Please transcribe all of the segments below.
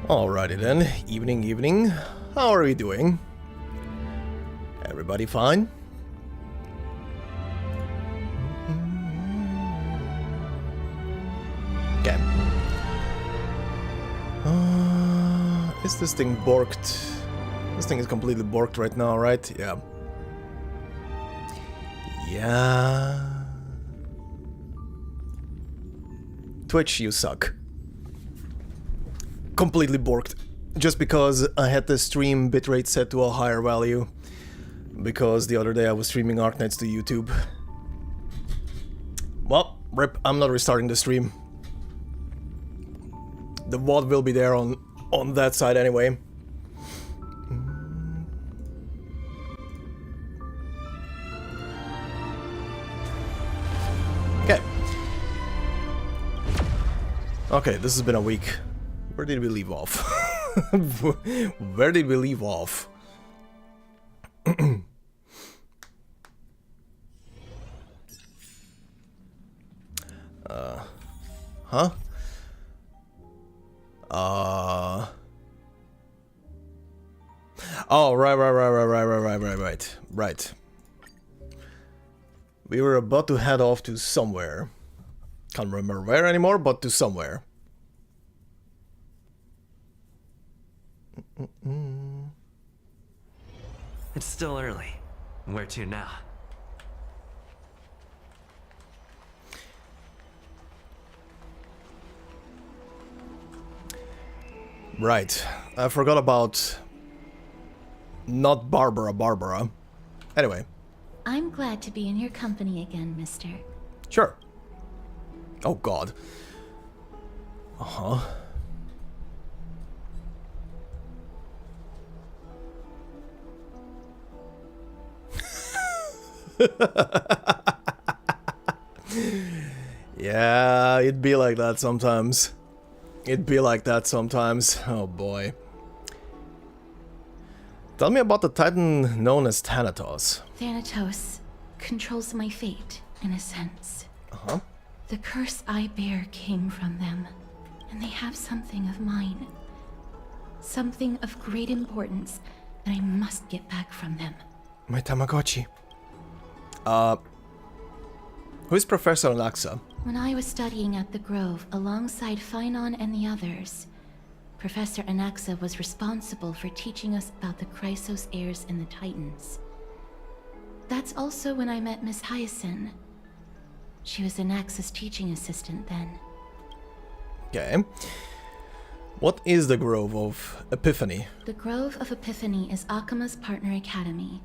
Alrighty then, evening. How are we doing? Everybody fine? Okay. Is this thing borked? This thing is completely borked right now, right? Yeah. Yeah. Twitch, you suck. Completely borked. Just because I had the stream bitrate set to a higher value. Because the other day I was streaming Arknights to YouTube. Well, rip, I'm not restarting the stream. The VOD will be there on that side anyway. Okay. Okay, this has been a week. Where did we leave off? Where did we leave off? Huh? Oh, right. We were about to head off to somewhere. Can't remember where anymore, but to somewhere. It's still early. Where to now? Right. I forgot about... Not Barbara. Anyway. I'm glad to be in your company again, mister. Sure. Oh god. Uh-huh. Yeah, it'd be like that sometimes. Oh boy. Tell me about the titan known as Thanatos. Thanatos controls my fate, in a sense. Uh-huh. The curse I bear came from them, and they have something of mine. Something of great importance that I must get back from them. My Tamagotchi. Who's Professor Anaxa? When I was studying at the Grove alongside Phynon and the others, Professor Anaxa was responsible for teaching us about the Chrysos heirs and the Titans. That's also when I met Miss Hyacinth. She was Anaxa's teaching assistant then. Okay. What is the Grove of Epiphany? The Grove of Epiphany is Akima's partner academy.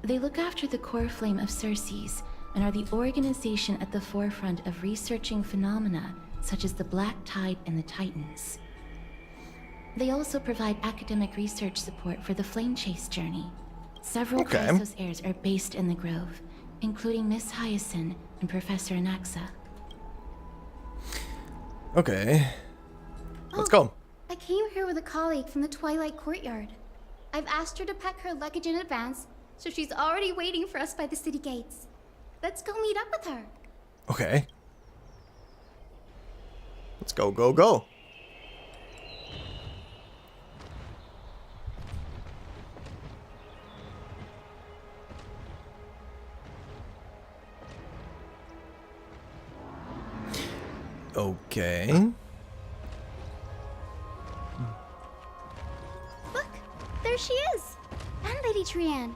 They look after the core flame of Circes and are the organization at the forefront of researching phenomena such as the Black Tide and the Titans. They also provide academic research support for the Flame Chase journey. Several Chrysos heirs are based in the Grove, including Miss Hyacinth and Professor Anaxa. Okay. Let's go. I came here with a colleague from the Twilight Courtyard. I've asked her to pack her luggage in advance, so she's already waiting for us by the city gates. Let's go meet up with her. Okay. Let's go. Okay. Look, there she is. And Lady Trianne.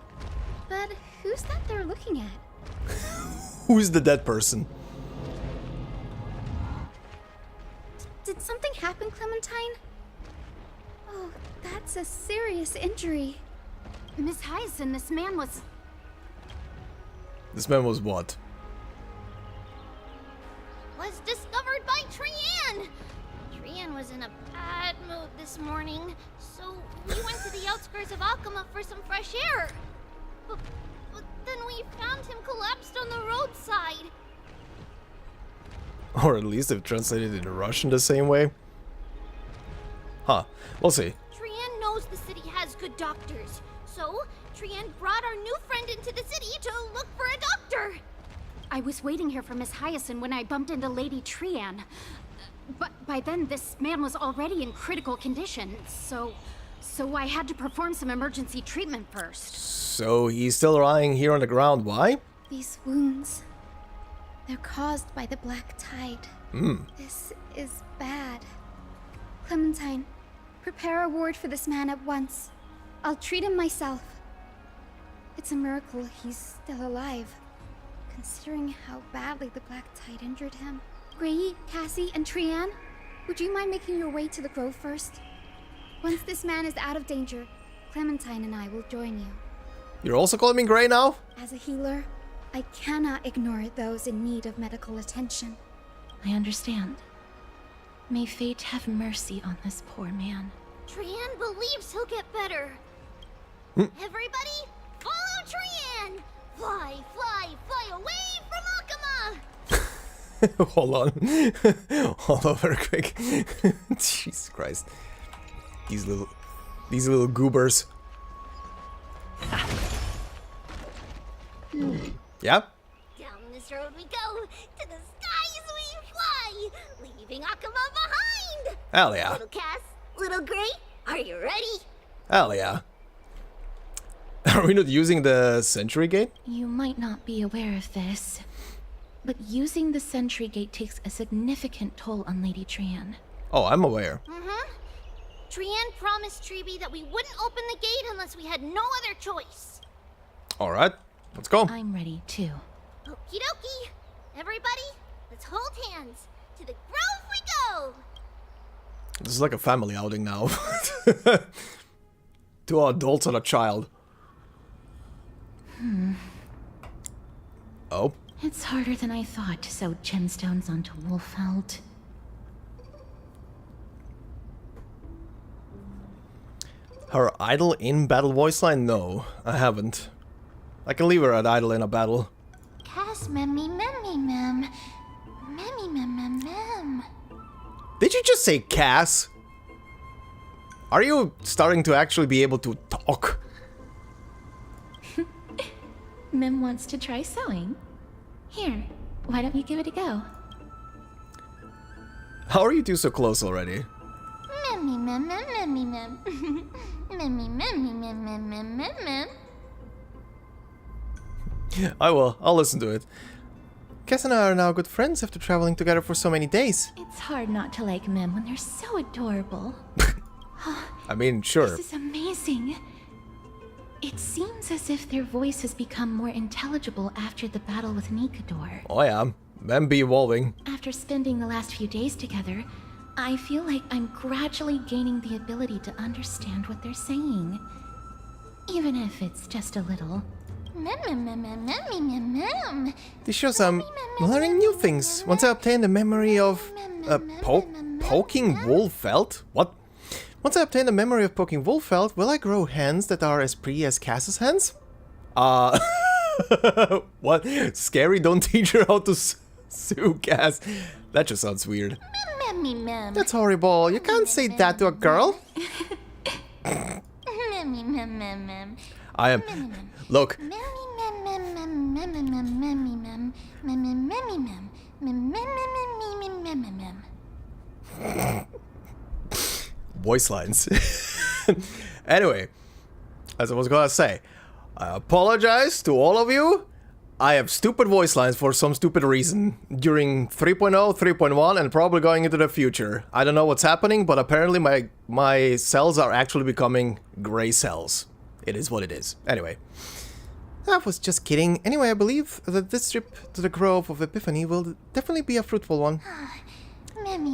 But who's that they're looking at? Who's the dead person? Did something happen, Clementine? Oh, that's a serious injury. Miss Hyacinth, this man was what? Was discovered by Trianne! Trianne was in a bad mood this morning, so we went to the outskirts of Akama for some fresh air. But then we found him collapsed on the roadside. Or at least they've translated it into Russian the same way. Huh. We'll see. Trianne knows the city has good doctors, so Trianne brought our new friend into the city to look for a doctor. I was waiting here for Miss Hyacinth when I bumped into Lady Trianne. But by then, this man was already in critical condition, so I had to perform some emergency treatment first. So he's still lying here on the ground. Why? These wounds, they're caused by the black tide. This is bad. Clementine, prepare a ward for this man at once. I'll treat him myself. It's a miracle he's still alive, considering how badly the black tide injured him. Gray, Cassie, and Trianne, would you mind making your way to the grove first? Once this man is out of danger, Clementine and I will join you. You're also calling me Gray now? As a healer, I cannot ignore those in need of medical attention. I understand. May fate have mercy on this poor man. Trianne believes he'll get better. Everybody, follow Trianne! Fly, fly, fly away from Akama! Hold on. Hold on very quick. Jesus Christ. These little goobers. Yeah? Down this road we go, to the skies we fly, leaving Akama behind! Hell yeah. Little Cass, little Gray, are you ready? Hell yeah. Are we not using the Sentry Gate? You might not be aware of this, but using the Sentry Gate takes a significant toll on Lady Trianne. Oh, I'm aware. Trianne promised Treeby that we wouldn't open the gate unless we had no other choice. Alright, let's go. I'm ready too. Okie dokie. Everybody, let's hold hands. To the grove we go! This is like a family outing now. 2 adults and a child. Oh? It's harder than I thought to sew gemstones onto Wolfeld. Her idle in battle voice line? No, I haven't. I can leave her at idle in a battle. Cass, memmy, memmy, mem. Memmy, mem, mem, mem. Did you just say Cass? Are you starting to actually be able to talk? Mem wants to try sewing. Here, why don't you give it a go? How are you two so close already? Memmy, mem, mem, memmy, mem. Memmy, memmy, mem, mem, mem, mem, mem. I will. I'll listen to it. Cass and I are now good friends after traveling together for so many days. It's hard not to like Mem when they're so adorable. I mean, sure. This is amazing. It seems as if their voice has become more intelligible after the battle with Nikador. Oh yeah, them be evolving. After spending the last few days together, I feel like I'm gradually gaining the ability to understand what they're saying. Even if it's just a little. Mem, mem, mem, mem, memmy, mem, mem. This shows I'm learning new things. Once I obtain the memory of poking Wolfeld? What? Once I obtain the memory of poking Wolfeld, will I grow hands that are as pretty as Cass's hands? What? Scary, don't teach her how to sue Cass. That just sounds weird. Memmy, mem. That's horrible. You can't say that to a girl. Memmy, mem, mem, mem. I am... Look, Memmy, mem, mem, mem, mem, mem, mem, memmy, mem. Memmy, memmy, mem. Mem, mem, mem, mem, mem, mem, mem. voice lines. Anyway, as I was gonna say, I apologize to all of you. I have stupid voice lines for some stupid reason during 3.0, 3.1, and probably going into the future. I don't know what's happening, but apparently my cells are actually becoming gray cells. It is what it is. Anyway, I was just kidding. Anyway, I believe that this trip to the Grove of Epiphany will definitely be a fruitful one.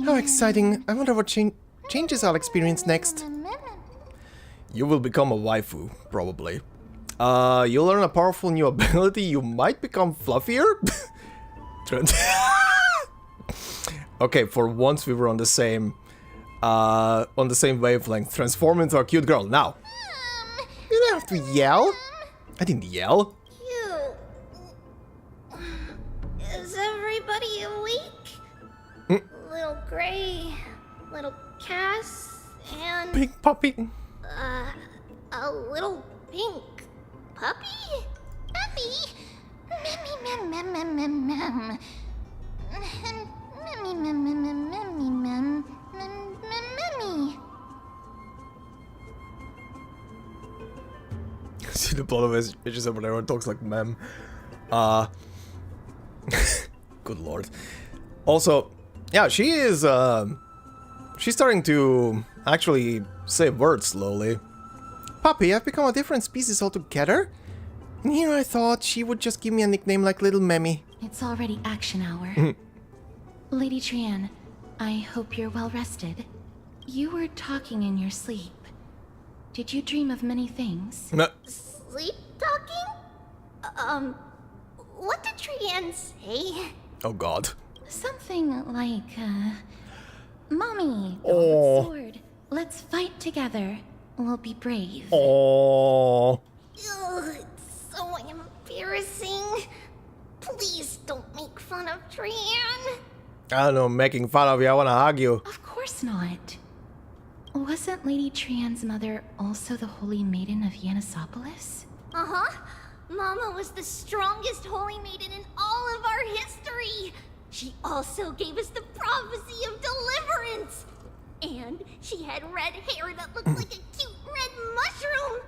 How exciting. I wonder what changes I'll experience next. You will become a waifu, probably. You'll learn a powerful new ability. You might become fluffier. Okay, for once we were on the same wavelength. Transform into a cute girl. Now, you don't have to yell. I didn't yell. Is everybody awake? Little Gray, little Cass, and Pink puppy. a little pink puppy? Puppy? Mem, mem, mem, mem, mem, mem. Mem, See the plot of it, it's just when everyone talks like mem. Good lord. Also, yeah, she is, she's starting to actually say words slowly. Puppy, I've become a different species altogether. And here I thought she would just give me a nickname like Little Memmy. It's already action hour. Lady Trian, I hope you're well rested. You were talking in your sleep. Did you dream of many things? Sleep talking? What did Trian say? Oh god. Something like, Mommy, Oh. sword. Let's fight together. We'll be brave. Oh. Ugh, it's so embarrassing. Please don't make fun of Trian. I don't know, making fun of you, I wanna hug you. Of course not. Wasn't Lady Trian's mother also the Holy Maiden of Yanisopolis? Uh-huh. Mama was the strongest holy maiden in all of our history. She also gave us the prophecy of deliverance. And she had red hair that looked like a cute red mushroom.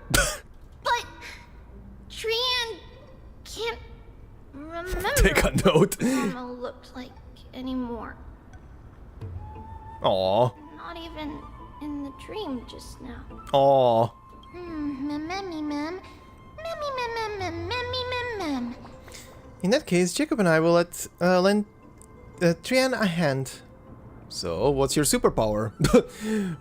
But Trian can't remember Take a note. what Mama looked like anymore. Aw. Not even in the dream just now. Aw. In that case, Jacob and I will lend Trian a hand. So, what's your superpower?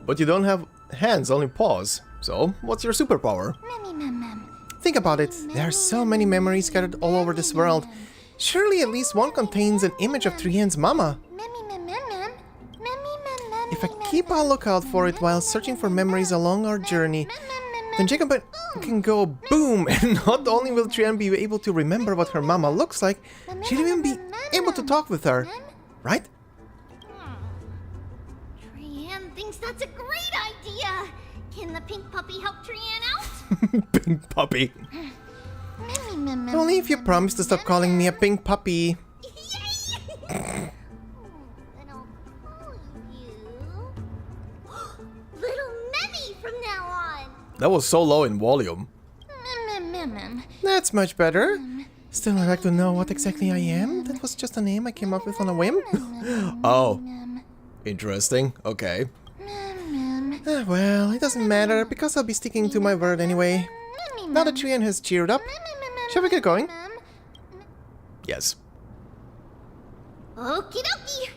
But you don't have hands, only paws. So, what's your superpower? Think about it. There are so many memories scattered all over this world. Surely at least one contains an image of Trian's mama. If I keep a lookout for it while searching for memories along our journey, then Jacob can go boom, and not only will Trian be able to remember what her mama looks like, she'll even be able to talk with her. Right? Trian thinks that's a great idea. Can the pink puppy help Trian out? Pink puppy. Only if you promise to stop calling me a pink puppy. Yay! Then I'll call you Little Memmy from now on. That was so low in volume. That's much better. Still, I'd like to know what exactly I am. That was just a name I came up with on a whim. Oh. Interesting. Okay. Well, it doesn't matter, because I'll be sticking to my word anyway. Now that Trian has cheered up, shall we get going? Yes. Okie dokie.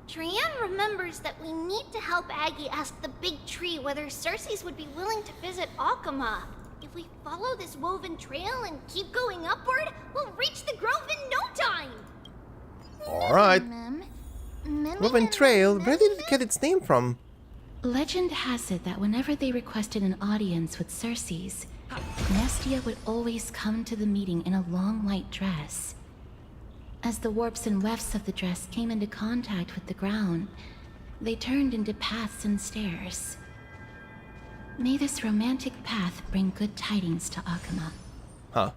Trian remembers that we need to help Aggie ask the big tree whether Circes would be willing to visit Akama. If we follow this woven trail and keep going upward, we'll reach the grove in no time. Alright. Woven Trail, where did it get its name from? Legend has it that whenever they requested an audience with Circes, Nestia would always come to the meeting in a long white dress. As the warps and wefts of the dress came into contact with the ground, they turned into paths and stairs. May this romantic path bring good tidings to Akama. Huh.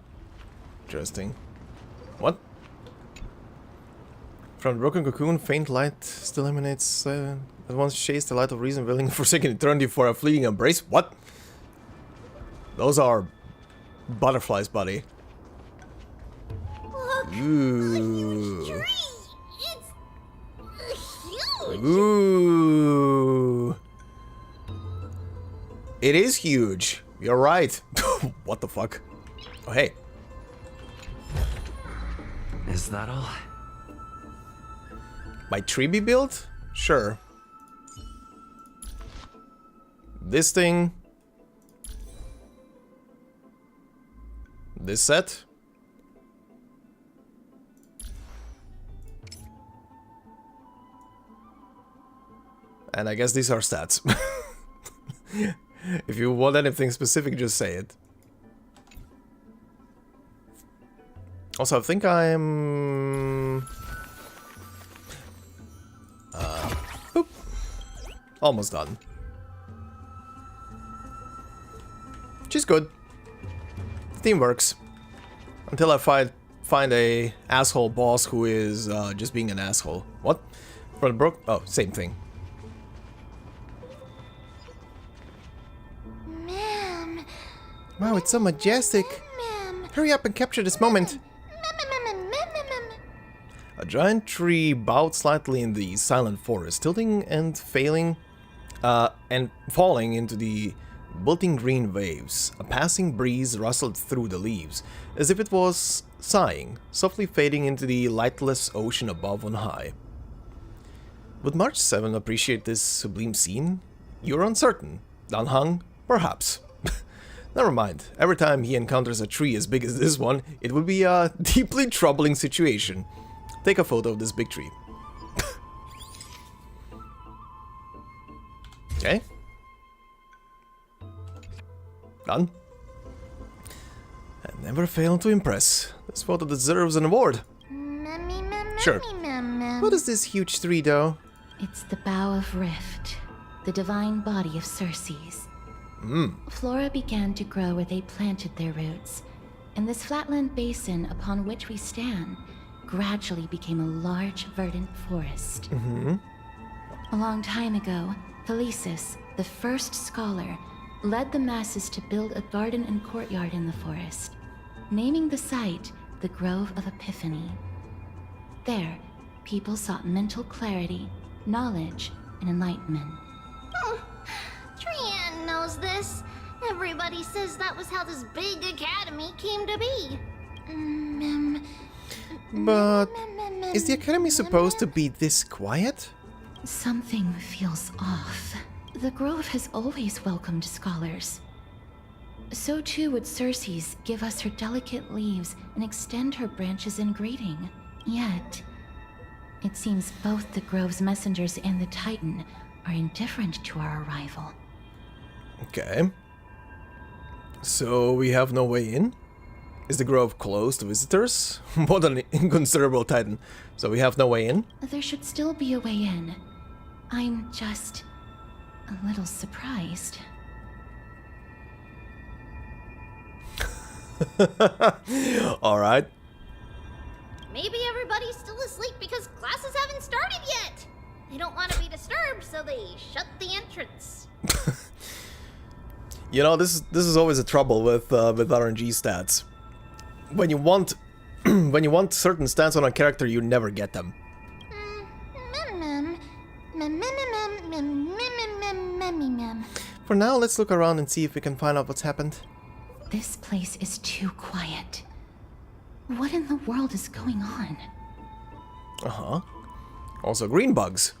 Interesting. What? From the broken cocoon, faint light still emanates. At once chased the light of reason, willing forsaken eternity for a fleeting embrace. What? Those are butterflies, buddy. Look, Ooh. a huge tree. It's huge. Ooh. It is huge. You're right. What the fuck? Oh, hey. Is that all? My tree be built? Sure. This thing. This set. And I guess these are stats. If you want anything specific, just say it. Also, I think I'm... Boop. Almost done. Which is good. The team works. Until I find a asshole boss who is just being an asshole. What? From the brook? Oh, same thing. Ma'am. Wow, it's so majestic. Ma'am. Hurry up and capture this moment. A giant tree bowed slightly in the silent forest, tilting and failing, and falling into the wilting green waves. A passing breeze rustled through the leaves, as if it was sighing, softly fading into the lightless ocean above on high. Would March 7 appreciate this sublime scene? You're uncertain. Danhang? Perhaps. Never mind. Every time he encounters a tree as big as this one, it would be a deeply troubling situation. Take a photo of this big tree. Okay. Done. And never fail to impress. This photo deserves an award. Sure. What is this huge tree, though? It's the Bough of Rift, the divine body of Circes. Flora began to grow where they planted their roots, and this flatland basin upon which we stand gradually became a large, verdant forest. A long time ago, Thelesis, the first scholar, led the masses to build a garden and courtyard in the forest, naming the site the Grove of Epiphany. There, people sought mental clarity, knowledge, and enlightenment. Trian knows this. Everybody says that was how this big academy came to be. But is the academy supposed to be this quiet? Something feels off. The Grove has always welcomed scholars. So too would Circes give us her delicate leaves and extend her branches in greeting. Yet, it seems both the Grove's messengers and the Titan are indifferent to our arrival. Okay. So we have no way in? Is the Grove closed to visitors? What an inconsiderable Titan. So we have no way in? There should still be a way in. I'm just a little surprised. Alright. Maybe everybody's still asleep because classes haven't started yet. They don't want to be disturbed, so they shut the entrance. You know, this is always a trouble with RNG stats. When you want when you want certain stats on a character, you never get them. For now, let's look around and see if we can find out what's happened. This place is too quiet. What in the world is going on? Uh-huh. Also green bugs.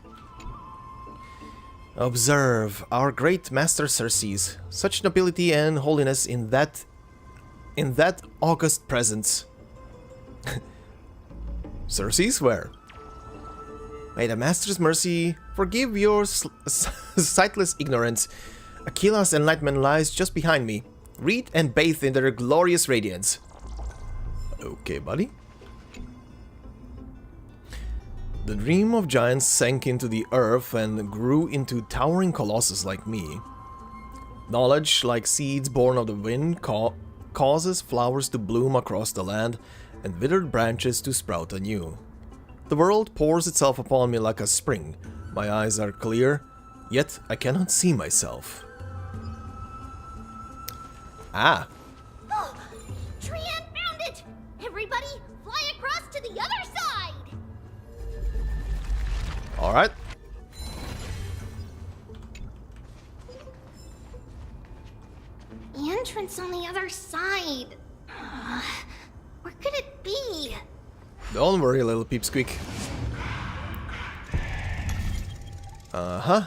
Observe our great master Circes. Such nobility and holiness in that august presence. Circes, where? May the master's mercy forgive your sightless ignorance. Aquila's enlightenment lies just behind me. Read and bathe in their glorious radiance. Okay, buddy. The dream of giants sank into the earth and grew into towering colossus like me. Knowledge, like seeds born of the wind, causes flowers to bloom across the land and withered branches to sprout anew. The world pours itself upon me like a spring. My eyes are clear, yet I cannot see myself. Ah. Oh, Trian found it! Everybody, fly across to the other side! Alright. The entrance on the other side. Where could it be? Don't worry, little peepsqueak. Uh-huh.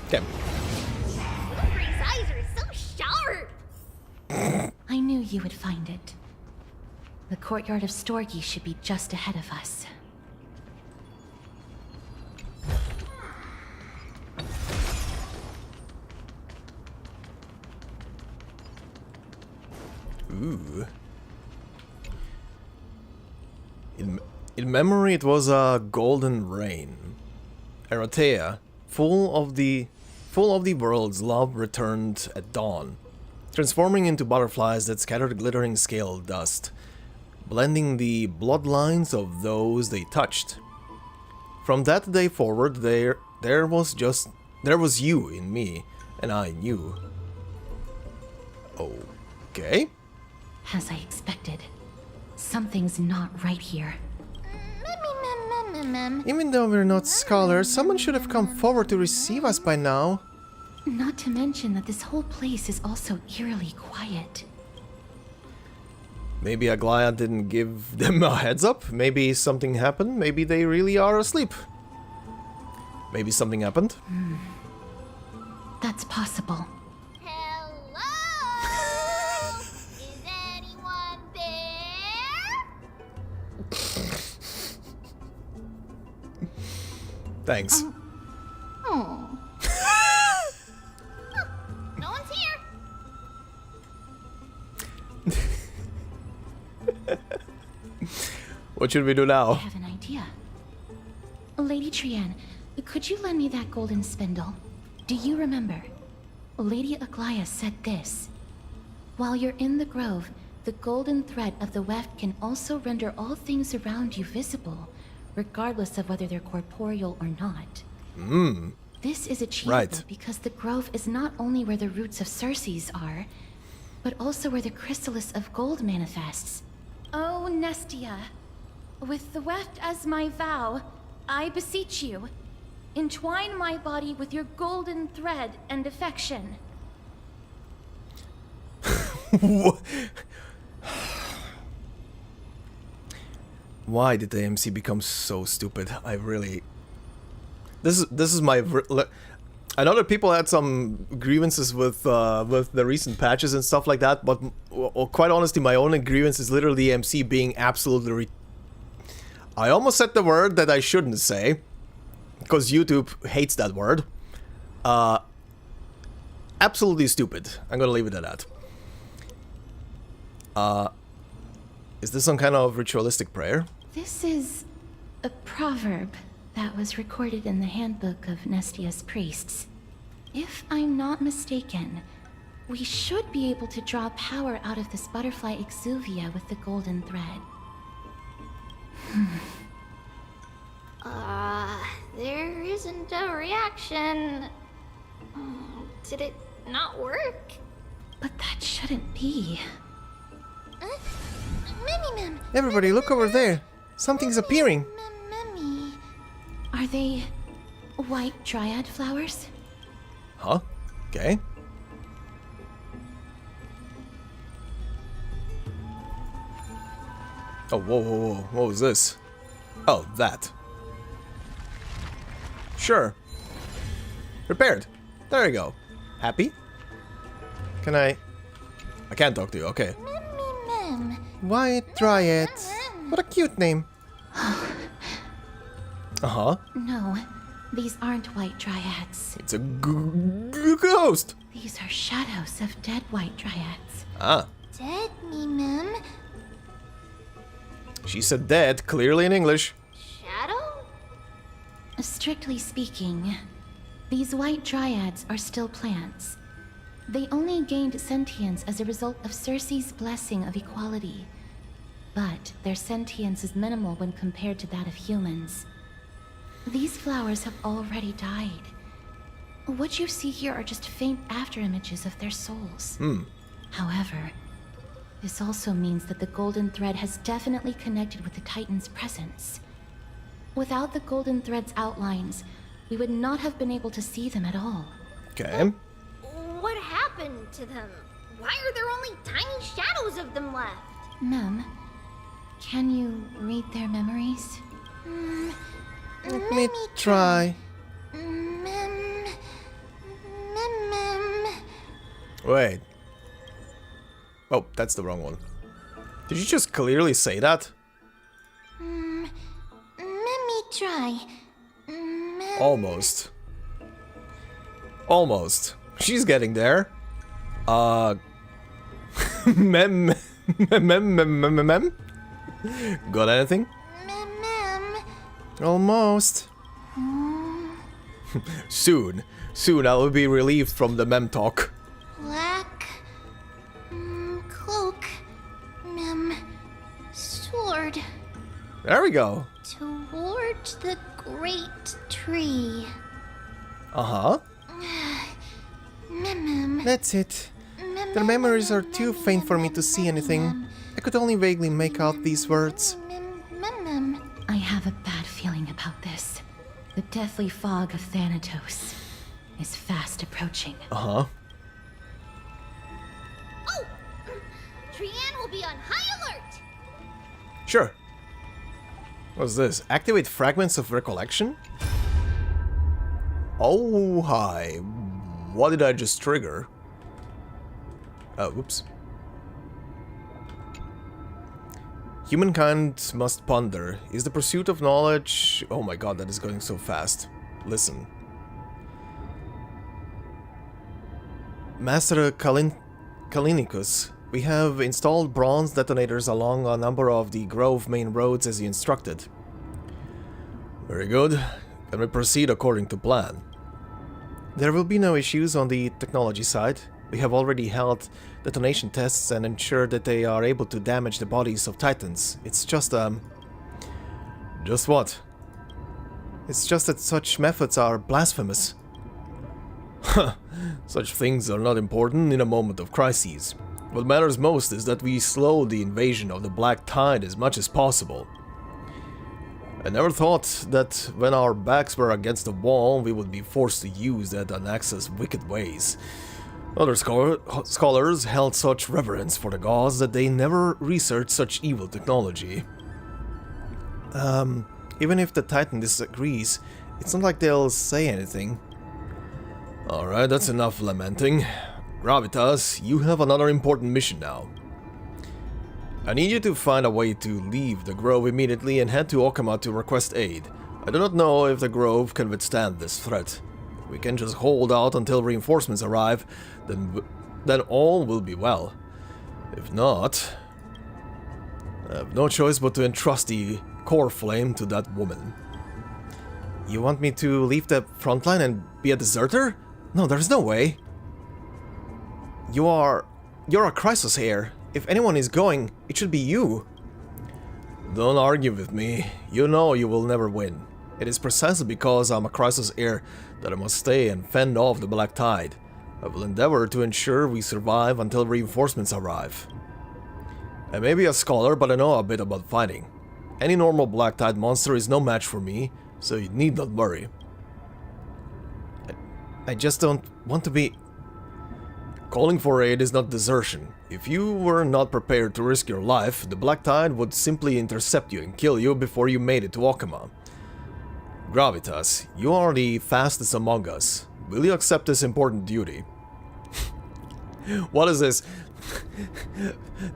Okay. Wilfrey's eyes are so sharp! I knew you would find it. The courtyard of Storgi should be just ahead of us. Ooh. In memory, it was a golden rain. Eratea, full of the world's love, returned at dawn, transforming into butterflies that scattered glittering scale dust. blending the bloodlines of those they touched. From that day forward, there was you in me, and I in you. Okay. As I expected, something's not right here. Even though we're not scholars, someone should have come forward to receive us by now. Not to mention that this whole place is also eerily quiet. Maybe Aglaya didn't give them a heads up. Maybe something happened. Maybe they really are asleep. Maybe something happened. That's possible. Hello? Is anyone there? Thanks. Oh. No one's here. What should we do now? I have an idea. Lady Trian, could you lend me that golden spindle? Do you remember? Lady Aglaya said this. While you're in the grove, the golden thread of the weft can also render all things around you visible, regardless of whether they're corporeal or not. This is achievable because the grove is not only where the roots of Circes are, but also where the chrysalis of gold manifests. Oh, Nestia, with the weft as my vow, I beseech you, entwine my body with your golden thread and affection. Why did the MC become so stupid? I really... This is my... I know that people had some grievances with the recent patches and stuff like that, but quite honestly, my only grievance is literally MC being absolutely... I almost said the word that I shouldn't say, because YouTube hates that word. Absolutely stupid. I'm gonna leave it at that. Is this some kind of ritualistic prayer? This is a proverb that was recorded in the handbook of Nestia's priests. If I'm not mistaken, we should be able to draw power out of this butterfly exuvia with the golden thread. There isn't a reaction. Did it not work? But that shouldn't be. Mem. Everybody, look over there. Something's appearing. Memmy. Are they white dryad flowers? Huh? Okay. Oh, whoa. What was this? Oh, that. Sure. Repaired. There you go. Happy? Can I can't talk to you, okay. Mem. White Dryad. What a cute name. Uh-huh. No, these aren't white dryads. It's a ghost. These are shadows of dead white dryads. Ah. Dead me, Mem. She said dead, clearly in English. Shadow? Strictly speaking, these white dryads are still plants. They only gained sentience as a result of Circe's blessing of equality. But their sentience is minimal when compared to that of humans. These flowers have already died. What you see here are just faint afterimages of their souls. However, this also means that the golden thread has definitely connected with the Titan's presence. Without the golden thread's outlines, we would not have been able to see them at all. Okay. What happened to them? Why are there only tiny shadows of them left? Mem, can you read their memories? Let me try. Mem. Wait. Oh, that's the wrong one. Did you just clearly say that? Let me try. Almost. Almost. She's getting there. Mem. Got anything? Almost. Soon I will be relieved from the mem talk. Black cloak. There we go. Toward the great tree. Uh-huh. That's it. Their memories are too faint for me to see anything. I could only vaguely make out these words. I have a bad feeling about this. The deathly fog of Thanatos is fast approaching. Uh-huh. Oh! Trian will be on high alert! Sure. What's this? Activate fragments of recollection? Oh, hi. What did I just trigger? Oh, oops. Humankind must ponder. Is the pursuit of knowledge... Oh my god, that is going so fast. Listen. Master Kalinicus, we have installed bronze detonators along a number of the Grove main roads as you instructed. Very good. Can we proceed according to plan? There will be no issues on the technology side. We have already held detonation tests and ensured that they are able to damage the bodies of Titans. It's just, Just what? It's just that such methods are blasphemous. Such things are not important in a moment of crises. What matters most is that we slow the invasion of the Black Tide as much as possible. I never thought that when our backs were against the wall, we would be forced to use that Anaxa's wicked ways. Other scholars held such reverence for the gods that they never researched such evil technology. Even if the Titan disagrees, it's not like they'll say anything. Alright, that's enough lamenting. Gravitas, you have another important mission now. I need you to find a way to leave the Grove immediately and head to Okama to request aid. I do not know if the Grove can withstand this threat. We can just hold out until reinforcements arrive, then all will be well. If not, I have no choice but to entrust the core flame to that woman. You want me to leave the front line and be a deserter? No, there's no way. You're a crisis heir. If anyone is going, it should be you. Don't argue with me. You know you will never win. It is precisely because I'm a crisis heir that I must stay and fend off the Black Tide. I will endeavor to ensure we survive until reinforcements arrive. I may be a scholar, but I know a bit about fighting. Any normal Black Tide monster is no match for me, so you need not worry. I just don't want to be... Calling for aid is not desertion. If you were not prepared to risk your life, the Black Tide would simply intercept you and kill you before you made it to Okama. Gravitas, you are the fastest among us. Will you accept this important duty? What is this?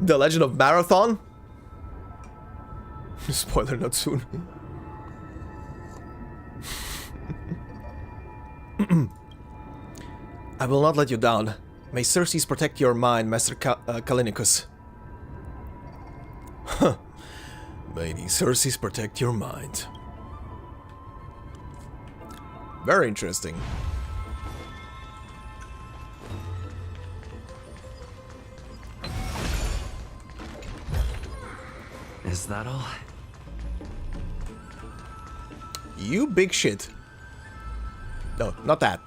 The Legend of Marathon? Spoiler not soon. I will not let you down. May Circes protect your mind, Master Kalinicus. May the Circes protect your mind. Very interesting. Is that all? You big shit. No, not that.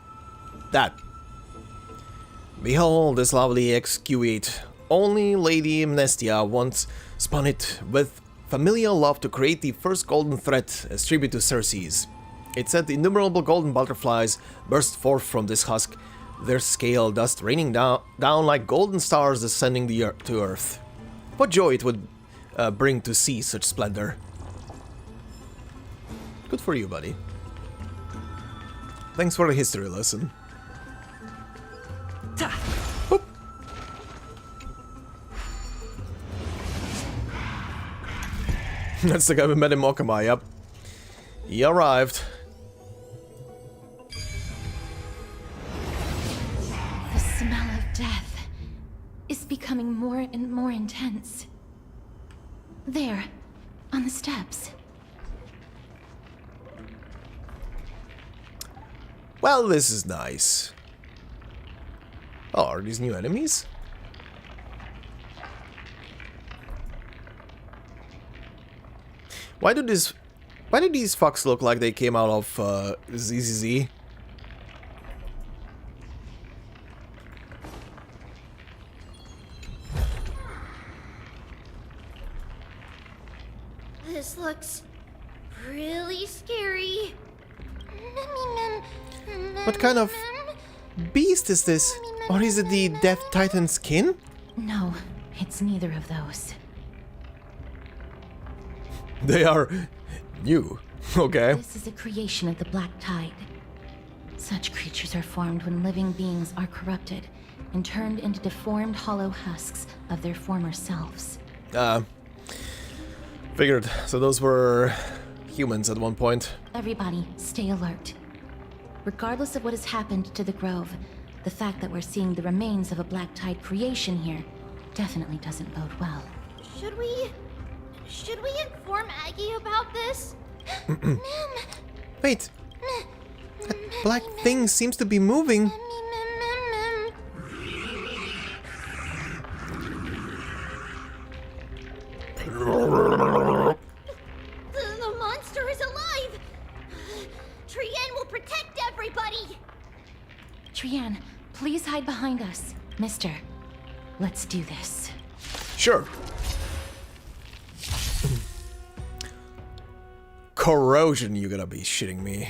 That. Behold this lovely exquisite. Only Lady Amnestia once spun it with familial love to create the first golden thread as tribute to Circes. It said innumerable golden butterflies burst forth from this husk, their scale dust raining down like golden stars descending to earth. What joy it would bring to see such splendor. Good for you, buddy. Thanks for the history lesson. Oop. That's the guy we met in Okama, yep. He arrived. The smell of death is becoming more and more intense. There, on the steps. Well, this is nice. Oh, are these new enemies? Why do these fucks look like they came out of ZZZ? This looks really scary. What kind of beast is this? Or is it the Death Titan skin? No, it's neither of those. They are new. Okay. This is a creation of the Black Tide. Such creatures are formed when living beings are corrupted and turned into deformed hollow husks of their former selves. Figured. So those were humans at one point. Everybody, stay alert. Regardless of what has happened to the Grove, the fact that we're seeing the remains of a Black Tide creation here definitely doesn't bode well. Should we inform Aggie about this? Wait. That black thing seems to be moving. The monster is alive! Trian will protect everybody! Trian, please hide behind us. Mister, let's do this. Sure. Corrosion, you gotta be shitting me.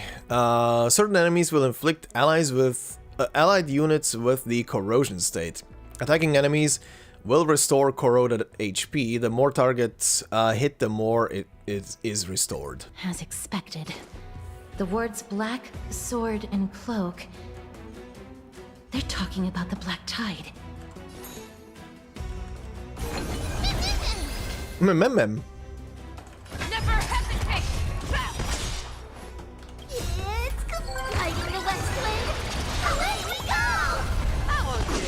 Certain enemies will inflict allied units with the corrosion state. Attacking enemies will restore corroded HP. The more targets hit, the more it is restored. As expected. The words black, sword, and cloak. They're talking about the Black Tide. Mem. Never hesitate! It's colliding the West Wind! Away we go! That won't do.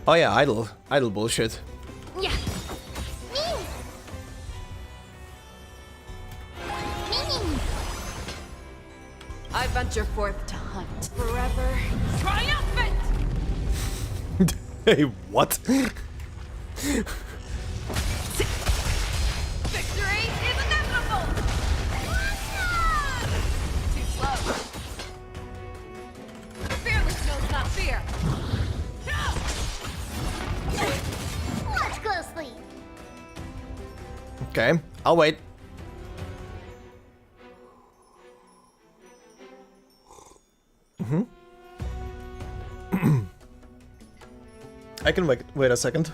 Oh yeah, idle bullshit. Yeah. I venture forth to hunt forever. Triumphant! Hey, what? Victory is inevitable! Too slow. The fearless knows not fear. Watch closely! Okay, I'll wait. I can wait a second.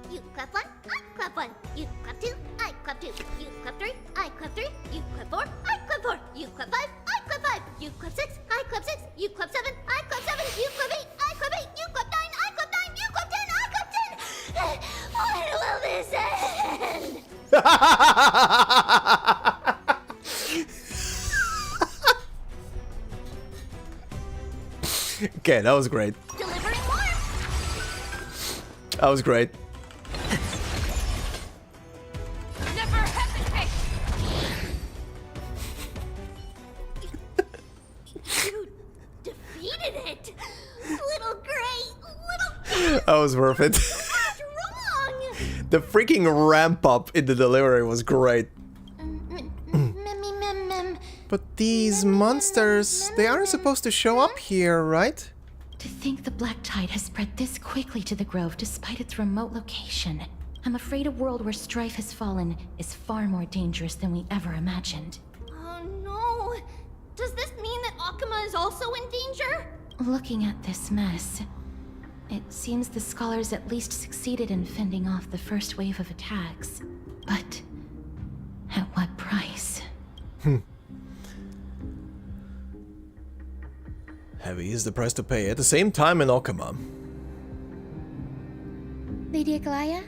You clap one, I clap one. You clap two, I clap two. You clap three, I clap three. You clap four, I clap four. You clap five, I clap five. You clap six, I clap six. You clap seven, I clap seven. You clap eight, I clap eight. You clap nine, I clap nine. You clap 10, I clap 10. When will this end? Okay, that was great. Delivering warmth. That was great. Never hesitate! You defeated it. Little gray, little That was worth it. what's wrong? The freaking ramp up in the delivery was great. But these monsters, they aren't supposed to show up here, right? To think the Black Tide has spread this quickly to the Grove despite its remote location. I'm afraid a world where strife has fallen is far more dangerous than we ever imagined. Oh no. Does this mean that Akuma is also in danger? Looking at this mess, it seems the scholars at least succeeded in fending off the first wave of attacks. But at what price? Heavy is the price to pay. At the same time in Okama. Lady Aglaya,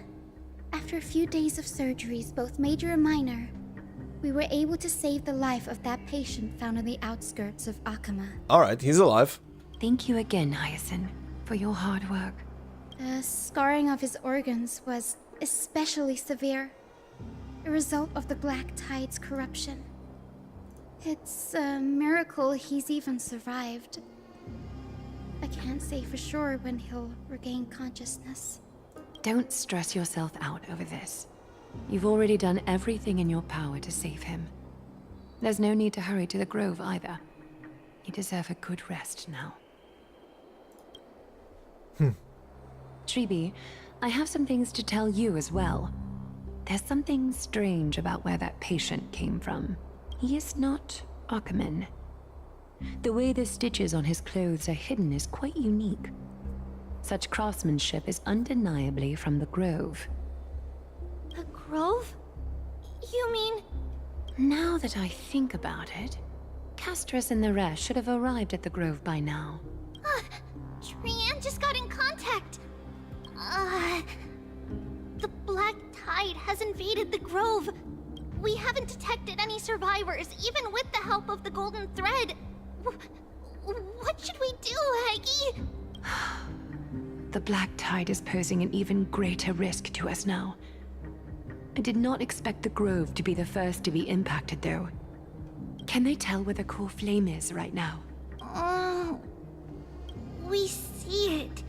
after a few days of surgeries, both major and minor, we were able to save the life of that patient found on the outskirts of Akama. Alright, he's alive. Thank you again, Hyacinth, for your hard work. The scarring of his organs was especially severe, a result of the Black Tide's corruption. It's a miracle he's even survived. I can't say for sure when he'll regain consciousness. Don't stress yourself out over this. You've already done everything in your power to save him. There's no need to hurry to the Grove either. You deserve a good rest now. Tribi, I have some things to tell you as well. There's something strange about where that patient came from. He is not Archiman. The way the stitches on his clothes are hidden is quite unique. Such craftsmanship is undeniably from the Grove. The Grove? You mean... Now that I think about it, Castris and the rest should have arrived at the Grove by now. Trian just got in contact. The Black Tide has invaded the Grove. We haven't detected any survivors, even with the help of the Golden Thread. What should we do, Aggie? The Black Tide is posing an even greater risk to us now. I did not expect the Grove to be the first to be impacted, though. Can they tell where the core flame is right now? We see it.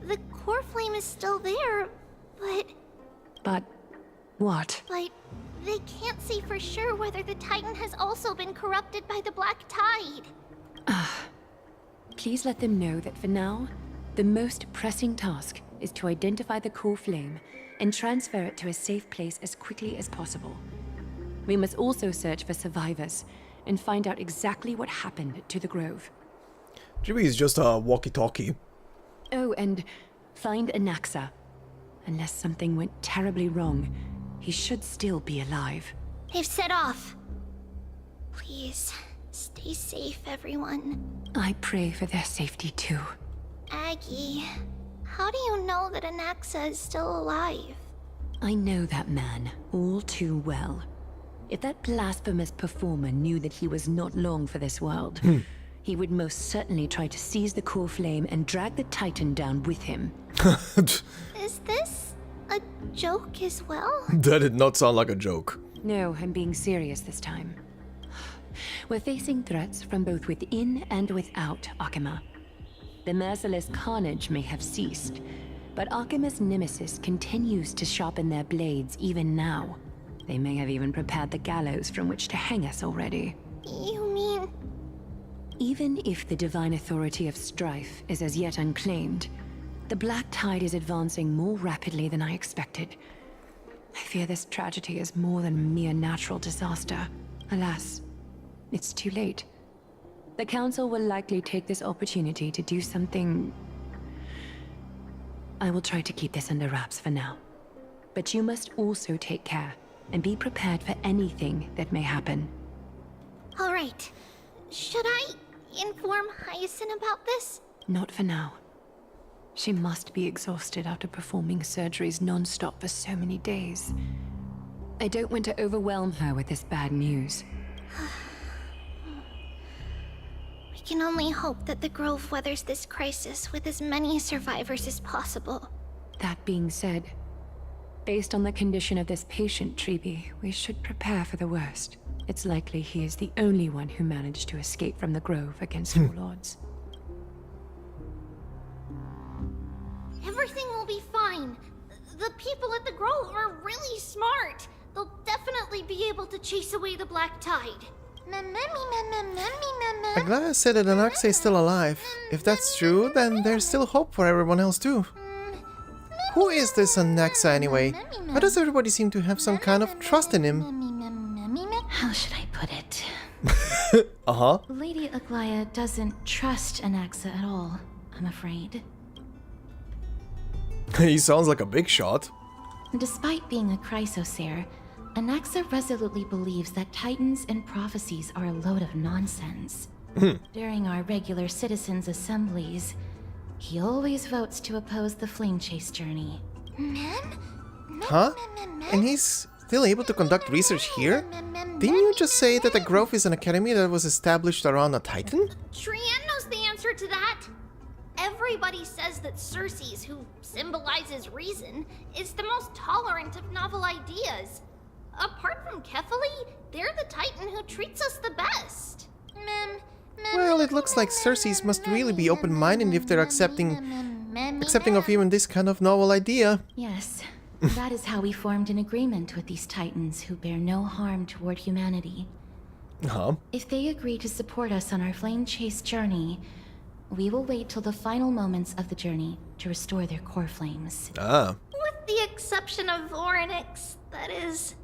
The core flame is still there, but... But what? But they can't say for sure whether the Titan has also been corrupted by the Black Tide. Please let them know that for now, the most pressing task is to identify the core flame and transfer it to a safe place as quickly as possible. We must also search for survivors and find out exactly what happened to the Grove. Tribi is just a walkie-talkie. Oh, and find Anaxa. Unless something went terribly wrong, he should still be alive. They've set off. Please, stay safe, everyone. I pray for their safety too. Aggie, how do you know that Anaxa is still alive? I know that man all too well. If that blasphemous performer knew that he was not long for this world, he would most certainly try to seize the core flame and drag the Titan down with him. Is this a joke as well? That did not sound like a joke. No, I'm being serious this time. We're facing threats from both within and without Arkema. The merciless carnage may have ceased, but Arkema's nemesis continues to sharpen their blades even now. They may have even prepared the gallows from which to hang us already. You mean... Even if the divine authority of strife is as yet unclaimed, the Black Tide is advancing more rapidly than I expected. I fear this tragedy is more than a mere natural disaster. Alas, it's too late. The Council will likely take this opportunity to do something... I will try to keep this under wraps for now. But you must also take care and be prepared for anything that may happen. All right. Should I inform Hyacinth about this? Not for now. She must be exhausted after performing surgeries non-stop for so many days. I don't want to overwhelm her with this bad news. We can only hope that the Grove weathers this crisis with as many survivors as possible. That being said, based on the condition of this patient, Tribi, we should prepare for the worst. It's likely he is the only one who managed to escape from the Grove against all odds. Everything will be fine. The people at the Grove are really smart. They'll definitely be able to chase away the Black Tide. Aglaya said that Anaxa is still alive. If that's true, then there's still hope for everyone else too. Who is this Anaxa anyway? Why does everybody seem to have some kind of trust in him? How should I put it? Uh-huh. Lady Aglaya doesn't trust Anaxa at all, I'm afraid. He sounds like a big shot. Despite being a chrysosaur, Anaxa resolutely believes that titans and prophecies are a load of nonsense. During our regular citizens' assemblies, he always votes to oppose the flame chase journey. Huh? And he's still able to conduct research here? Didn't you just say that the Grove is an academy that was established around a titan? Trian knows the answer to that. Everybody says that Circes, who symbolizes reason, is the most tolerant of novel ideas. Apart from Kefali, they're the titan who treats us the best. Well, it looks like Circes must really be open-minded if they're accepting of even this kind of novel idea. Yes, That is how we formed an agreement with these titans who bear no harm toward humanity. Huh? If they agree to support us on our flame chase journey, we will wait till the final moments of the journey to restore their core flames. Ah. With the exception of Arknights, that is.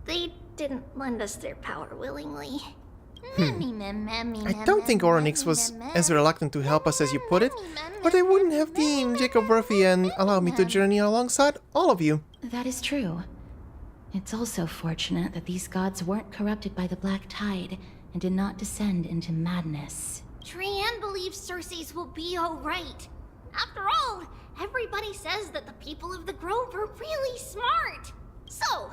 They didn't lend us their power willingly. I don't think Arknights was as reluctant to help us as you put it, or they wouldn't have deemed Jacob worthy and allowed me to journey alongside all of you. That is true. It's also fortunate that these gods weren't corrupted by the Black Tide and did not descend into madness. Trian believes Circe's will be alright. After all, everybody says that the people of the Grove are really smart. So,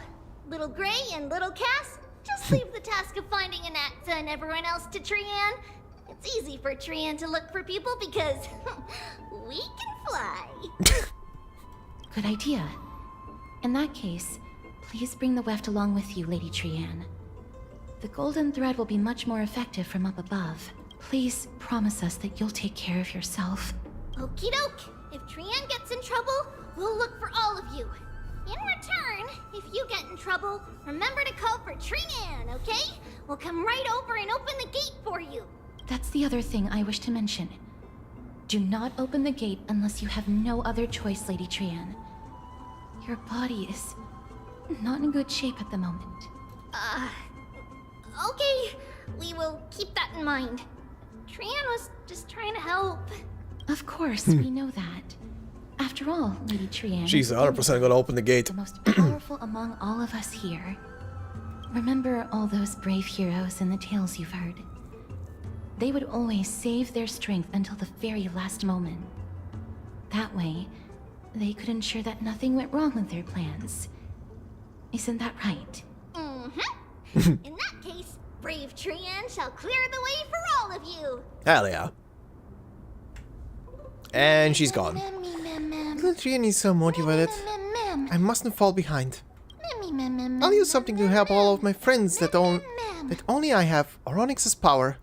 Little Gray and Little Cass, just leave the task of finding Anaxa and everyone else to Trian. It's easy for Trian to look for people because we can fly. Good idea. In that case, please bring the weft along with you, Lady Trian. The golden thread will be much more effective from up above. Please promise us that you'll take care of yourself. Okie doke. If Trian gets in trouble, we'll look for all of you. In return, if you get in trouble, remember to call for Trian, okay? We'll come right over and open the gate for you. That's the other thing I wish to mention. Do not open the gate unless you have no other choice, Lady Trian. Your body is not in good shape at the moment. Okay. We will keep that in mind. Trian was just trying to help. Of course, we know that. After all, Lady Trian... She's 100% gonna open the gate. ...the most powerful among all of us here. Remember all those brave heroes in the tales you've heard. They would always save their strength until the very last moment. That way, they could ensure that nothing went wrong with their plans. Isn't that right? Mm-hmm. In that case, brave Trian shall clear the way for all of you. Hell yeah. And she's gone. Little Trian is so motivated. I mustn't fall behind. I'll use something to help all of my friends that only I have Onyx's power.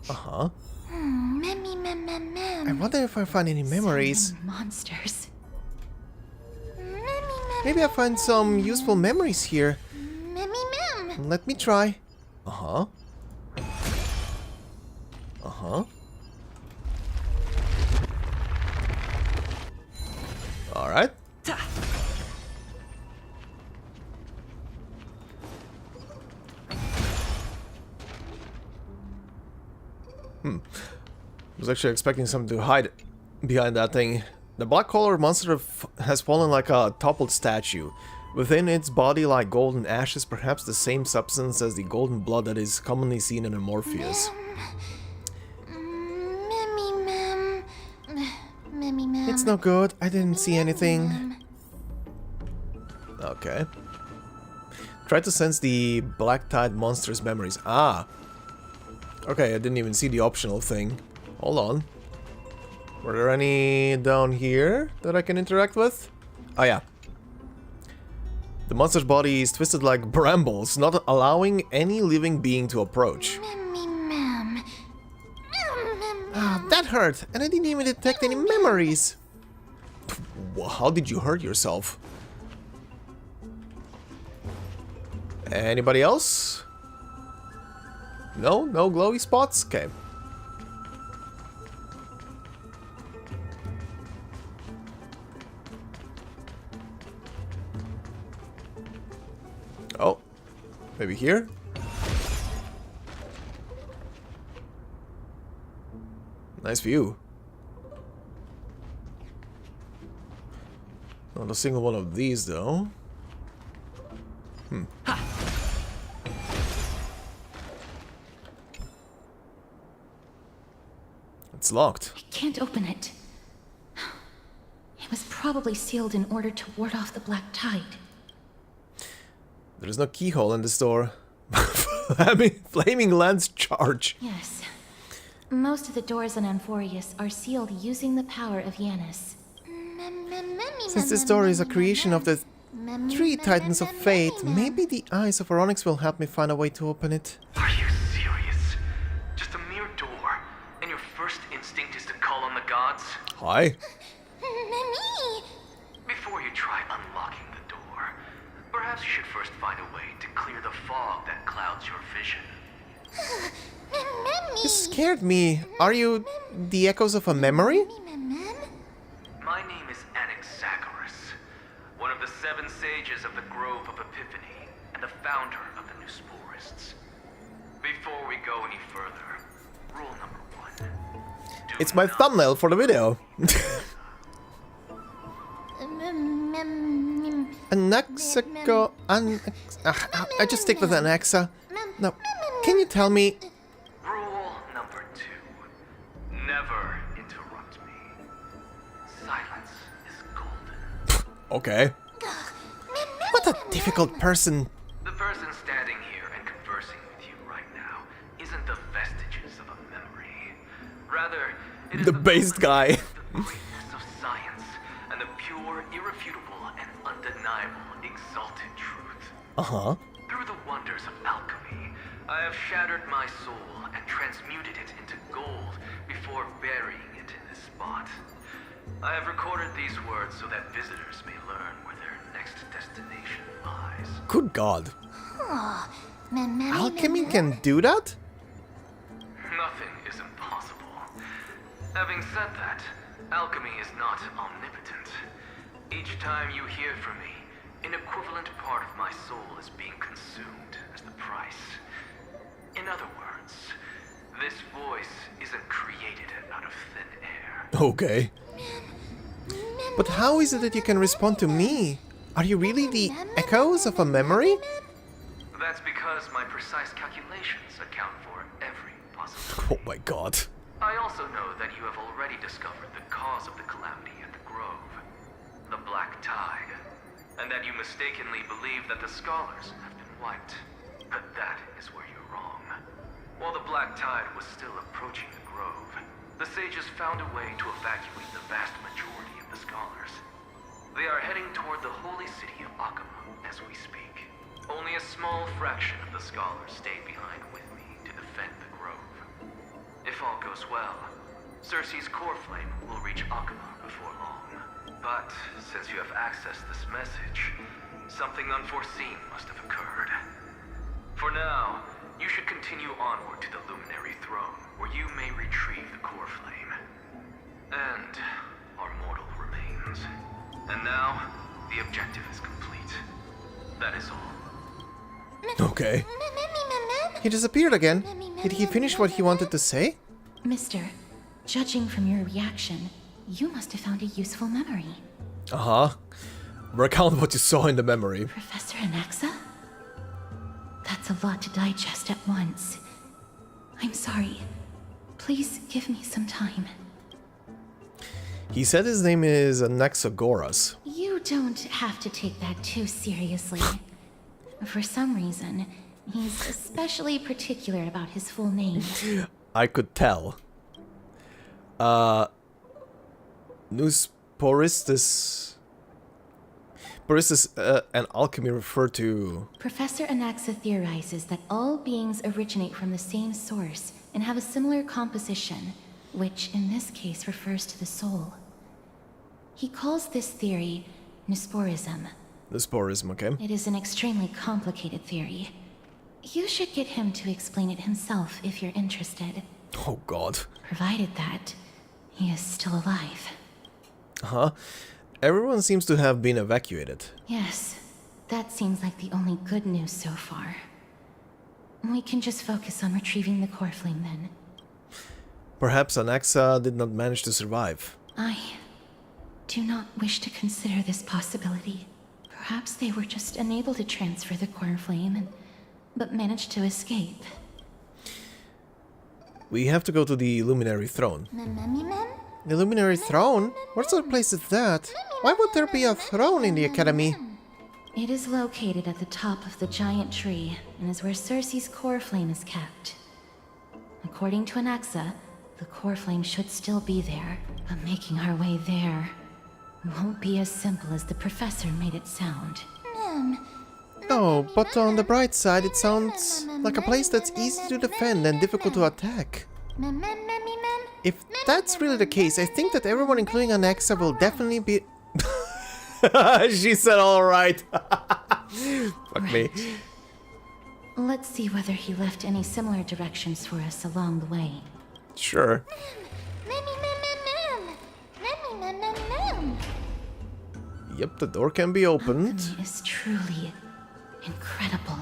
Uh-huh. I wonder if I find any memories. Monsters. Maybe I'll find some useful memories here. Let me try. Uh-huh. Uh-huh. Alright. I was actually expecting something to hide behind that thing. The black-colored monster has fallen like a toppled statue. Within its body lie golden ashes, perhaps the same substance as the golden blood that is commonly seen in a Morpheus. It's no good. I didn't see anything. Okay. Try to sense the Black Tide monster's memories. Ah. Okay, I didn't even see the optional thing. Hold on. Were there any down here that I can interact with? Oh yeah. The monster's body is twisted like brambles, not allowing any living being to approach. Ah, that hurt, and I didn't even detect any memories. How did you hurt yourself? Anybody else? No? No glowy spots? Okay. Oh. Maybe here? Nice view. Not a single one of these, though. It's locked. I can't open it. It was probably sealed in order to ward off the Black Tide. There's no keyhole in this door. Flaming lance charge. Yes. Most of the doors in Amphorius are sealed using the power of Yanis. Since this door is a creation of the three Titans of Fate, maybe the eyes of Onyx will help me find a way to open it. Are you serious? Just a mere door, and your first instinct is to call on the gods? Hi. Before you try unlocking the door, perhaps you should first find a way to clear the fog that clouds your vision. You scared me. Are you the echoes of a memory? My name is Anaxagoras, one of the 7 sages of the Grove of Epiphany, and the founder of the New Sporists. Before we go any further, rule number 1. It's my thumbnail for the video. Anaxago... I just stick with Anaxa. No. Can you tell me... Rule number 2. Never interrupt me. Silence is golden. Okay. What a difficult person. The person standing here and conversing with you right now isn't the vestiges of a memory. Rather, it is The based guy. the greatness of science and the pure, irrefutable, and undeniable exalted truth. Uh-huh. Through the wonders of alchemy, I have shattered my soul and transmuted it into gold before burying it in this spot. I have recorded these words so that visitors may learn where their next destination lies. Good God. Alchemy can do that? Nothing is impossible. Having said that, alchemy is not omnipotent. Each time you hear from me, an equivalent part of my soul is being consumed as the price. In other words, this voice isn't created out of thin air. Okay. But how is it that you can respond to me? Are you really the echoes of a memory? That's because my precise calculations account for every possibility. Oh my God. I also know that you have already discovered the cause of the calamity at the Grove, the Black Tide, and that you mistakenly believe that the scholars have been wiped. But that is where you're wrong. While the Black Tide was still approaching the Grove, the sages found a way to evacuate the vast majority of the scholars. They are heading toward the holy city of Akama as we speak. Only a small fraction of the scholars stayed behind with me to defend the Grove. If all goes well, Cersei's core flame will reach Akama before long. But since you have accessed this message, something unforeseen must have occurred. For now, you should continue onward to the Luminary Throne, where you may retrieve the core flame. And our mortal remains. And now, the objective is complete. That is all. Okay. He disappeared again. Did he finish what he wanted to say? Mister, judging from your reaction, you must have found a useful memory. Uh-huh. Recount what you saw in the memory. Professor Anaxa? That's a lot to digest at once. I'm sorry. Please give me some time. He said his name is Anaxagoras. You don't have to take that too seriously. For some reason, he's especially particular about his full name. I could tell. Nusporistus and alchemy refer to... Professor Anaxa theorizes that all beings originate from the same source and have a similar composition, which in this case refers to the soul. He calls this theory Nusporism. Nusporism, okay. It is an extremely complicated theory. You should get him to explain it himself if you're interested. Oh God. Provided that he is still alive. Uh-huh. Everyone seems to have been evacuated. Yes, that seems like the only good news so far. We can just focus on retrieving the core flame then. Perhaps Anaxa did not manage to survive. I do not wish to consider this possibility. Perhaps they were just unable to transfer the core flame, but managed to escape. We have to go to the Luminary Throne. The Luminary Throne? What sort of place is that? Why would there be a throne in the Academy? It is located at the top of the giant tree, and is where Cersei's core flame is kept. According to Anaxa, the core flame should still be there, but making our way there won't be as simple as the professor made it sound. Oh, but on the bright side, it sounds like a place that's easy to defend and difficult to attack. If that's really the case, I think that everyone, including Anaxa, will definitely be... She said alright. Fuck me. Let's see whether he left any similar directions for us along the way. Sure. Yep, the door can be opened. Alchemy is truly incredible.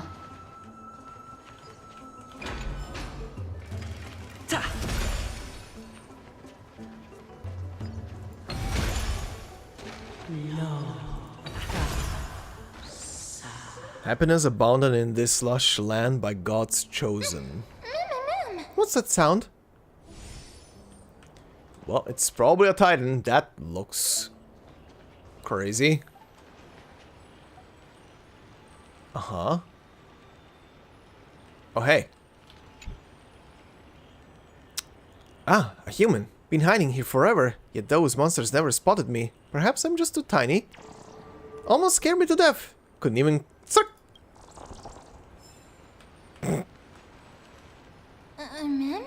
Happiness abounded in this lush land by God's chosen. What's that sound? Well, it's probably a Titan. That looks crazy. Uh-huh. Oh, hey. Ah, a human. Been hiding here forever, yet those monsters never spotted me. Perhaps I'm just too tiny. Almost scared me to death. Couldn't even... Suck! Ma'am?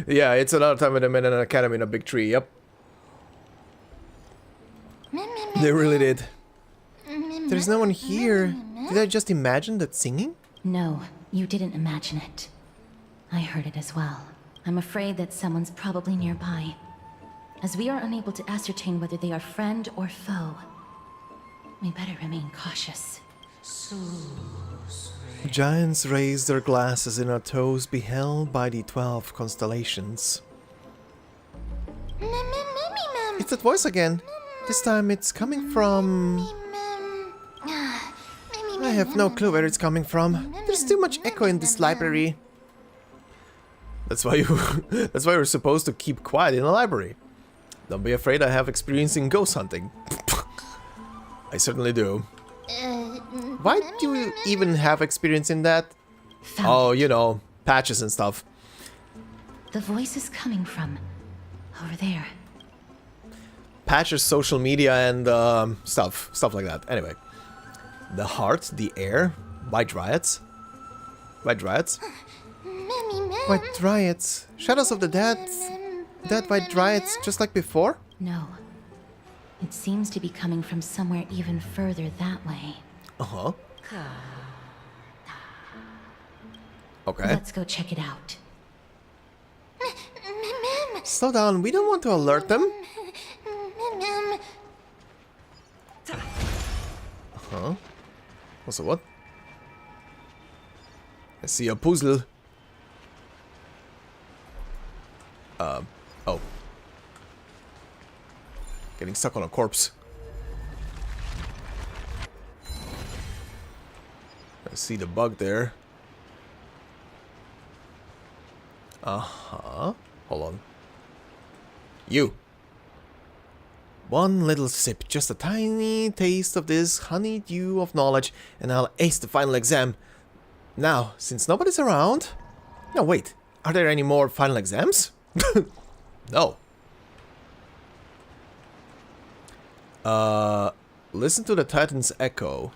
Yeah, it's another time when they met in an academy in a big tree, yep. They really did. There's no one here. Did I just imagine that singing? No, you didn't imagine it. I heard it as well. I'm afraid that someone's probably nearby. As we are unable to ascertain whether they are friend or foe, we better remain cautious. Giants raised their glasses in our toes, beheld by the 12 constellations. It's that voice again. This time it's coming from... I have no clue where it's coming from. There's too much echo in this library. That's why you're supposed to keep quiet in a library. Don't be afraid, I have experience in ghost hunting. I certainly do. Why do you even have experience in that? Oh, you know, patches and stuff. The voice is coming from over there. Patches, social media, and stuff like that. Anyway, the heart, the air, white dryads. White dryads. White dryads. Shadows of the dead. Dead white dryads, just like before. No. It seems to be coming from somewhere even further that way. Uh-huh. Okay. Let's go check it out. Slow down, we don't want to alert them. Uh-huh. Also what? I see a puzzle. Oh. Getting stuck on a corpse. I see the bug there. Uh-huh. Hold on. You. One little sip, just a tiny taste of this honeydew of knowledge, and I'll ace the final exam. Now, since nobody's around... No, wait. Are there any more final exams? No. Listen to the Titan's echo.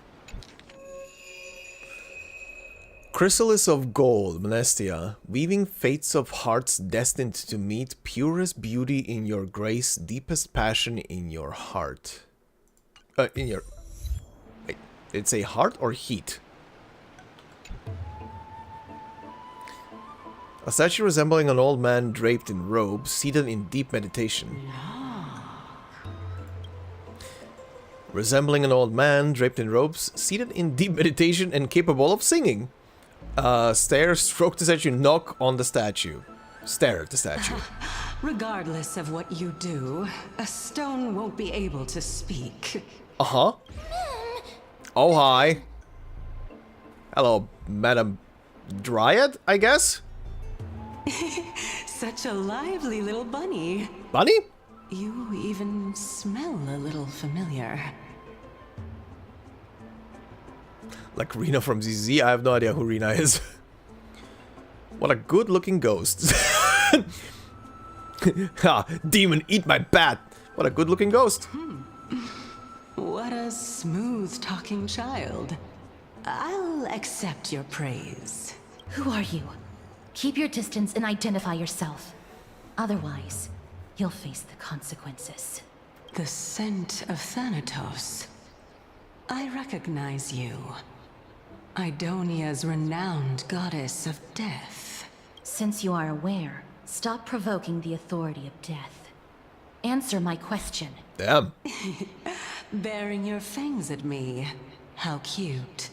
Chrysalis of gold, Monestia, weaving fates of hearts destined to meet purest beauty in your grace, deepest passion in your heart. Wait, it's a heart or heat? A statue resembling an old man draped in robes, seated in deep meditation. Resembling an old man draped in robes, seated in deep meditation and capable of singing. Stare, stroke the statue, knock on the statue. Stare at the statue. Regardless of what you do, a stone won't be able to speak. Uh-huh. Oh, hi. Hello, Madam Dryad, I guess? Such a lively little bunny. Bunny? You even smell a little familiar. Like Rena from ZZ? I have no idea who Rena is. What a good-looking ghost. Ha! Demon, eat my bat! What a good-looking ghost. What a smooth-talking child. I'll accept your praise. Who are you? Keep your distance and identify yourself. Otherwise, you'll face the consequences. The scent of Thanatos. I recognize you. Idonia's renowned goddess of death. Since you are aware, stop provoking the authority of death. Answer my question. Damn. Baring your fangs at me. How cute.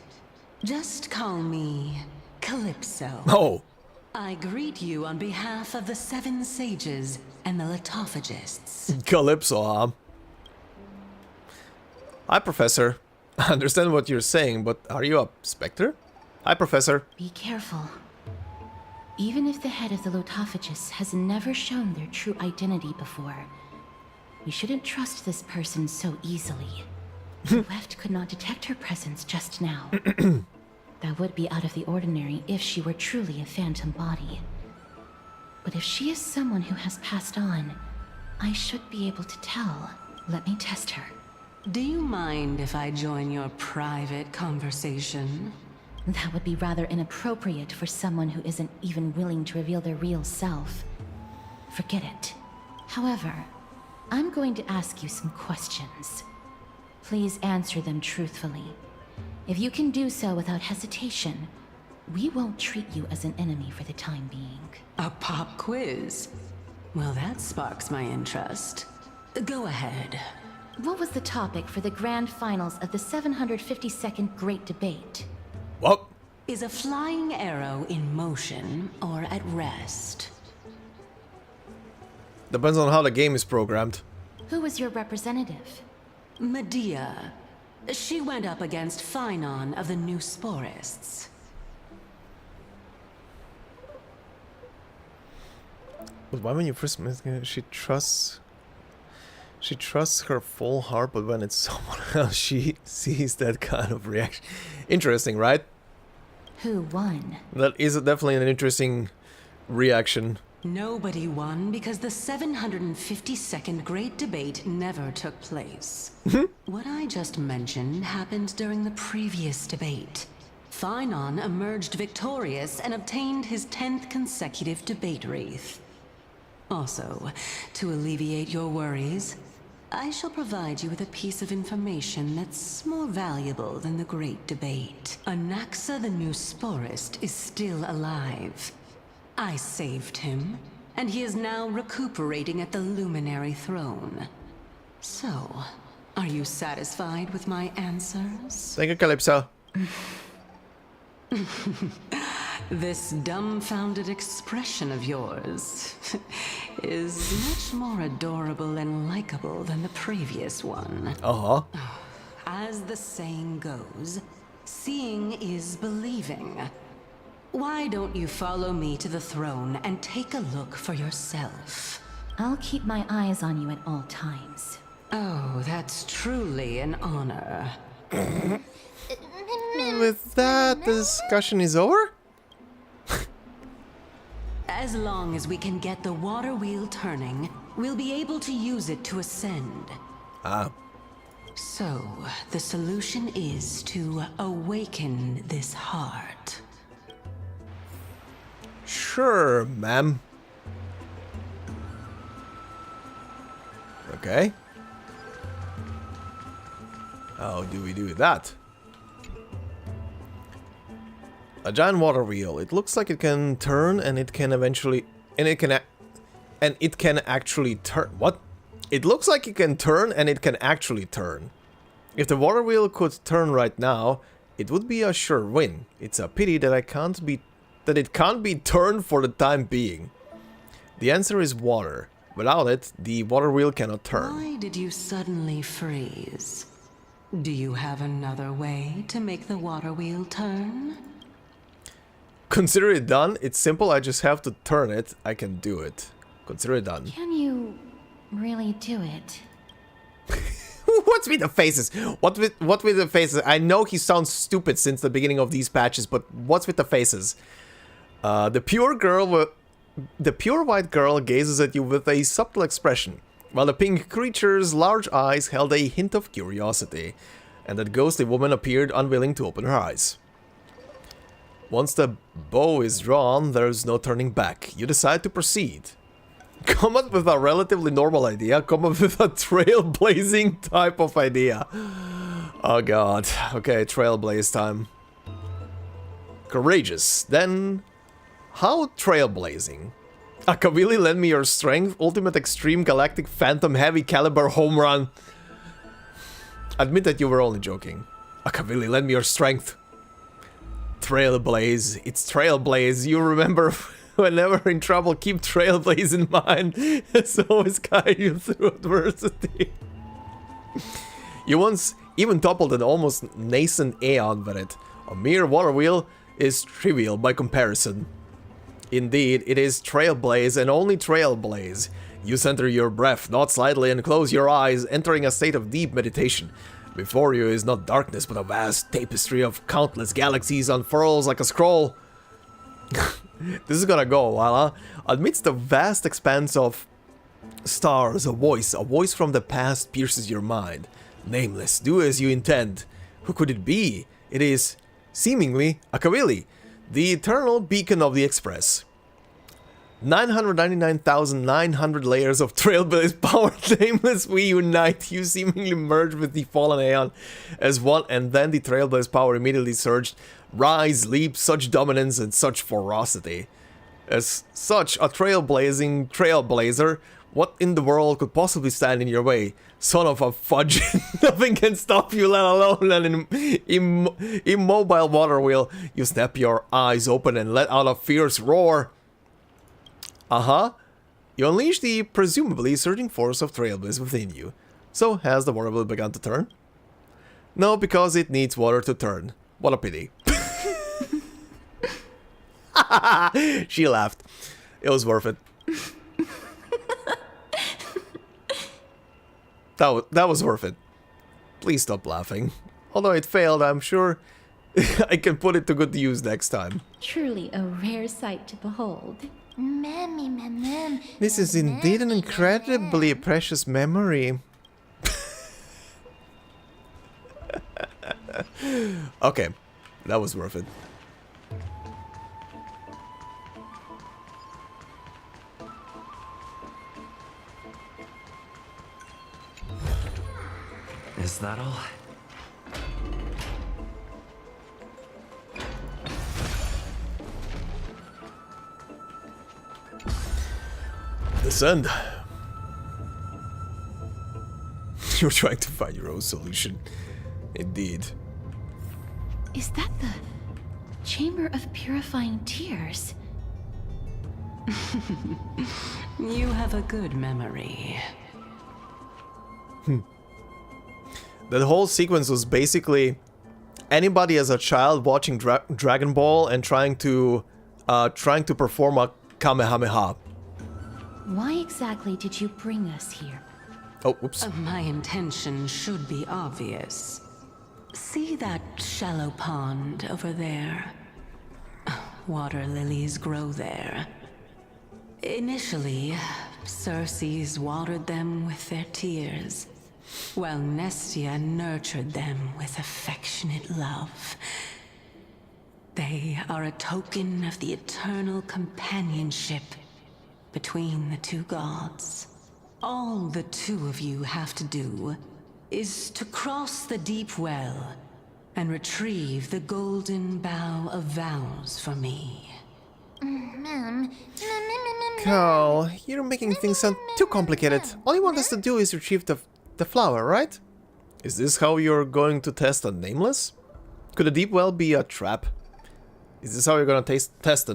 Just call me Calypso. Oh. I greet you on behalf of the Seven Sages and the Litophagists. Calypso, huh? Hi, Professor. I understand what you're saying, but are you a specter? Hi, Professor. Be careful. Even if the head of the Lotophagus has never shown their true identity before, we shouldn't trust this person so easily. Weft could not detect her presence just now. That would be out of the ordinary if she were truly a phantom body. But if she is someone who has passed on, I should be able to tell. Let me test her. Do you mind if I join your private conversation? That would be rather inappropriate for someone who isn't even willing to reveal their real self. Forget it. However, I'm going to ask you some questions. Please answer them truthfully. If you can do so without hesitation, we won't treat you as an enemy for the time being. A pop quiz? Well, that sparks my interest. Go ahead. What was the topic for the grand finals of the 752nd Great Debate? What? Is a flying arrow in motion or at rest? Depends on how the game is programmed. Who was your representative? Medea. She went up against Phynon of the New Sporists. But why when you first meet her, she trusts her full heart, but when it's someone else, she sees that kind of reaction. Interesting, right? Who won? That is definitely an interesting reaction. Nobody won because the 752nd Great Debate never took place. What I just mentioned happened during the previous debate. Phynon emerged victorious and obtained his 10th consecutive debate wreath. Also, to alleviate your worries, I shall provide you with a piece of information that's more valuable than the Great Debate. Anaxa the New Sporist is still alive. I saved him, and he is now recuperating at the Luminary Throne. So, are you satisfied with my answers? Thank you, Calypso. This dumbfounded expression of yours is much more adorable and likable than the previous one. Uh-huh. As the saying goes, seeing is believing. Why don't you follow me to the throne and take a look for yourself? I'll keep my eyes on you at all times. Oh, that's truly an honor. With that, the discussion is over? As long as we can get the water wheel turning, we'll be able to use it to ascend. Ah. So, the solution is to awaken this heart. Sure, ma'am. Okay. How do we do that? A giant water wheel. It looks like it can turn and it can eventually... And it can actually turn... What? It looks like it can turn and it can actually turn. If the water wheel could turn right now, it would be a sure win. It's a pity that it can't be turned for the time being. The answer is water. Without it, the water wheel cannot turn. Why did you suddenly freeze? Do you have another way to make the water wheel turn? Consider it done. It's simple. I just have to turn it. I can do it. Consider it done. Can you really do it? What's with the faces? What with the faces? I know he sounds stupid since the beginning of these patches, but what's with the faces? The pure white girl gazes at you with a subtle expression, while the pink creature's large eyes held a hint of curiosity, and that ghostly woman appeared unwilling to open her eyes. Once the bow is drawn, there's no turning back. You decide to proceed. come up with a relatively normal idea, come up with a trailblazing type of idea. Oh god. Okay, trailblaze time. Courageous. Then, how trailblazing? Akavili, lend me your strength. Ultimate extreme galactic phantom heavy caliber home run. Admit that you were only joking. Akavili, lend me your strength. Trailblaze. It's trailblaze. You remember whenever in trouble, keep trailblaze in mind. It's always guide you through adversity. You once even toppled an almost nascent Aeon with it. A mere water wheel is trivial by comparison. Indeed, it is trailblaze and only trailblaze. You center your breath, not slightly, and close your eyes, entering a state of deep meditation. Before you is not darkness, but a vast tapestry of countless galaxies unfurls like a scroll. This is gonna go a while, huh? Amidst the vast expanse of stars, a voice from the past pierces your mind. Nameless, do as you intend. Who could it be? It is, seemingly, Akavili, the eternal beacon of the Express. 999,900 layers of trailblaze power. Nameless, we unite. You seemingly merge with the fallen Aeon as one, and then the trailblaze power immediately surged. Rise, leap, such dominance and such ferocity. As such a trailblazer, what in the world could possibly stand in your way? Son of a fudge, nothing can stop you, let alone an immobile water wheel. You snap your eyes open and let out a fierce roar. You unleash the presumably surging force of trailblaze within you. So, has the water wheel begun to turn? No, because it needs water to turn. What a pity. She laughed. It was worth it. That was worth it. Please stop laughing. Although it failed, I'm sure I can put it to good use next time. Truly a rare sight to behold. This is indeed an incredibly precious memory. Okay, that was worth it. Is that all? Descend. You're trying to find your own solution. Indeed. Is that the Chamber of Purifying Tears? You have a good memory. That whole sequence was basically anybody as a child watching Dragon Ball and trying to perform a Kamehameha. Why exactly did you bring us here? Oh, oops. My intention should be obvious. See that shallow pond over there? Water lilies grow there. Initially, Circes watered them with their tears, while Nestia nurtured them with affectionate love. They are a token of the eternal companionship between the two gods. All the two of you have to do is to cross the deep well and retrieve the golden bough of vows for me. Carl, you're making things sound too complicated. All you want us to do is retrieve the flower, right? Is this how you're going to test a nameless? Could a deep well be a trap? Is this how you're gonna test a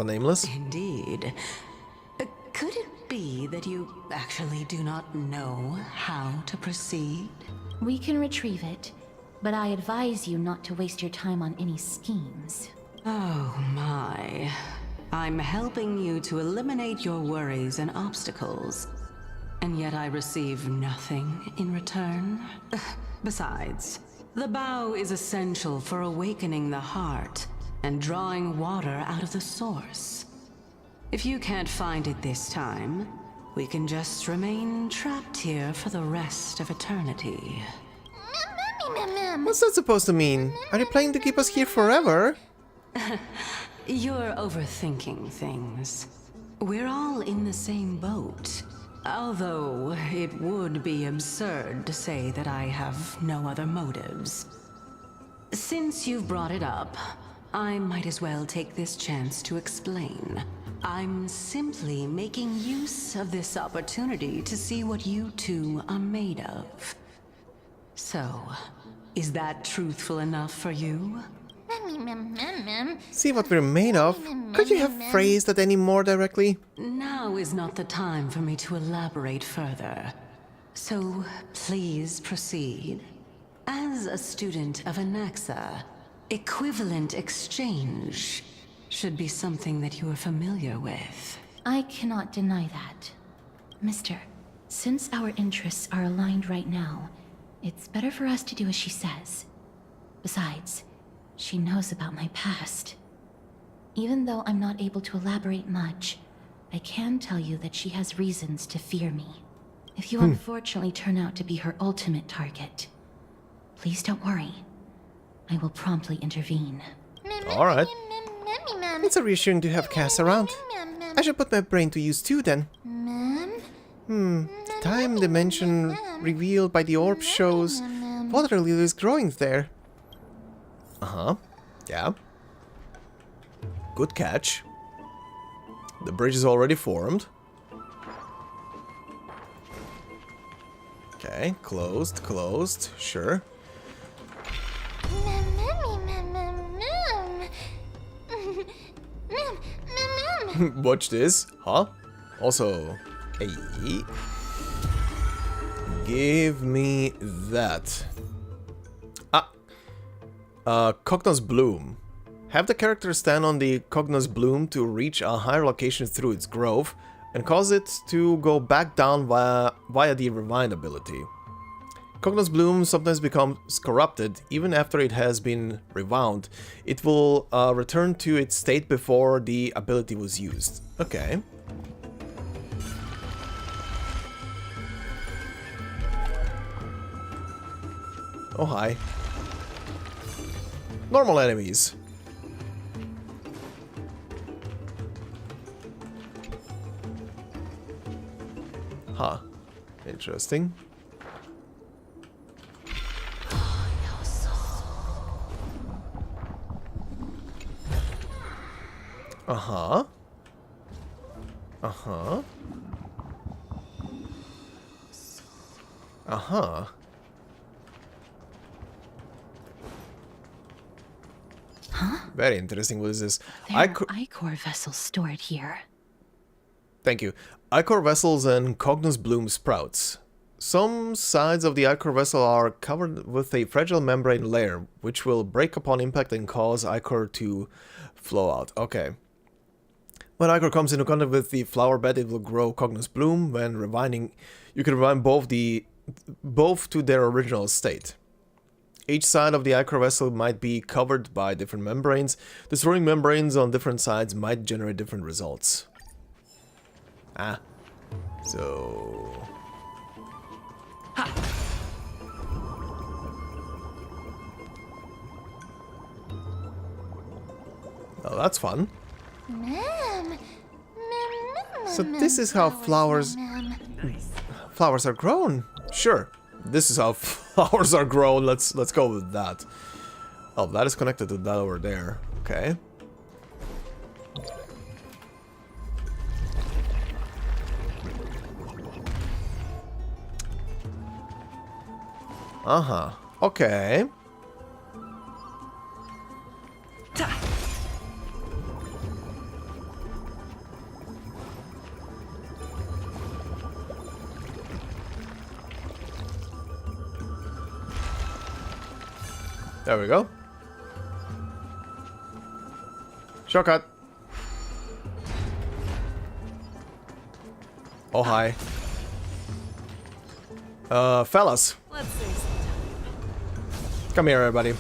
nameless? Indeed. Could it be that you actually do not know how to proceed? We can retrieve it, but I advise you not to waste your time on any schemes. Oh my. I'm helping you to eliminate your worries and obstacles, and yet I receive nothing in return. Besides, the bow is essential for awakening the heart and drawing water out of the source. If you can't find it this time, we can just remain trapped here for the rest of eternity. What's that supposed to mean? Are you planning to keep us here forever? You're overthinking things. We're all in the same boat. Although, it would be absurd to say that I have no other motives. Since you've brought it up, I might as well take this chance to explain. I'm simply making use of this opportunity to see what you two are made of. So, is that truthful enough for you? See what we're made of? Could you have phrased that any more directly? Now is not the time for me to elaborate further. So, please proceed. As a student of Anaxa, equivalent exchange should be something that you are familiar with. I cannot deny that. Mister, since our interests are aligned right now, it's better for us to do as she says. Besides, she knows about my past. Even though I'm not able to elaborate much, I can tell you that she has reasons to fear me. If you unfortunately turn out to be her ultimate target, please don't worry. I will promptly intervene. Alright. It's a reassuring to have Cass around. I should put my brain to use too then. The time dimension revealed by the orb shows water lily is growing there. Uh-huh. Yeah. Good catch. The bridge is already formed. Okay, closed, sure. Watch this, huh? Also, hey, give me that. Cognos Bloom. Have the character stand on the Cognos Bloom to reach a higher location through its growth, and cause it to go back down via the Rewind ability. Cognos Bloom sometimes becomes corrupted even after it has been rewound. It will return to its state before the ability was used. Okay. Oh hi. Normal enemies. Huh. Interesting. Uh-huh. Uh-huh. Uh-huh. Huh? Very interesting. What is this? There are Ichor vessels stored here. Thank you. Ichor vessels and Cognos Bloom sprouts. Some sides of the Ichor vessel are covered with a fragile membrane layer, which will break upon impact and cause Ichor to flow out. Okay. When Ichor comes into contact with the flower bed, it will grow Cognos Bloom. When rewinding, you can rewind both to their original state. Each side of the Ichor vessel might be covered by different membranes. Destroying membranes on different sides might generate different results. Ah. So... Ha! Oh, that's fun. So this is how flowers are grown. Sure. This is how flowers are grown. Let's go with that. Oh, that is connected to that over there. Okay. Uh-huh. Okay. There we go. Shortcut. Oh, hi. Fellas. Let's see some time. Come here, everybody.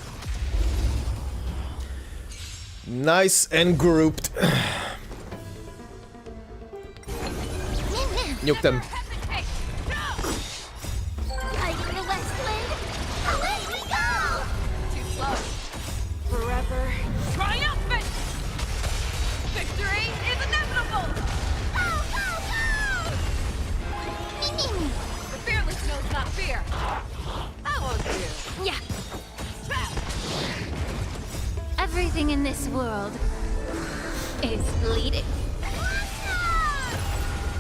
Nice and grouped. Nuke them. Forever triumphant! Victory is inevitable! this world is bleeding.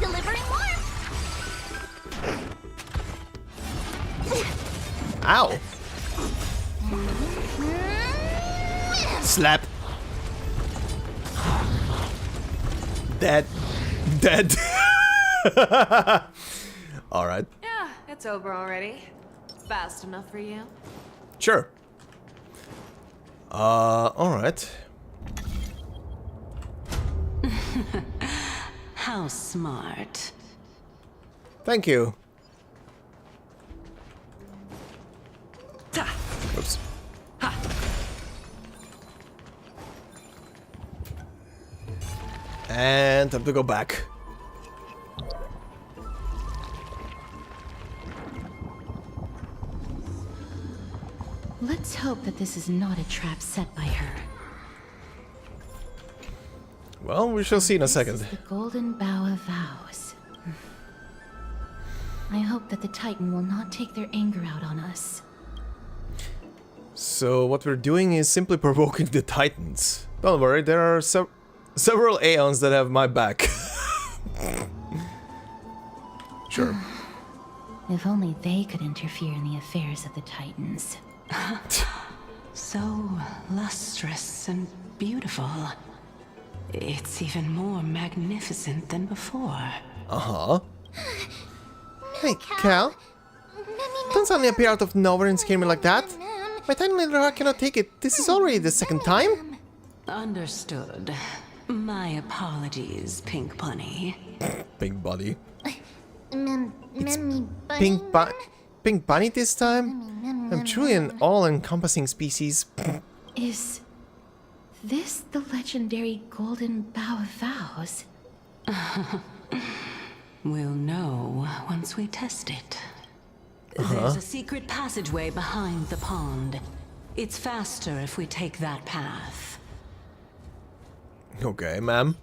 Delivering warmth. Ow! Slap. Dead. Dead. Alright. Yeah, it's over already. Fast enough for you? Sure. Alright. How smart. Thank you. Oops. And time to go back. Let's hope that this is not a trap set by her. Well, we shall see in a This second. is the Golden Bough of Vows. I hope that the Titan will not take their anger out on us. So what we're doing is simply provoking the Titans. Don't worry, there are several Aeons that have my back. Sure. If only they could interfere in the affairs of the Titans. So lustrous and beautiful. It's even more magnificent than before. Uh-huh. Hey, Cal. Don't suddenly appear out of nowhere and scare me like that. My tiny little heart cannot take it. This is already the second time. Understood. My apologies, Pink Bunny. Pink Bunny. Mummy bunny. Pink Bunny this time? I'm truly an all-encompassing species. Is this the legendary Golden Bough of Vows? We'll know once we test it. There's a secret passageway behind the pond. It's faster if we take that path. Okay, ma'am.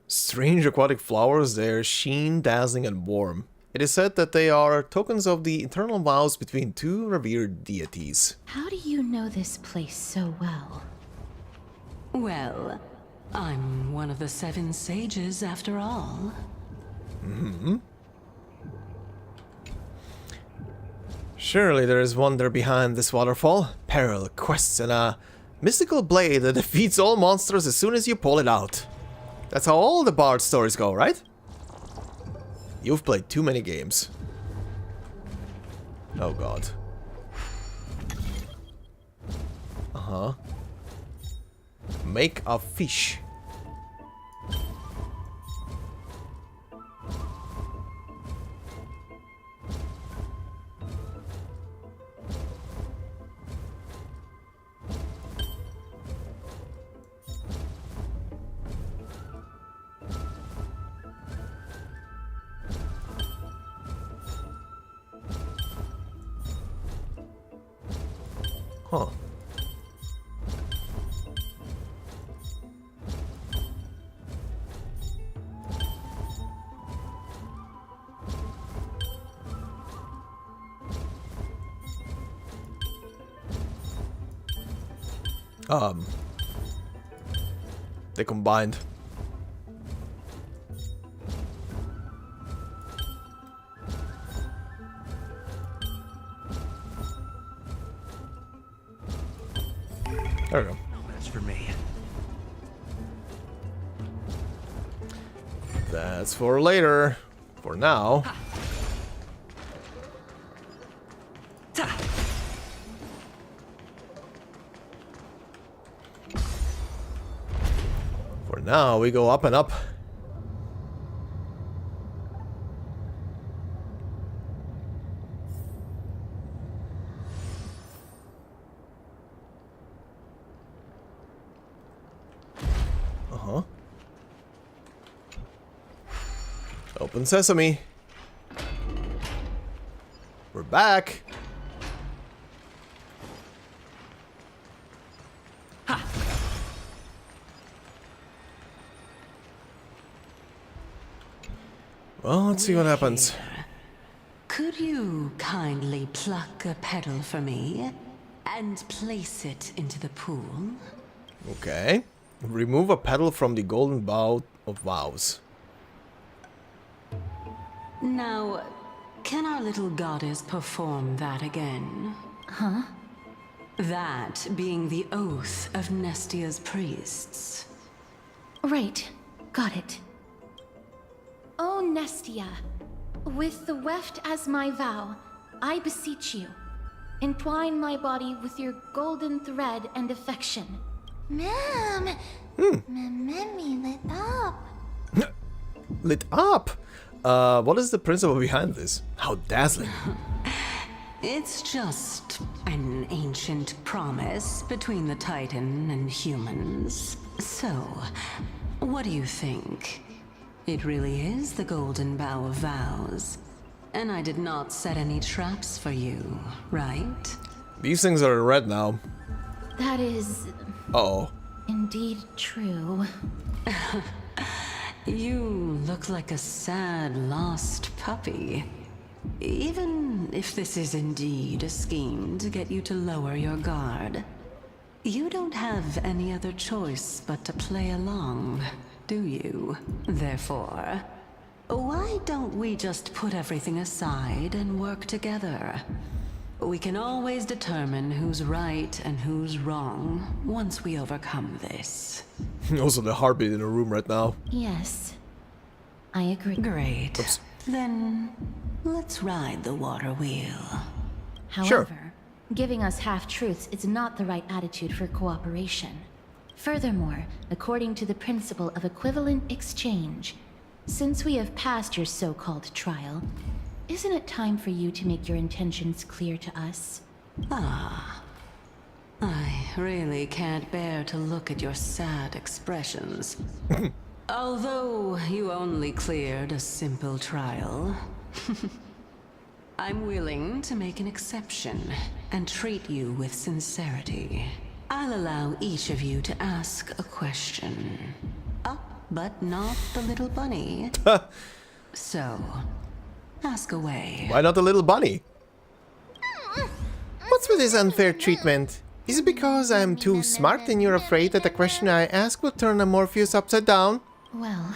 Strange aquatic flowers, they're sheen, dazzling, and warm. It is said that they are tokens of the eternal vows between two revered deities. How do you know this place so well? Well, I'm one of the 7 sages after all. Surely there is wonder behind this waterfall. Peril, quests, and a mystical blade that defeats all monsters as soon as you pull it out. That's how all the bard stories go, right? You've played too many games. Oh god. Uh-huh. Make a fish. Huh. They combined. There we go. That's for me. That's for later. For now. For now, we go up and up. Uh-huh. Open sesame. We're back. Well, let's see what happens. Could you kindly pluck a petal for me and place it into the pool? Okay. Remove a petal from the golden bough of vows. Now, can our little goddess perform that again? Huh? That being the oath of Nestia's priests. Right. Got it. O Nestia, with the weft as my vow, I beseech you, entwine my body with your golden thread and affection. Ma'am, me lit up. Lit up? What is the principle behind this? How dazzling. It's just an ancient promise between the Titan and humans. So, what do you think? It really is the Golden Bough of Vows. And I did not set any traps for you, right? These things are in red now. That is Uh-oh. indeed true. You look like a sad, lost puppy. Even if this is indeed a scheme to get you to lower your guard, you don't have any other choice but to play along, do you? Therefore, why don't we just put everything aside and work together? We can always determine who's right and who's wrong once we overcome this. Also the heartbeat in the room right now. Yes, I agree. Great. Oops. Then, let's ride the water wheel. However, giving us half-truths is not the right attitude for cooperation. Furthermore, according to the principle of equivalent exchange, since we have passed your so-called trial, isn't it time for you to make your intentions clear to us? I really can't bear to look at your sad expressions. Although you only cleared a simple trial, I'm willing to make an exception and treat you with sincerity. I'll allow each of you to ask a question. But not the little bunny. So, ask away. Why not the little bunny? What's with this unfair treatment? Is it because I'm too smart and you're afraid that the question I ask will turn a Morpheus upside down? Well,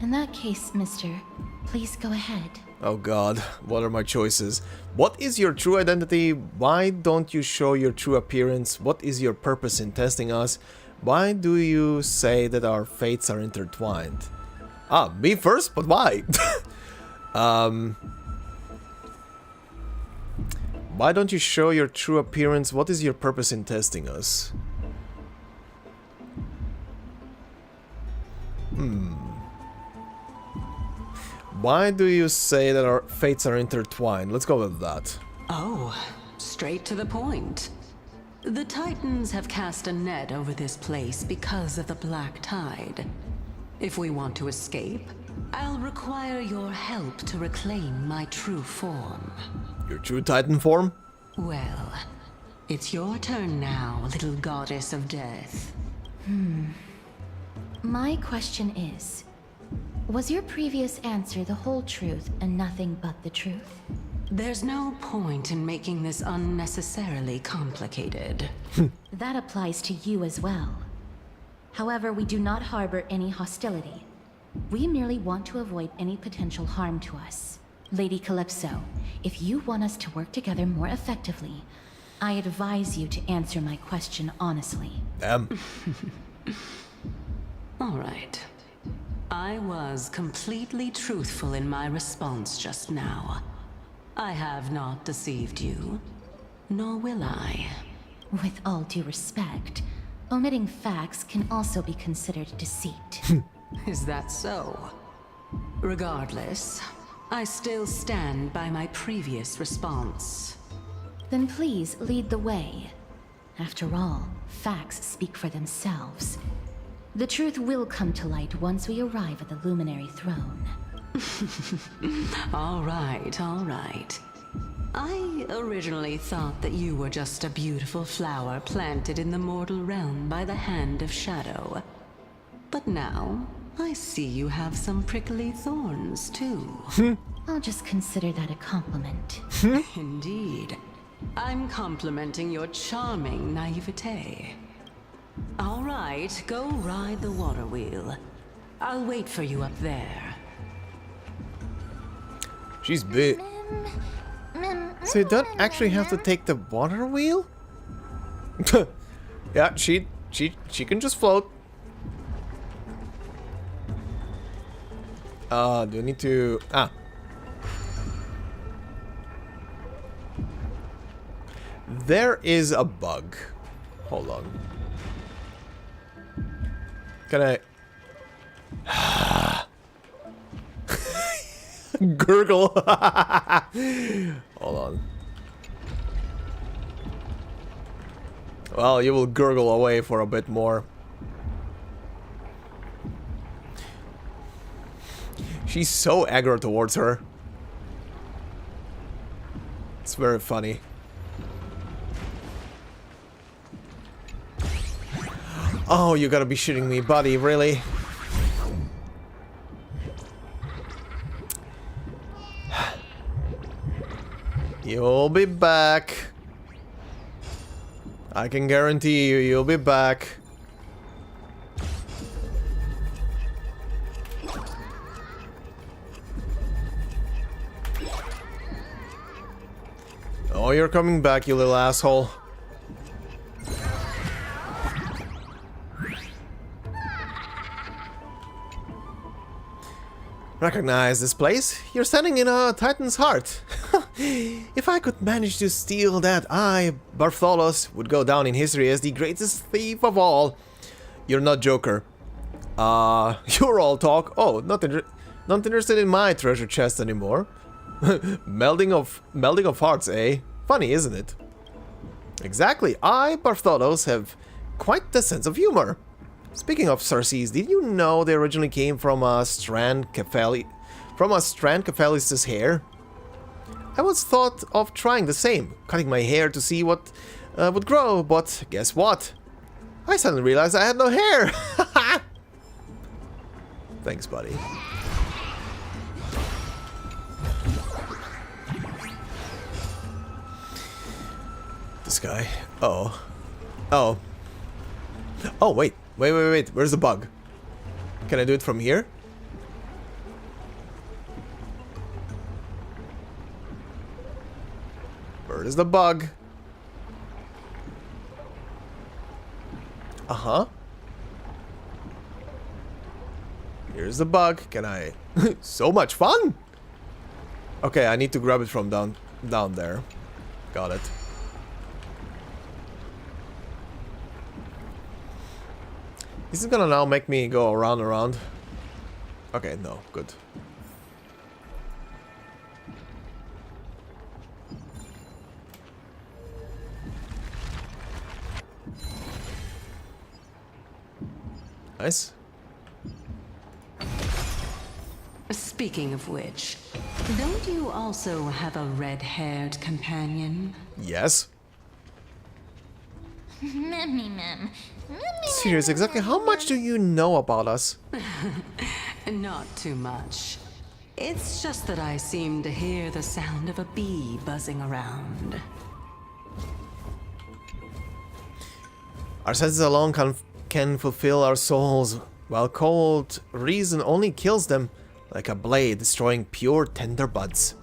in that case, mister, please go ahead. Oh god, what are my choices? What is your true identity? Why don't you show your true appearance? What is your purpose in testing us? Why do you say that our fates are intertwined? Ah, me first? But why? Why don't you show your true appearance? What is your purpose in testing us? Why do you say that our fates are intertwined? Let's go with that. Oh, straight to the point. The Titans have cast a net over this place because of the Black Tide. If we want to escape, I'll require your help to reclaim my true form. Your true Titan form? Well, it's your turn now, little goddess of death. My question is, was your previous answer the whole truth and nothing but the truth? There's no point in making this unnecessarily complicated. That applies to you as well. However, we do not harbor any hostility. We merely want to avoid any potential harm to us. Lady Calypso, if you want us to work together more effectively, I advise you to answer my question honestly. All right. I was completely truthful in my response just now. I have not deceived you, nor will I. With all due respect, omitting facts can also be considered deceit. Is that so? Regardless, I still stand by my previous response. Then please lead the way. After all, facts speak for themselves. The truth will come to light once we arrive at the Luminary Throne. All right, all right. I originally thought that you were just a beautiful flower planted in the mortal realm by the hand of shadow. But now, I see you have some prickly thorns, too. I'll just consider that a compliment. Indeed. I'm complimenting your charming naivete. All right, go ride the water wheel. I'll wait for you up there. She's big. So you don't actually have to take the water wheel? Yeah, she can just float. Do I need to... Ah. There is a bug. Hold on. Can I... Gurgle. Hold on. Well, you will gurgle away for a bit more. She's so aggro towards her. It's very funny. Oh, you gotta be shitting me, buddy, really? You'll be back. I can guarantee you, you'll be back. Oh, you're coming back, you little asshole. Recognize this place? You're standing in a Titan's heart. If I could manage to steal that eye, Bartholos would go down in history as the greatest thief of all. You're not Joker. You're all talk. Oh, not interested in my treasure chest anymore. melding of hearts, eh? Funny, isn't it? Exactly. I, Bartholos, have quite the sense of humor. Speaking of Sarces, did you know they originally came from a strand Cephalis's hair? I once thought of trying the same, cutting my hair to see what would grow, but guess what? I suddenly realized I had no hair! Thanks, buddy. This guy. Oh. Oh. Oh, wait. Wait. Where's the bug? Can I do it from here? Where is the bug? Uh-huh. Here's the bug. Can I... So much fun! Okay, I need to grab it from down there. Got it. Is it gonna now make me go around and around? Okay, no, good. Nice. Speaking of which, don't you also have a red-haired companion? Yes. Mem. Serious, exactly how much do you know about us? Not too much. It's just that I seem to hear the sound of a bee buzzing around. Our senses alone can fulfill our souls, while cold reason only kills them, like a blade destroying pure tender buds.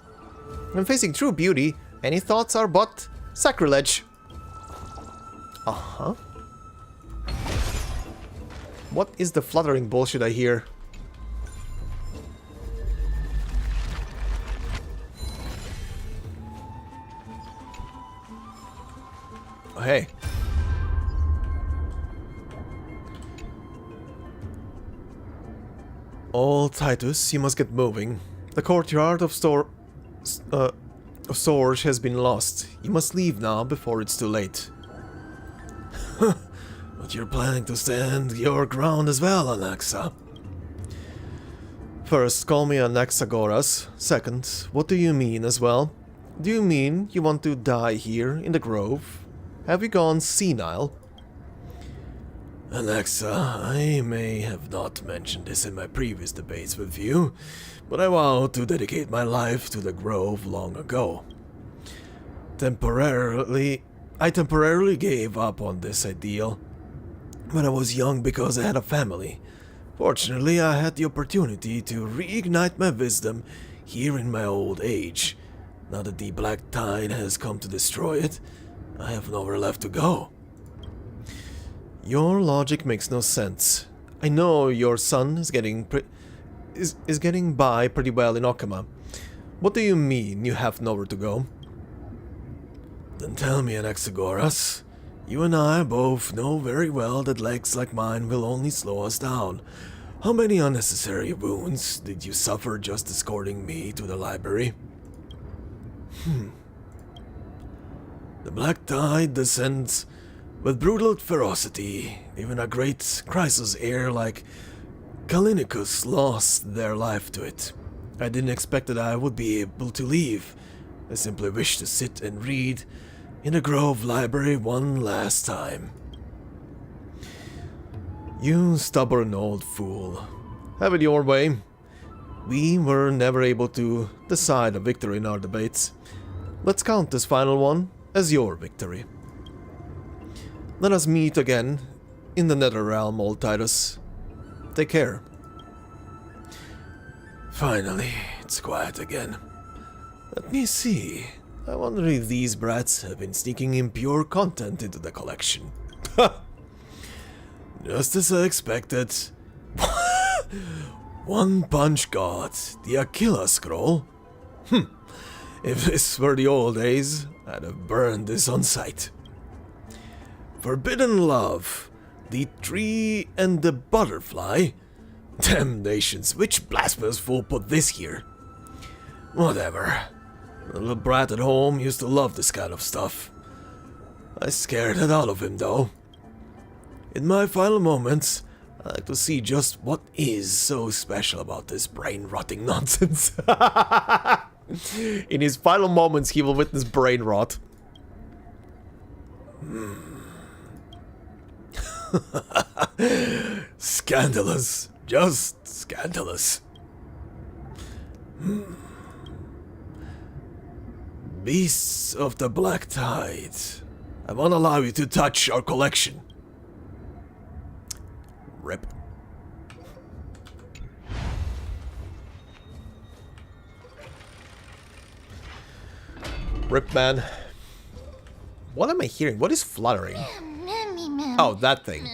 When facing true beauty, any thoughts are but sacrilege. Uh-huh. What is the fluttering bullshit I hear? Oh, hey. All Titus, you must get moving. The courtyard of storage has been lost. You must leave now before it's too late. But you're planning to stand your ground as well, Anaxa. First, call me Anaxagoras. Second, what do you mean as well? Do you mean you want to die here in the grove? Have you gone senile? Anaxa, I may have not mentioned this in my previous debates with you, but I vowed to dedicate my life to the grove long ago. I temporarily gave up on this ideal. when I was young because I had a family. Fortunately, I had the opportunity to reignite my wisdom here in my old age. Now that the black tide has come to destroy it, I have nowhere left to go. Your logic makes no sense. I know your son is getting by pretty well in Okama. What do you mean you have nowhere to go? Then tell me, Anaxagoras. You and I both know very well that legs like mine will only slow us down. How many unnecessary wounds did you suffer just escorting me to the library? The black tide descends with brutal ferocity. Even a great crisis heir like Kalinicus lost their life to it. I didn't expect that I would be able to leave. I simply wish to sit and read in the Grove Library one last time. You stubborn old fool. Have it your way. We were never able to decide a victory in our debates. Let's count this final one as your victory. Let us meet again in the Netherrealm, old Titus. Take care. Finally, it's quiet again. Let me see. I wonder if these brats have been sneaking impure content into the collection. Just as I expected. One Punch God, the Aquila Scroll. If this were the old days, I'd have burned this on sight. Forbidden Love, the Tree and the Butterfly. Damnations, which blasphemous fool put this here? Whatever. The little brat at home used to love this kind of stuff. I scared it out of him, though. In my final moments, I like to see just what is so special about this brain-rotting nonsense. In his final moments, he will witness brain rot. Scandalous. Just scandalous. Beasts of the Black Tide. I won't allow you to touch our collection. Rip. Rip, man. What am I hearing? What is fluttering? Oh, that thing.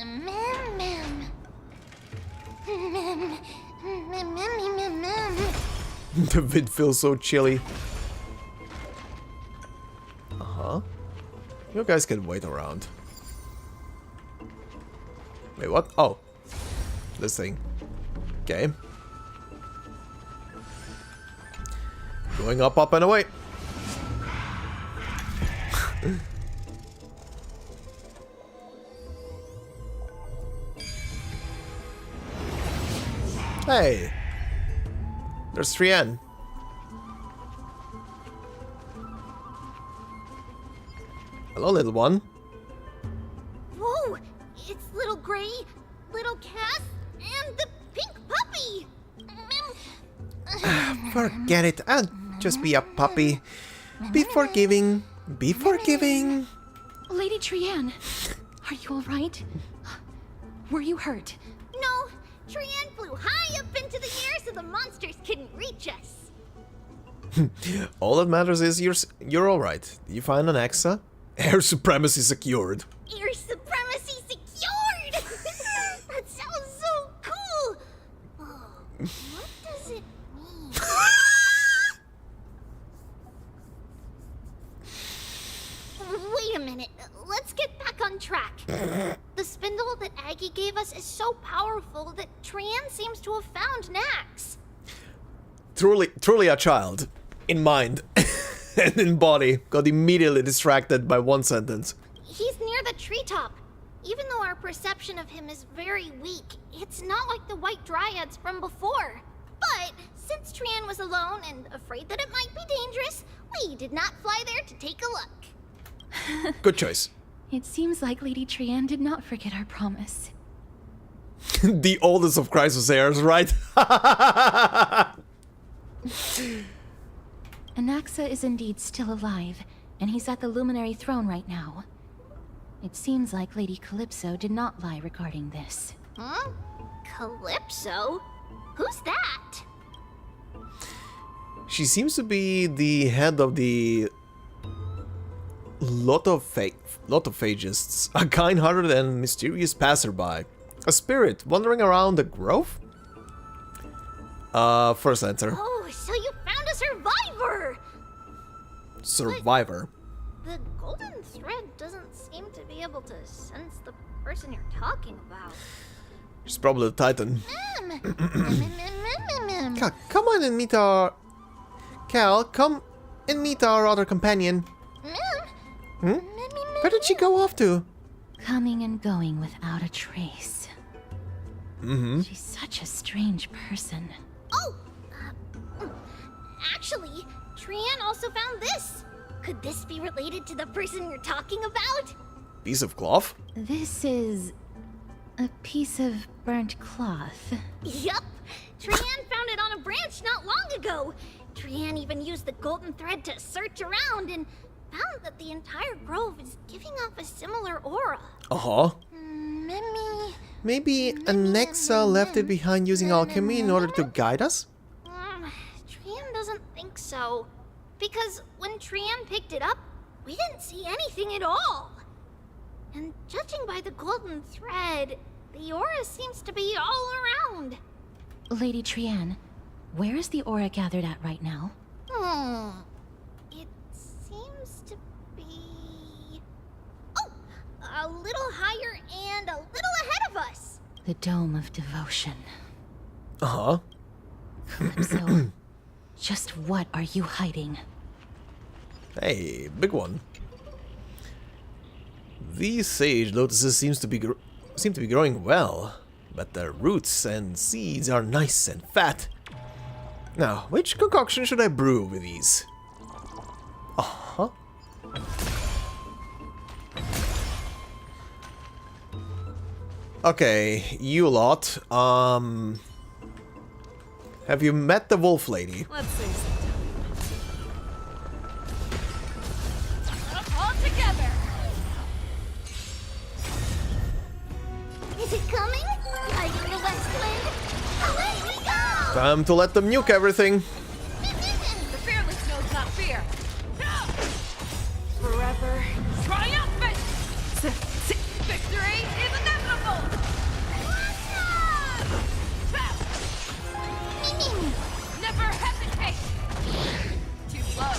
The vid feels so chilly. Uh-huh. You guys can wait around. Wait, what? Oh. This thing. Okay. Going up, up, and away. Hey. There's Trian. Hello, little one. Whoa! It's little Gray, little Cass, and the pink puppy! Forget it. I'll just be a puppy. Be forgiving. Be forgiving. Lady Trian, are you alright? Were you hurt? No, Trian flew high up into the air so the monsters couldn't reach us. All that matters is you're alright. Did you find an Axa? Air supremacy secured. Air supremacy secured! That sounds so cool! Oh, what does it mean? Wait a minute. Let's get back on track. The spindle that Aggie gave us is so powerful that Trian seems to have found Nax. Truly a child. In mind. And in body. Got immediately distracted by one sentence. He's near the treetop. Even though our perception of him is very weak, it's not like the White Dryads from before. But since Trian was alone and afraid that it might be dangerous, we did not fly there to take a look. Good choice. It seems like Lady Trian did not forget our promise. The oldest of Crisis heirs, right? Anaxa is indeed still alive, and he's at the Luminary Throne right now. It seems like Lady Calypso did not lie regarding this. Huh? Calypso? Who's that? She seems to be the head of the Lotophagists, a kind-hearted and mysterious passerby. A spirit wandering around the grove? First answer. Oh, so you found a survivor! Survivor. The golden thread doesn't seem to be able to sense the person you're talking about. She's probably the Titan. Mm. Cal, come on and meet our... Cal, come and meet our other companion. Hmm? Where did she go off to? Coming and going without a trace. Mm-hmm. She's such a strange person. Oh! Actually, Trian also found this. Could this be related to the person you're talking about? Piece of cloth? This is a piece of burnt cloth. Yup! Trian found it on a branch not long ago. Trian even used the golden thread to search around and found that the entire grove is giving off a similar aura. Uh-huh. Maybe Maybe Anexa left it behind using alchemy in order to guide us? Trian doesn't think so. Because when Trian picked it up, we didn't see anything at all. And judging by the golden thread, the aura seems to be all around. Lady Trian, where is the aura gathered at right now? It seems to be... Oh! A little higher and a little ahead of us! The Dome of Devotion. Uh-huh. Calypso, just what are you hiding? Hey, big one. These sage lotuses seem to be growing well, but their roots and seeds are nice and fat. Now, which concoction should I brew with these? Uh-huh. Okay, you lot, have you met the wolf lady? Let's sing some. All together! Is it coming? Guiding the west wind? Away we go! Time to let them nuke everything. The fearless knows not fear. Forever triumphant! Victory is inevitable! Never hesitate! Too slow.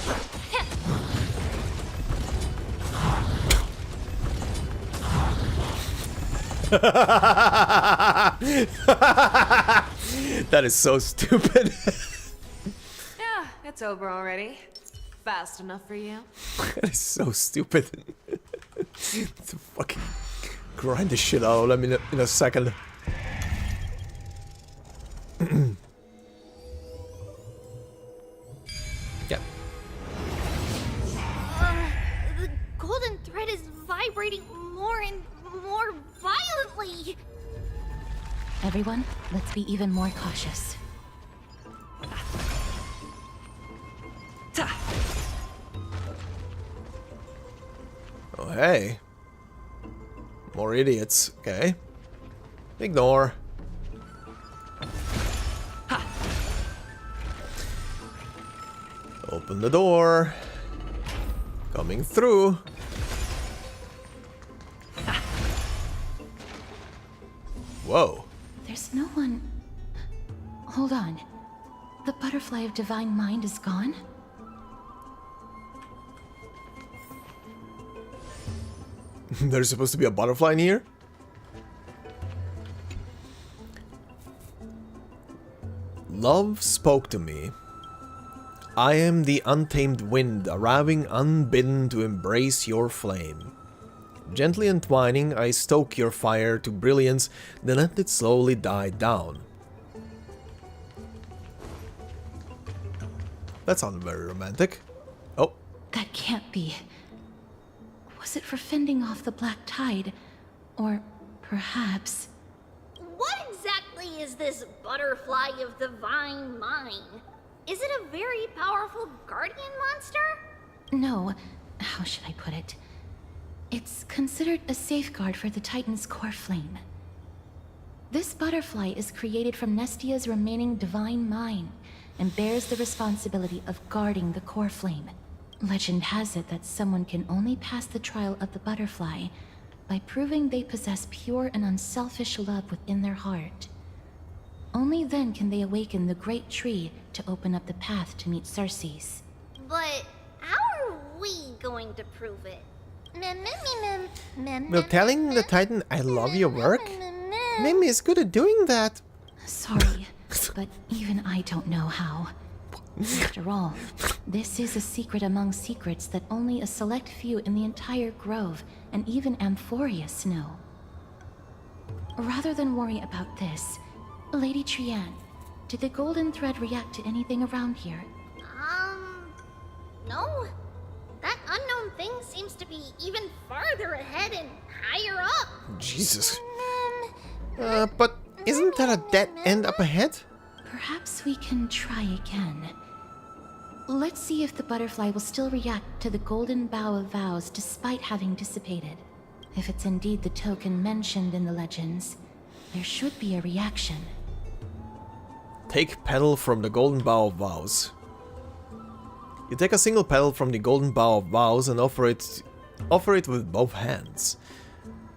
That is so stupid. Yeah, it's over already. Fast enough for you? That is so stupid. To fucking grind this shit out of me in a second. Yeah. The golden thread is vibrating more and more violently. Everyone, let's be even more cautious. Oh, hey. More idiots. Okay. Ignore. Open the door. Coming through. Whoa. There's no one... Hold on. The butterfly of divine mind is gone? There's supposed to be a butterfly in here? Love spoke to me. I am the untamed wind, arriving unbidden to embrace your flame. Gently entwining, I stoke your fire to brilliance, then let it slowly die down. That sounded very romantic. Oh. That can't be. Was it for fending off the black tide? Or perhaps... What exactly is this butterfly of divine mind? Is it a very powerful guardian monster? No, how should I put it? It's considered a safeguard for the Titan's core flame. This butterfly is created from Nestia's remaining divine mind and bears the responsibility of guarding the core flame. Legend has it that someone can only pass the trial of the butterfly by proving they possess pure and unselfish love within their heart. Only then can they awaken the great tree to open up the path to meet Circes. But how are we going to prove it? Will telling the Titan I love your work? Mimi is good at doing that. Sorry, but even I don't know how. After all, this is a secret among secrets that only a select few in the entire grove and even Amphorius know. Rather than worry about this, Lady Trian, did the golden thread react to anything around here? No. That unknown thing seems to be even farther ahead and higher up. Jesus. But isn't there a dead end up ahead? Perhaps we can try again. Let's see if the butterfly will still react to the golden bough of vows despite having dissipated. If it's indeed the token mentioned in the legends, there should be a reaction. Take petal from the golden bough of vows. You take a single petal from the golden bough of vows and offer it with both hands.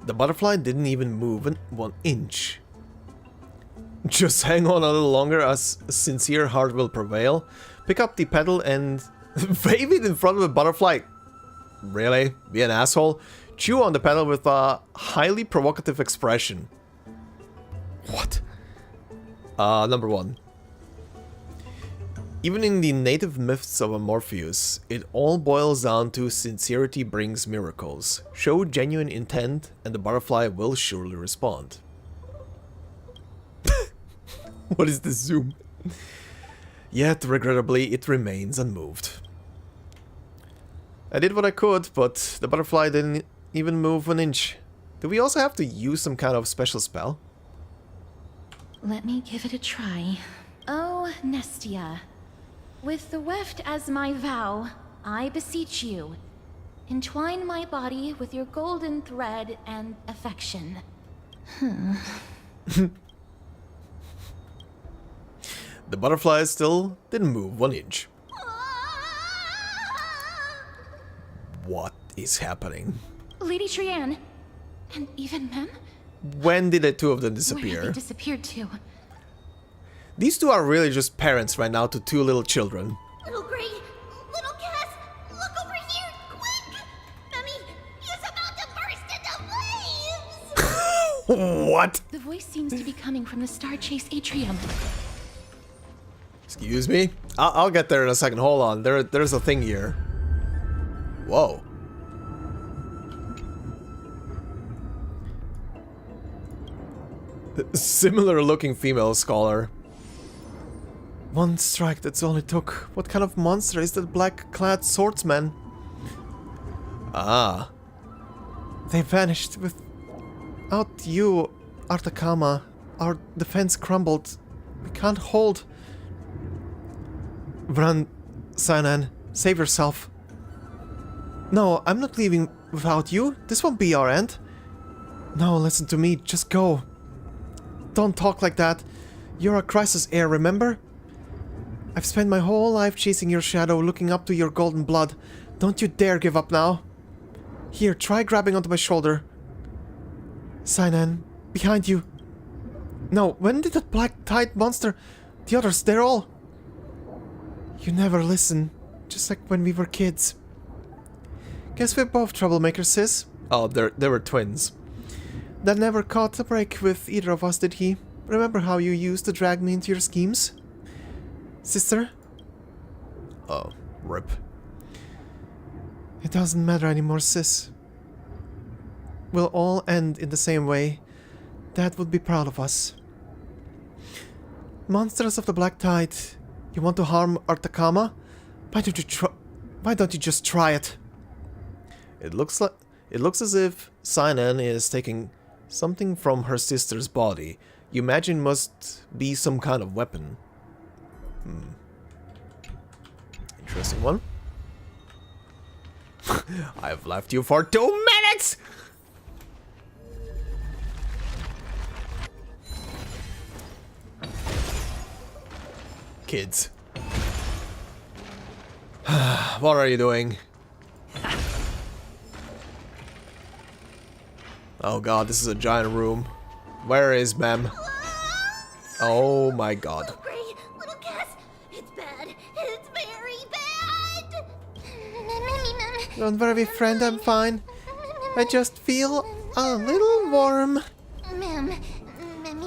The butterfly didn't even move 1 inch. Just hang on a little longer as a sincere heart will prevail. Pick up the petal and wave it in front of the butterfly. Really? Be an asshole? Chew on the petal with a highly provocative expression. What? Number 1. Even in the native myths of Morpheus, it all boils down to sincerity brings miracles. Show genuine intent and the butterfly will surely respond. What is this zoom? Yet, regrettably, it remains unmoved. I did what I could, but the butterfly didn't even move 1 inch. Do we also have to use some kind of special spell? Let me give it a try. Oh, Nestia. With the weft as my vow, I beseech you, entwine my body with your golden thread and affection. The butterfly still didn't move 1 inch. What is happening? Lady Trian, and even Mem? When did the two of them Where disappear? have they disappeared to? These two are really just parents right now to 2 little children. Little Gray, little Cass, look over here, quick! Mummy, he's about to burst into flames! What? The voice seems to be coming from the Star Chase atrium. Excuse me? I'll get there in a second. Hold on. There's a thing here. Whoa. Similar looking female scholar. 1 strike, that's all it took. What kind of monster is that black-clad swordsman? Ah. They vanished without you, Artakama. Our defense crumbled. We can't hold. Run, Sanan. Save yourself. No, I'm not leaving without you. This won't be our end. No, listen to me. Just go. Don't talk like that. You're a crisis heir, remember? I've spent my whole life chasing your shadow, looking up to your golden blood. Don't you dare give up now. Here, try grabbing onto my shoulder. Sinan, behind you. No, when did that black tide monster... The others, they're all... You never listen. Just like when we were kids. Guess we're both troublemakers, sis. Oh, they were twins. That never caught a break with either of us, did he? Remember how you used to drag me into your schemes? Sister? Oh, rip. It doesn't matter anymore, sis. We'll all end in the same way. Dad would be proud of us. Monsters of the Black Tide, you want to harm Artakama? Why don't you just try it? It looks as if Sinan is taking something from her sister's body. You imagine must be some kind of weapon. Interesting one. I've left you for 2 minutes! Arknights! Kids. What are you doing? Oh god, this is a giant room. Where is ma'am? Oh my god. Oh, Gray, little Cass, it's bad. It's very bad. Don't worry, friend, I'm fine. I just feel a little warm.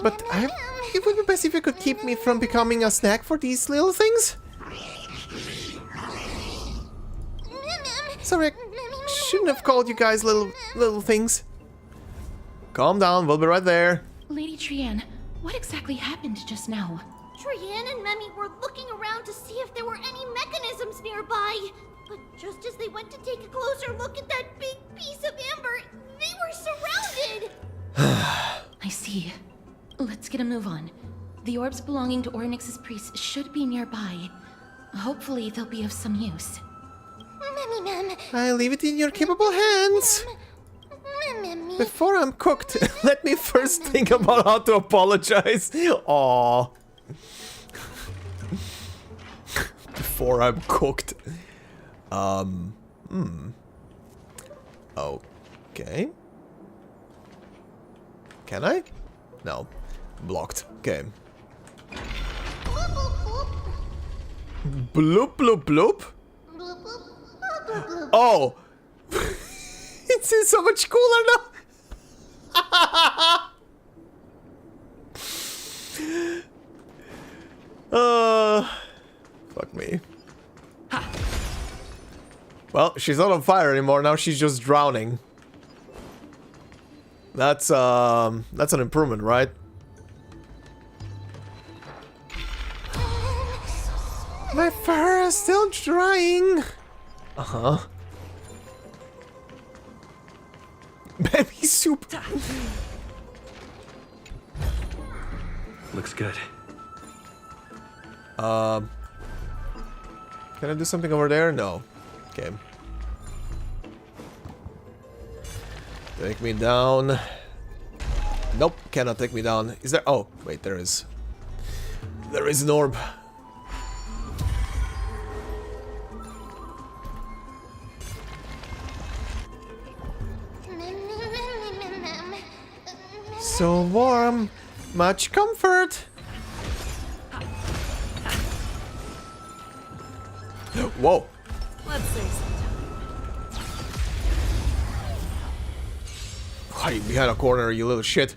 But it would be best if you could keep me from becoming a snack for these little things. Sorry, I shouldn't have called you guys little things. Calm down, we'll be right there. Lady Trian, what exactly happened just now? Trian and Memi were looking around to see if there were any mechanisms nearby. But just as they went to take a closer look at that big piece of amber, they were surrounded! I see. Let's get a move on. The orbs belonging to Ornyx's priests should be nearby. Hopefully they'll be of some use. Memi, I leave it in your capable hands. Memi. Before I'm cooked, let me first think about how to apologize. Aww. Before I'm cooked. Okay. Can I? No. Blocked. Okay. Bloop, bloop, bloop? Oh! It's so much cooler now! Fuck me. Well, she's not on fire anymore, now she's just drowning. That's an improvement, right? My fur is still drying. Uh-huh. Baby soup. Looks good. Can I do something over there? No. Okay. Take me down. Nope, cannot take me down. Is there? Oh, wait, there is. There is an orb. So warm, much comfort. Whoa. Let's save some Hiding behind a corner, you little shit.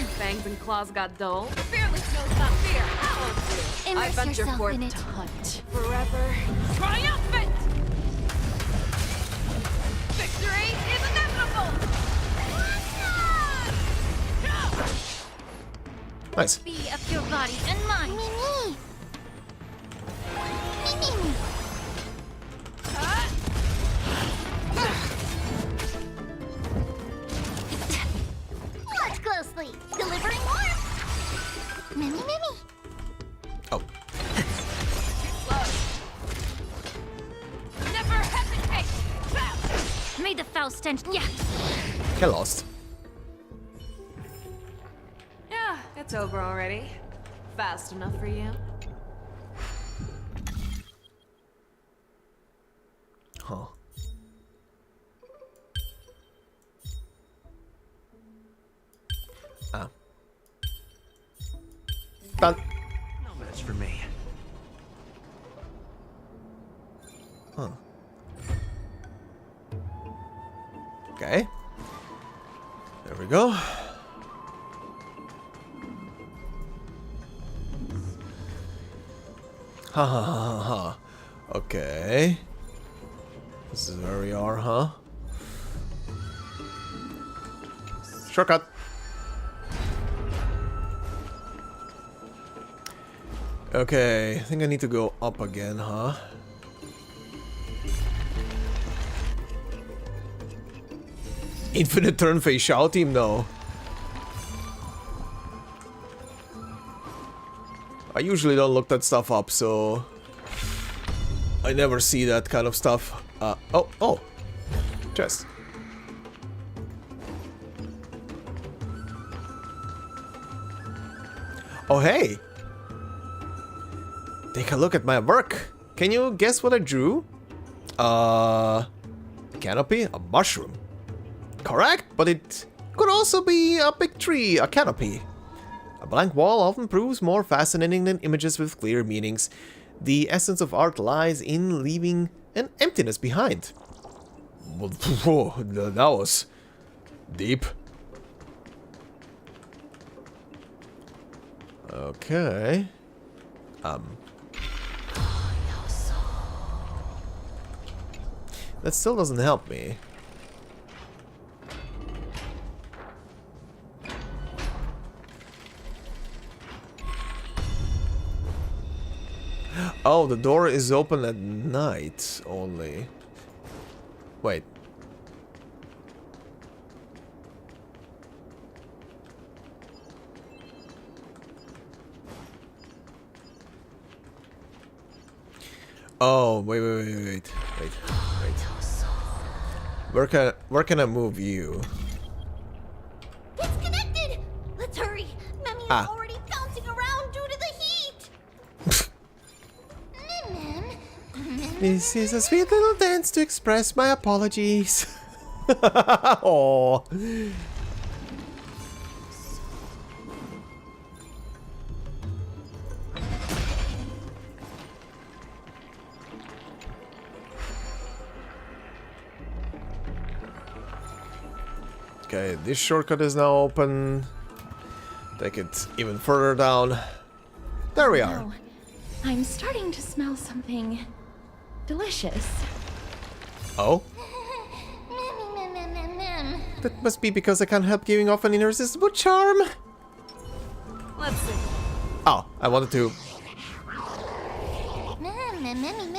time. Fangs and claws got dull. The fearless knows not fear. I Immerse venture yourself forth in it. to hunt forever. Triumphant! Victory is inevitable! Nice. Be of your body and mind. Mimi! Watch closely. Delivering warmth. Mimi! Oh. Never hesitate. May the foul stench. Yeah. Get lost. Yeah, it's over already. Fast enough for you? Huh. Ah. Done. No match for me. Huh. Okay. There we go. Ha ha ha ha. Okay. This is where we are, huh? Shortcut. Okay, I think I need to go up again, huh? Infinite turn phase shout team? No. I usually don't look that stuff up, so I never see that kind of stuff. Oh. Chest. Oh, hey! Take a look at my work. Can you guess what I drew? A canopy? A mushroom. Correct, but it could also be a big tree, a canopy. A blank wall often proves more fascinating than images with clear meanings. The essence of art lies in leaving an emptiness behind. Whoa, that was deep. Okay. That still doesn't help me. Oh, the door is open at night only. Wait. Oh, wait. Where can I move you? It's connected! Let's hurry! Memmy is already bouncing around due to the heat! This is a sweet little dance to express my apologies. Oh. Okay, this shortcut is now open. Take it even further down. There we are. Oh, I'm starting to smell something delicious. Oh? That must be because I can't help giving off an irresistible charm. Let's see. Oh, I wanted to.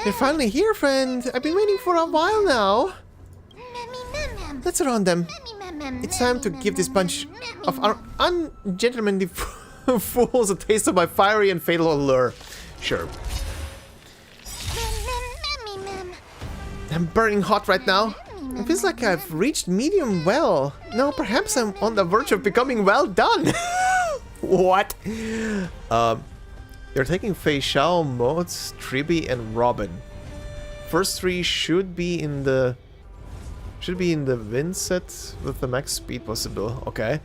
You're finally here, friend. I've been waiting for a while now. Let's surround them. It's time to give this bunch of ungentlemanly fools a taste of my fiery and fatal allure. Sure. I'm burning hot right now. It feels like I've reached medium well. No, perhaps I'm on the verge of becoming well done. What? You're taking Fei Xiao, Modes, Tribi, and Robin. First three should be in the win set with the max speed possible. Okay.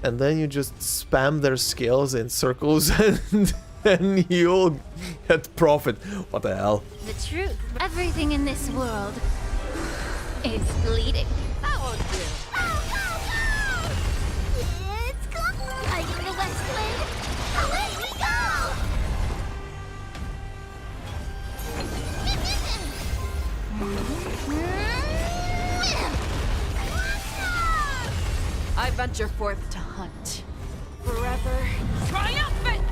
And then you just spam their skills in circles and then you'll get profit. What the hell? The truth. Everything in this world is bleeding. That won't do. It's hiding the West Wind. Away we go! I venture forth to hunt. Forever triumphant!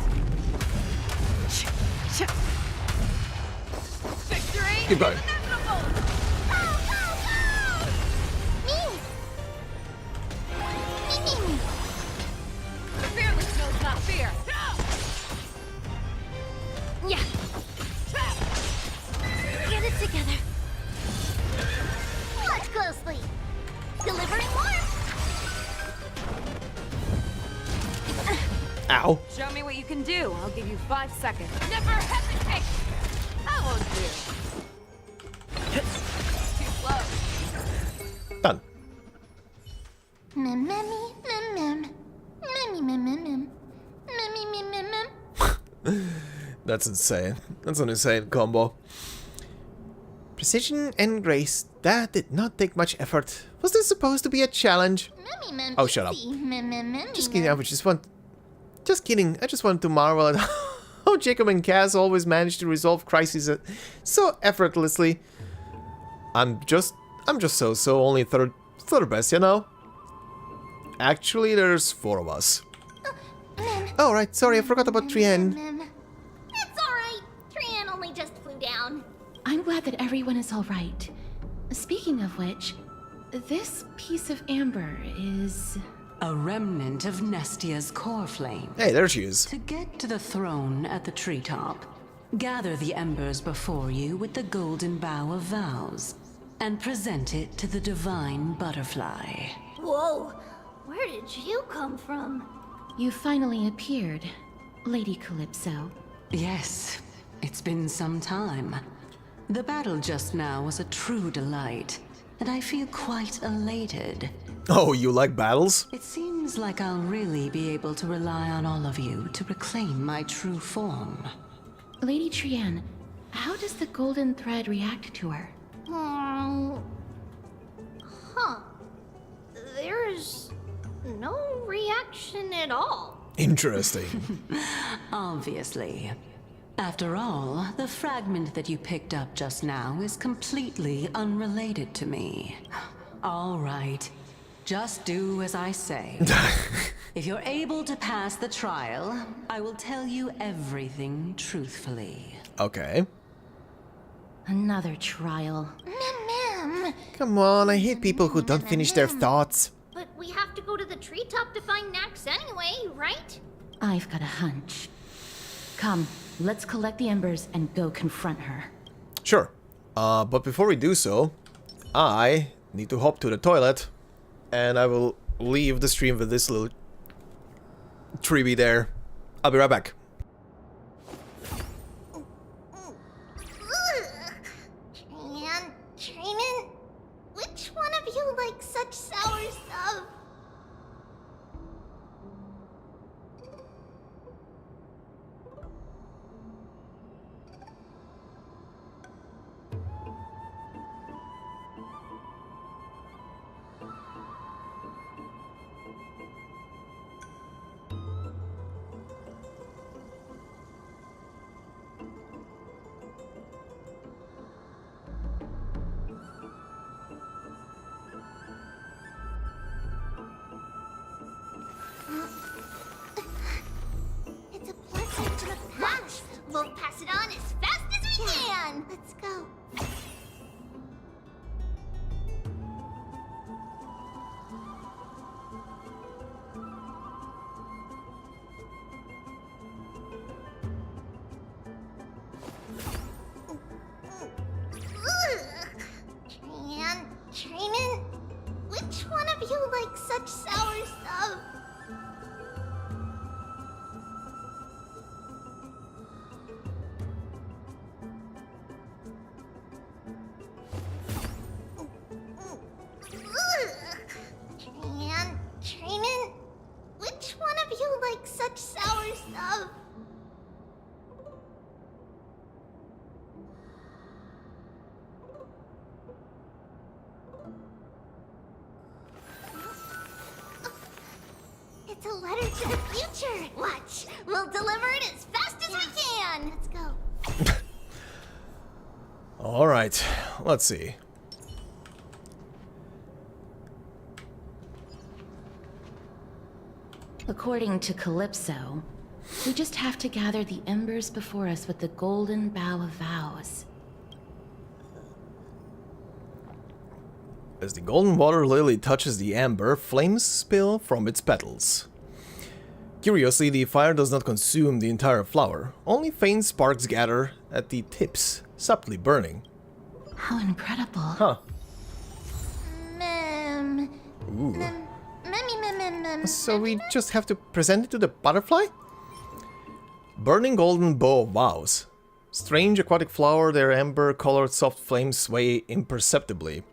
Victory Keep going. is inevitable! Me. The fearless knows not fear. Yeah. Get it together. Watch closely. Delivering more. Ow. Show me what you can do. I'll give you 5 seconds. Never hesitate! That won't do. Too slow. Done. That's insane. That's an insane combo. Precision and grace. That did not take much effort. Was this supposed to be a challenge? Oh, shut up. Just kidding. Just kidding. I just wanted to marvel at how Jacob and Cass always manage to resolve crises so effortlessly. I'm just so only third best, you know. Actually, there's 4 of us. Oh, right. Sorry, I forgot about Trienne. It's alright. Trienne only just flew down. I'm glad that everyone is all right. Speaking of which, this piece of amber is... A remnant of Nestia's core flame. Hey, there she is. To get to the throne at the treetop, gather the embers before you with the golden bough of vows. and present it to the divine butterfly. Whoa, where did you come from? You finally appeared, Lady Calypso. Yes, it's been some time. The battle just now was a true delight, and I feel quite elated. Oh, you like battles? It seems like I'll really be able to rely on all of you to reclaim my true form. Lady Trian, how does the golden thread react to her? Huh. There's no reaction at all. Interesting. Obviously. After all, the fragment that you picked up just now is completely unrelated to me. All right. Just do as I say. If you're able to pass the trial, I will tell you everything truthfully. Okay. Another trial. Ma'am. Come on, I hate people who don't finish their thoughts. But we have to go to the treetop to find Nax anyway, right? I've got a hunch. Come, let's collect the embers and go confront her. Sure. But before we do so, I need to hop to the toilet, and I will leave the stream with this little freebie there. I'll be right back. Trian, which one of you likes such sour stuff? It's a blessing to the past. We'll pass it on as fast as we can. Let's go. Trian, which one of you likes such sour stuff? Trian, which one of you likes such sour stuff? It's a letter to the future. Watch, we'll deliver it as fast as we can. Let's go. Alright, let's see. According to Calypso, we just have to gather the embers before us with the golden bough of vows. As the golden water lily touches the amber, flames spill from its petals. Curiously, the fire does not consume the entire flower. Only faint sparks gather at the tips, subtly burning. How incredible. Huh. Ooh. So we just have to present it to the butterfly? Burning golden bow of vows. Strange aquatic flower, their amber-colored soft flames sway imperceptibly.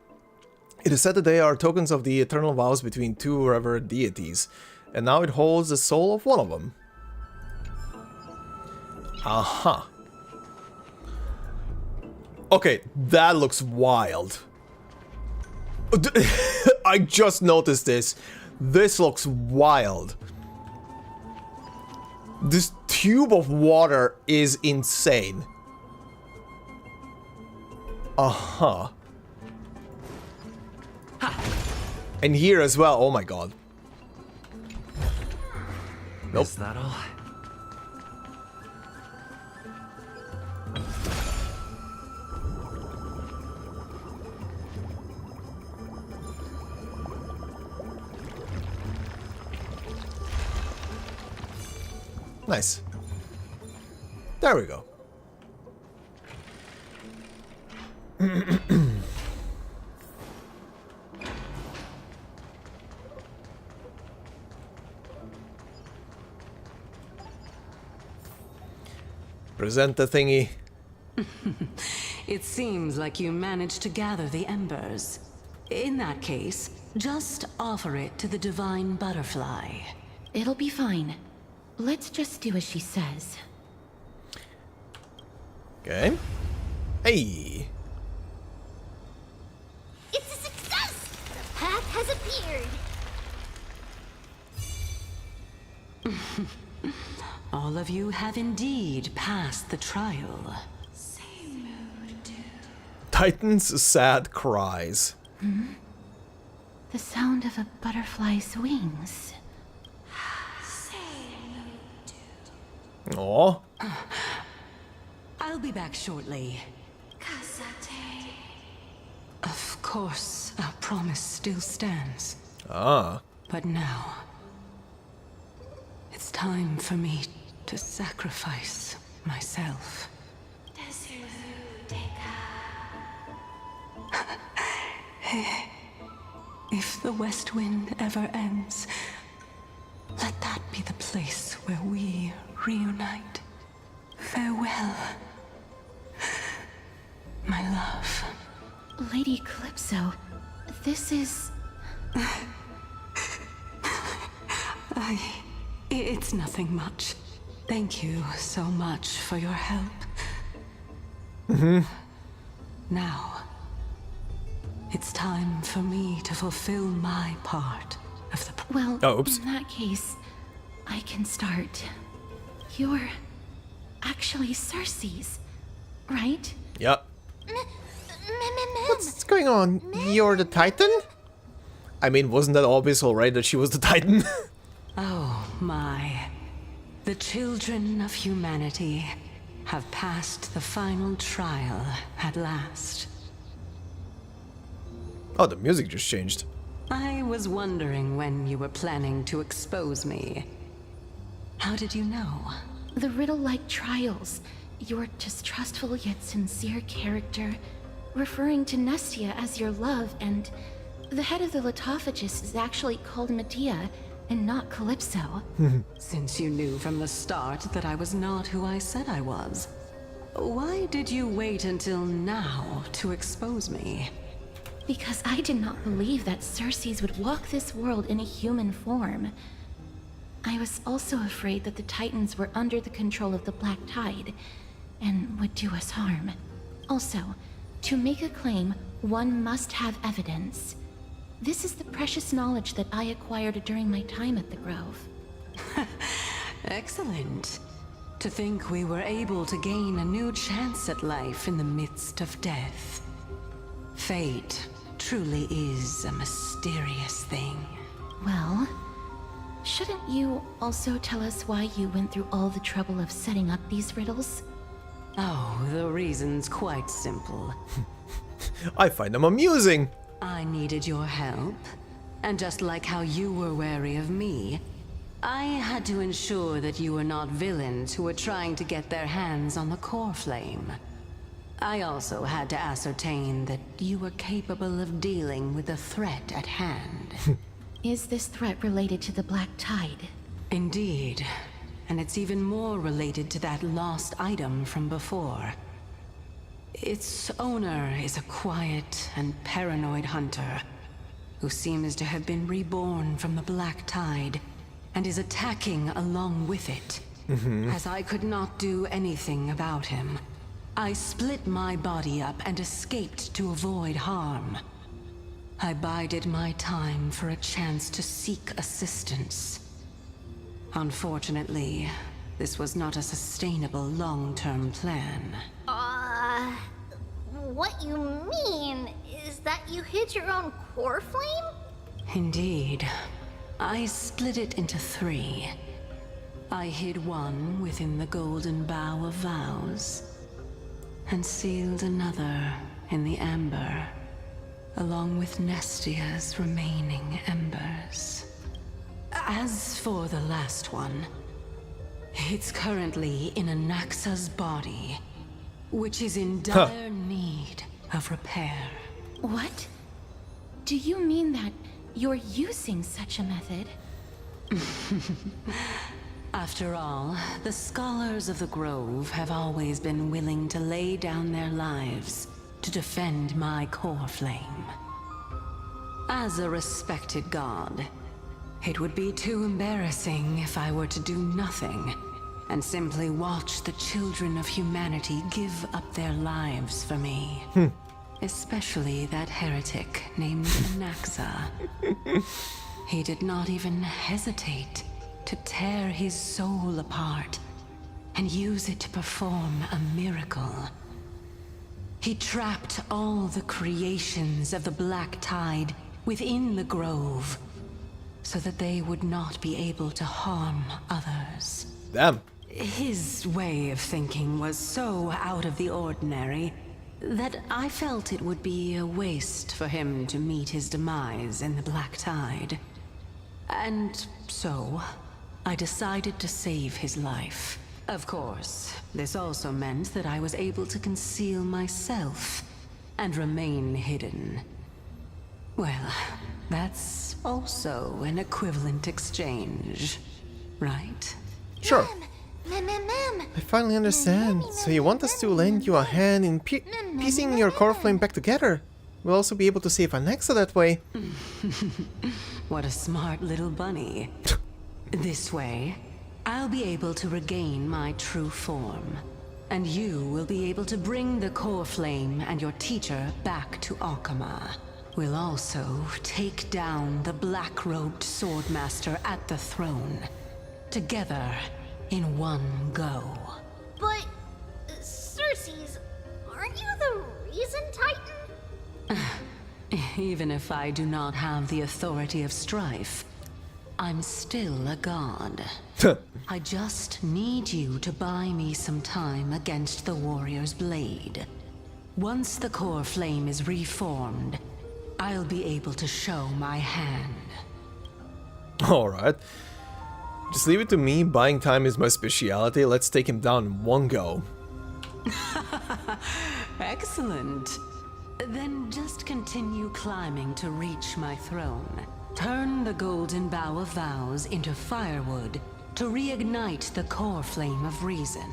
It is said that they are tokens of the eternal vows between two revered deities, and now it holds the soul of one of them. Aha. Okay, that looks wild. I just noticed this. This looks wild. This tube of water is insane. Uh-huh. And here as well, oh my god. Nope. Is that all? Nice. There we go. Present the thingy. It seems like you managed to gather the embers. In that case, just offer it to the divine butterfly. It'll be fine. Let's just do as she says. Okay. Hey. It's a success! The path has appeared! All of you have indeed passed the trial. Titan's sad cries. The sound of a butterfly's wings. Aw. I'll be back shortly. Of course, our promise still stands. Ah. But now, it's time for me to sacrifice myself. If the West Wind ever ends, let that be the place where we reunite. Farewell, my love. Lady Calypso, this is... It's nothing much. Thank you so much for your help. Now, it's time for me to fulfill my part of the... Well, Oh, oops. in that case, I can start. You're actually Cersei's, right? Yep. What's going on? You're the Titan? I mean, wasn't that obvious already that she was the Titan? Oh my. The children of humanity have passed the final trial at last. Oh, the music just changed. I was wondering when you were planning to expose me. How did you know? The riddle-like trials, your distrustful yet sincere character, referring to Nestia as your love, and the head of the Litophagus is actually called Medea and not Calypso. Since you knew from the start that I was not who I said I was, why did you wait until now to expose me? Because I did not believe that Cersei's would walk this world in a human form. I was also afraid that the Titans were under the control of the Black Tide and would do us harm. Also, to make a claim, one must have evidence. This is the precious knowledge that I acquired during my time at the Grove. Excellent. To think we were able to gain a new chance at life in the midst of death. Fate truly is a mysterious thing. Well, shouldn't you also tell us why you went through all the trouble of setting up these riddles? Oh, the reason's quite simple. I find them amusing. I needed your help, and just like how you were wary of me, I had to ensure that you were not villains who were trying to get their hands on the core flame. I also had to ascertain that you were capable of dealing with the threat at hand. Is this threat related to the Black Tide? Indeed, and it's even more related to that lost item from before. Its owner is a quiet and paranoid hunter who seems to have been reborn from the Black Tide and is attacking along with it. As I could not do anything about him, I split my body up and escaped to avoid harm. I bided my time for a chance to seek assistance. Unfortunately, this was not a sustainable long-term plan. What you mean is that you hid your own core flame? Indeed. I split it into 3. I hid one within the Golden Bough of Vows, and sealed another in the amber, along with Nestia's remaining embers. As for the last one, it's currently in Anaxa's body, which is in dire need of repair. What? Do you mean that you're using such a method? After all, the scholars of the Grove have always been willing to lay down their lives to defend my core flame. As a respected god, it would be too embarrassing if I were to do nothing and simply watch the children of humanity give up their lives for me. Especially that heretic named Anaxa. He did not even hesitate to tear his soul apart and use it to perform a miracle. He trapped all the creations of the Black Tide within the Grove so that they would not be able to harm others. Damn. His way of thinking was so out of the ordinary that I felt it would be a waste for him to meet his demise in the Black Tide. And so, I decided to save his life. Of course, this also meant that I was able to conceal myself and remain hidden. Well, that's also an equivalent exchange, right? Sure. Mem. I finally understand. So you want us to lend you a hand in piecing your core flame back together? We'll also be able to save Anaxa that way. What a smart little bunny. This way, I'll be able to regain my true form. And you will be able to bring the core flame and your teacher back to Arkama. We'll also take down the black-robed swordmaster at the throne. Together, in one go. But, Cersei's, aren't you the reason, Titan? Even if I do not have the authority of strife, I'm still a god. I just need you to buy me some time against the warrior's blade. Once the core flame is reformed, I'll be able to show my hand. Alright. Just leave it to me. Buying time is my specialty. Let's take him down in one go. Excellent. Then just continue climbing to reach my throne. Turn the golden bough of vows into firewood to reignite the core flame of reason.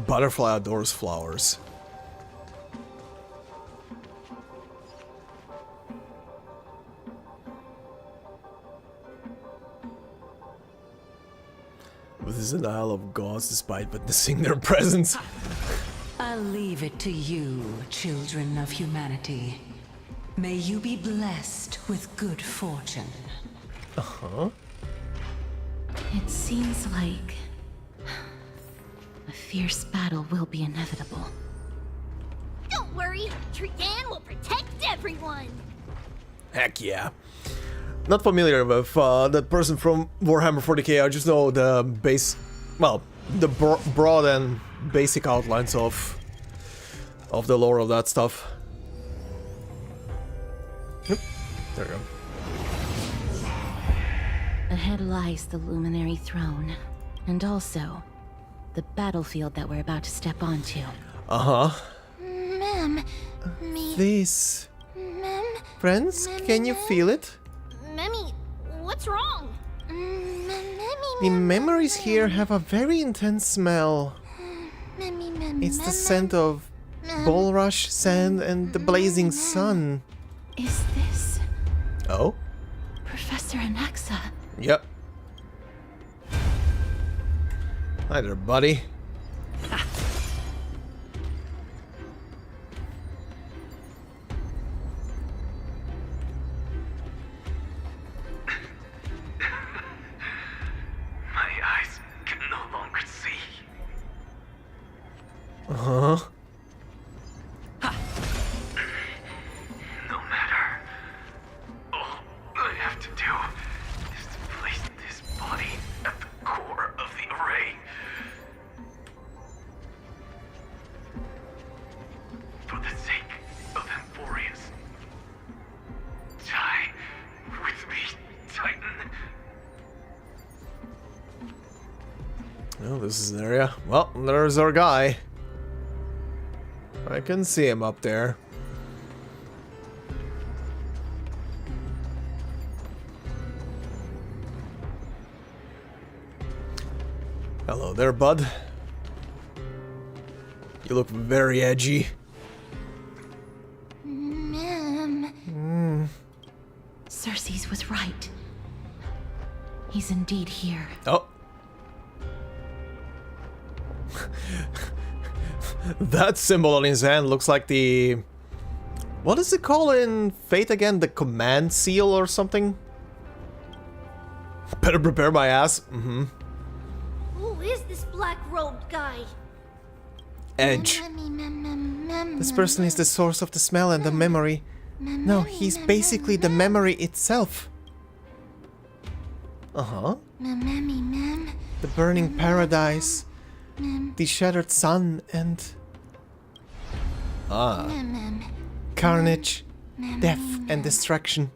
Butterfly adores flowers. This is an isle of gods despite witnessing their presence. I'll leave it to you, children of humanity. May you be blessed with good fortune. Uh-huh. It seems like a fierce battle will be inevitable. Don't worry, Trian will protect everyone. Heck yeah. Not familiar with that person from Warhammer 40k, I just know the base, well, the broad and basic outlines of the lore of that stuff. Yep, there we go. Ahead lies the Luminary Throne, and also the battlefield that we're about to step onto. Uh-huh. Mem, This... Mem, Friends, can you feel it? Memmy, what's wrong? The memories here have a very intense smell. Memmy, It's the scent of bulrush, sand, and the blazing sun. Is this Oh? Professor Anaxa? Yep. Hi there, buddy. My eyes can no longer see. Uh-huh. No matter. All I have to do is to place this body at the core of the array. For the sake of Emporius. Die with me, Titan. Well, this is an area. Well, there's our guy. I can see him up there. Hello there, bud. You look very edgy. Cersei's was right. He's indeed here. Oh. That symbol on his hand looks like the... What is it called in Fate again? The command seal or something? Better prepare my ass. Mm-hmm. Who is this black-robed guy? Edge. This person is the source of the smell and the memory. No, he's basically the memory itself. Uh-huh. The burning paradise. The shattered sun and... Ah. Carnage, death and destruction.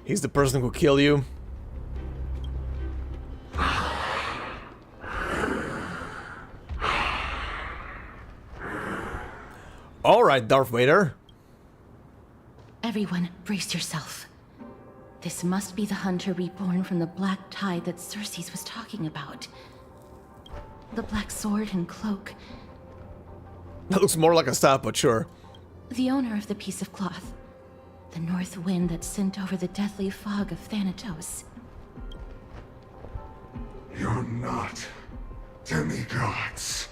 He's the person who killed you. Alright, Darth Vader. Everyone, brace yourself. This must be the hunter reborn from the black tide that Cersei's was talking about. The black sword and cloak. That looks more like a staff, but sure. The owner of the piece of cloth. The north wind that sent over the deathly fog of Thanatos. You're not demigods.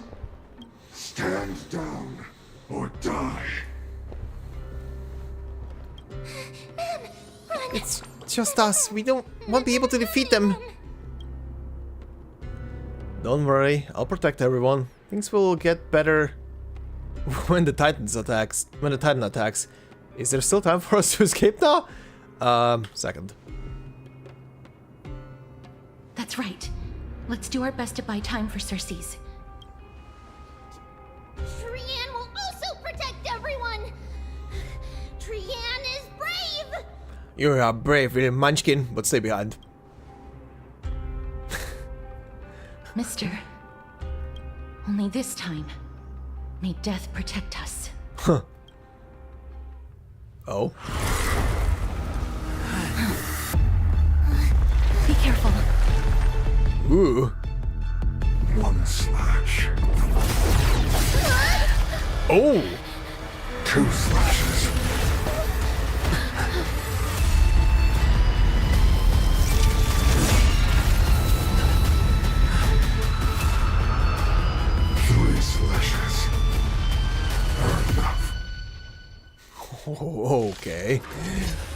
Stand down or die. It's just us. We won't be able to defeat them. Don't worry, I'll protect everyone. Things will get better when the Titan attacks. Is there still time for us to escape now? Second. That's right. Let's do our best to buy time for Cersei's. Trian will also protect everyone! Trian is brave! You are brave, little munchkin, but stay behind. Mister, only this time, may death protect us. Huh. Oh? Be careful. Ooh. One slash. Oh! 2 slashes. Slashes are enough. Oh, okay.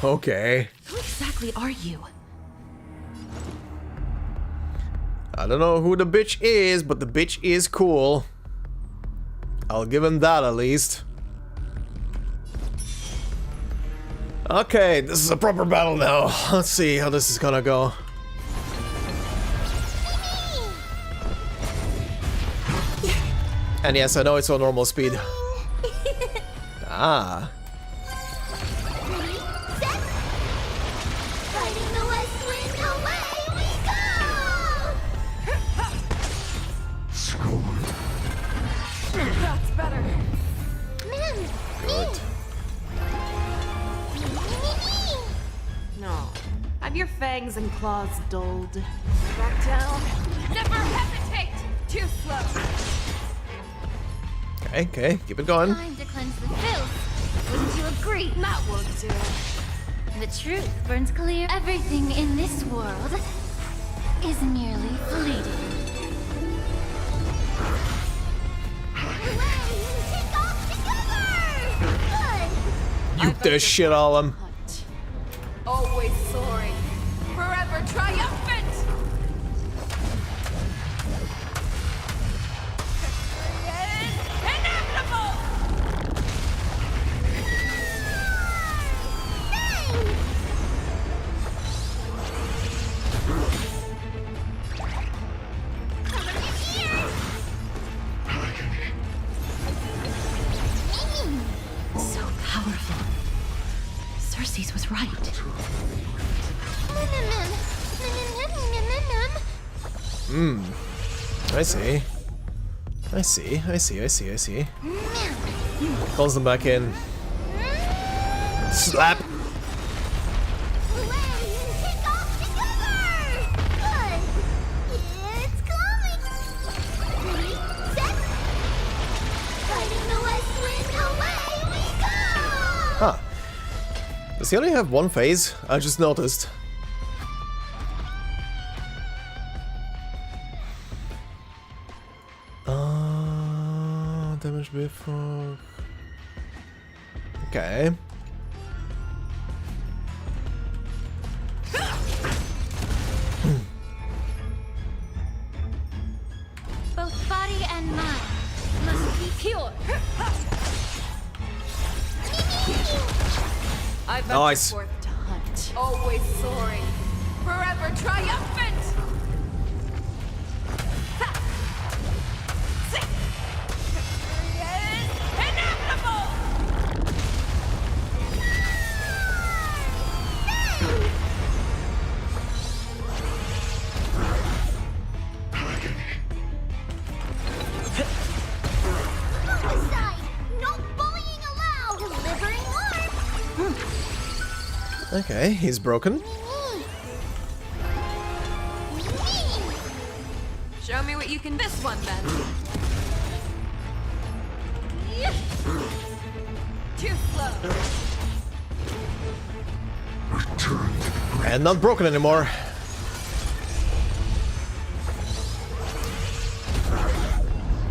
Okay. Who exactly are you? I don't know who the bitch is, but the bitch is cool. I'll give him that at least. Okay, this is a proper battle now. Let's see how this is gonna go. And yes, I know it's on normal speed. Ah. Ready, set! Fighting the west wind, away we go! Score. That's better. Good. No. Have your fangs and claws dulled. Back down. Never hesitate! Too slow. Okay, keep it going. Time to cleanse the filth. Wouldn't you agree? That won't do. The truth burns clear. Everything in this world is merely fleeting. Hooray! Take off together! Good! You the shit all of them. Hunt. Always soaring. Forever triumphant! Inevitable! So powerful. Cersei's was right. I see. I see, I see, I see, I see. Calls them back in. Slap! Take off together! Good! It's coming! Does he only have one phase? I just noticed. Damage before. Okay. Both body and mind must be pure. I venture Nice. forth to hunt, always soaring, forever triumphant. Ha! See! Victory is inevitable. Homicide! No bullying allowed! Delivering warm! Okay, he's broken. Show me what you can. This one then. Too slow. Return to the And not broken anymore.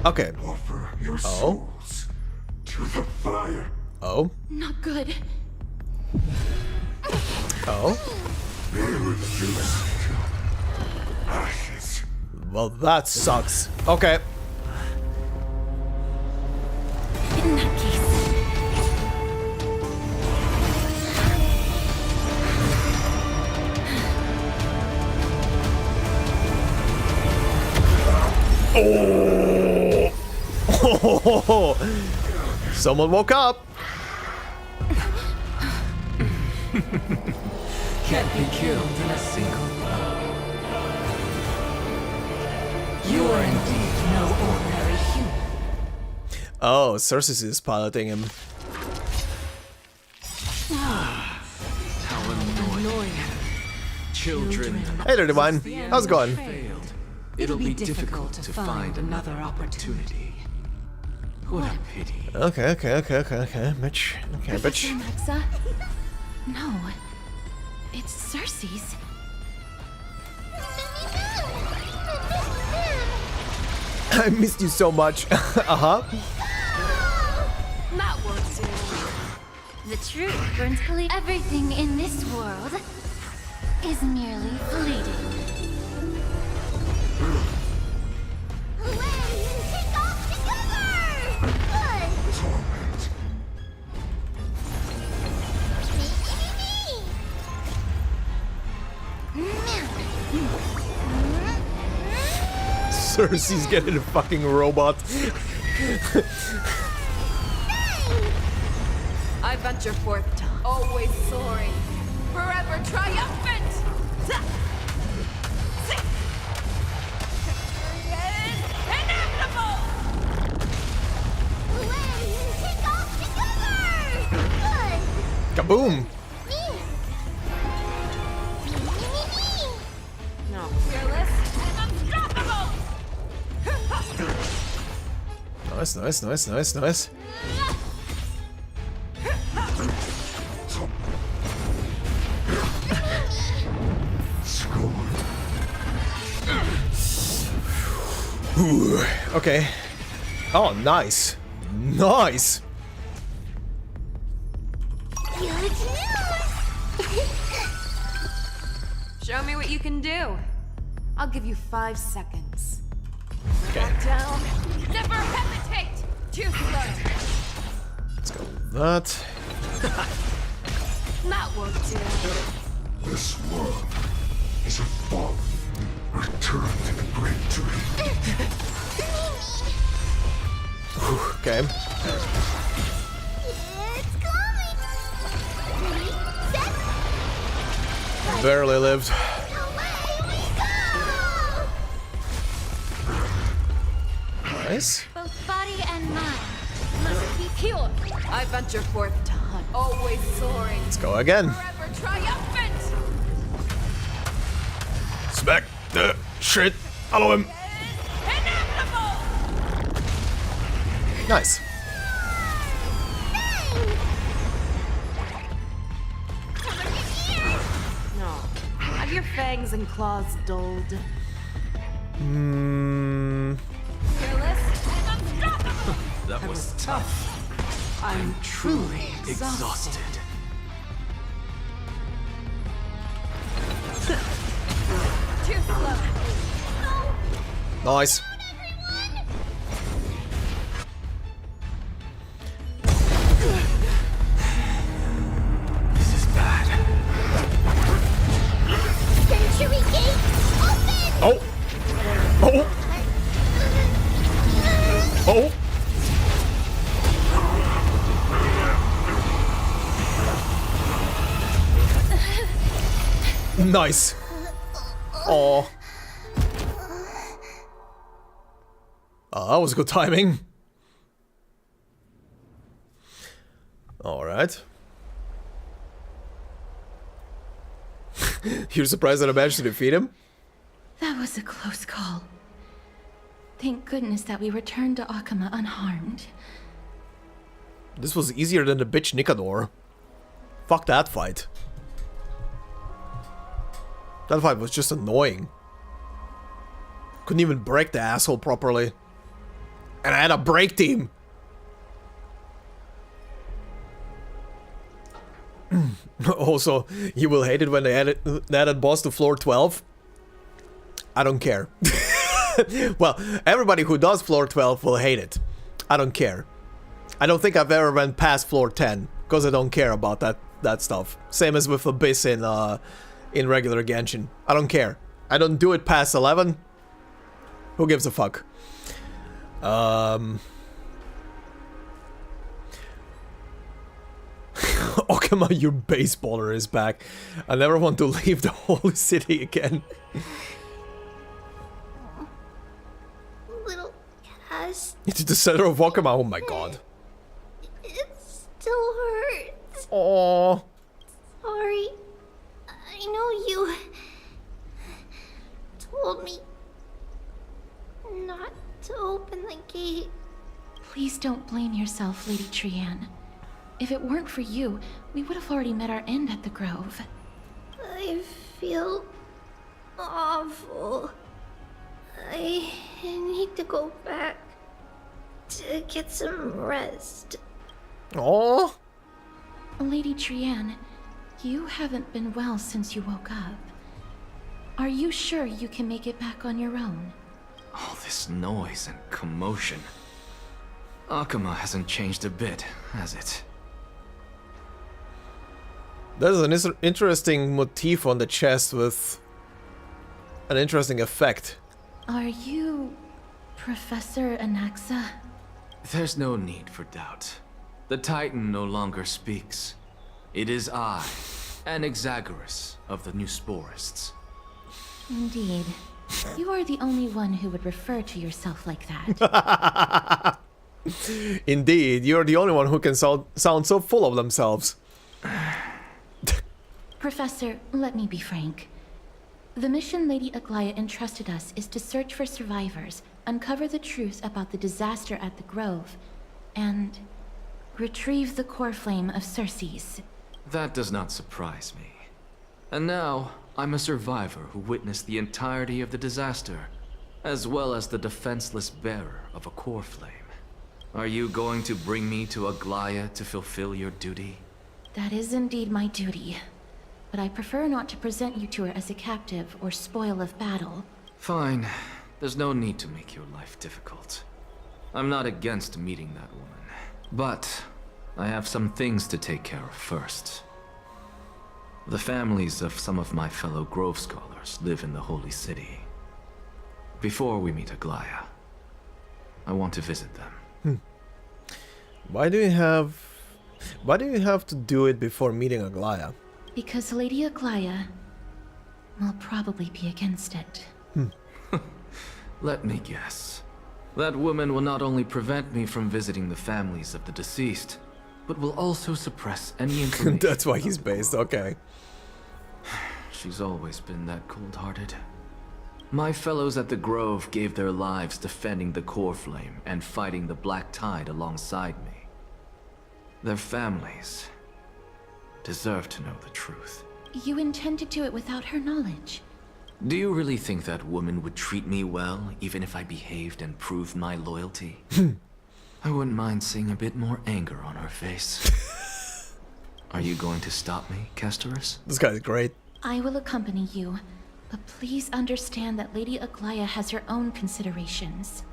Okay. offer your Oh. souls to the fire. Oh. Not good. Oh. Be reduced to ashes. Well, that sucks. Okay. In that case. Oh. Someone woke up. Can't be killed in a single blow. You are indeed no ordinary human. Oh, Cersei is piloting him. How annoying. Children. Hey there, Divine. How's it going? Failed. It'll be difficult to find another opportunity. What a pity. Okay, Mitch. Okay, Professor bitch. Maxa? No. It's Cersei's. I missed you so much. Uh-huh. That won't do. The truth burns clear. Everything in this world is merely fleeting. Away and take off together! Good! Torment. Cersei's getting a fucking robot. I venture forth to always soaring, forever triumphant. Ha! See! Victory is inevitable. Away and take off together! Good! Kaboom! No, fearless and unstoppable. Nice. Ooh, okay. Oh, nice. Nice! Good news! Show me what you can do. I'll give you 5 seconds. Okay. Back down. Never hesitate. Too slow. Let's go with that. That won't do. This world is a fallen. Return to the great tree. Okay. It's coming! 3, 7, Barely lived. away we go! Nice. Both body and mind must be pure. I venture forth to hunt, always soaring, Let's go again. forever triumphant. Smack the shit out of him. Inevitable. Nice. your fangs and claws dulled? Fearless and unstoppable! That was tough. I'm truly exhausted. Too slow. Nice. This is bad. Century Gate, open! Oh! Oh! Oh! Nice. Oh. That was good timing. Alright. You're surprised that I managed to defeat him? That was a close call. Thank goodness that we returned to Akama unharmed. This was easier than the bitch Nikador. Fuck that fight. That fight was just annoying. Couldn't even break the asshole properly. And I had a break team. Also, you will hate it when they added boss to floor 12. I don't care. Well, everybody who does floor 12 will hate it. I don't care. I don't think I've ever went past floor 10 because I don't care about that stuff. Same as with Abyss in regular Genshin. I don't care. I don't do it past 11. Who gives a fuck? Okama, your baseballer is back. I never want to leave the holy city again. Little Cass, It's the center of Okama. Oh my god. it still hurts. Oh. Sorry. I know you told me not to open the gate. Please don't blame yourself, Lady Trian. If it weren't for you, we would have already met our end at the Grove. I feel awful. I need to go back to get some rest. Oh. Lady Trian, you haven't been well since you woke up. Are you sure you can make it back on your own? All this noise and commotion. Akama hasn't changed a bit, has it? There's an interesting motif on the chest with an interesting effect. Are you Professor Anaxa? There's no need for doubt. The Titan no longer speaks. It is I, Anaxagoras of the New Sporists. Indeed. You are the only one who would refer to yourself like that. Indeed, you're the only one who can sound so full of themselves. Professor, let me be frank. The mission Lady Aglaya entrusted us is to search for survivors, uncover the truth about the disaster at the Grove, and retrieve the core flame of Circes. That does not surprise me. And now, I'm a survivor who witnessed the entirety of the disaster, as well as the defenseless bearer of a core flame. Are you going to bring me to Aglaya to fulfill your duty? That is indeed my duty. But I prefer not to present you to her as a captive or spoil of battle. Fine. There's no need to make your life difficult. I'm not against meeting that woman. But I have some things to take care of first. The families of some of my fellow Grove Scholars live in the Holy City. Before we meet Aglaya, I want to visit them. Why do you have to do it before meeting Aglaya? Because Lady Aglaya will probably be against it. Let me guess. That woman will not only prevent me from visiting the families of the deceased, but will also suppress any information. That's why he's based, okay. She's always been that cold-hearted. My fellows at the Grove gave their lives defending the core flame and fighting the Black Tide alongside me. Their families deserve to know the truth. You intend to do it without her knowledge. Do you really think that woman would treat me well, even if I behaved and proved my loyalty? I wouldn't mind seeing a bit more anger on her face. Are you going to stop me, Castorus? This guy's great. I will accompany you, but please understand that Lady Aglaya has her own considerations.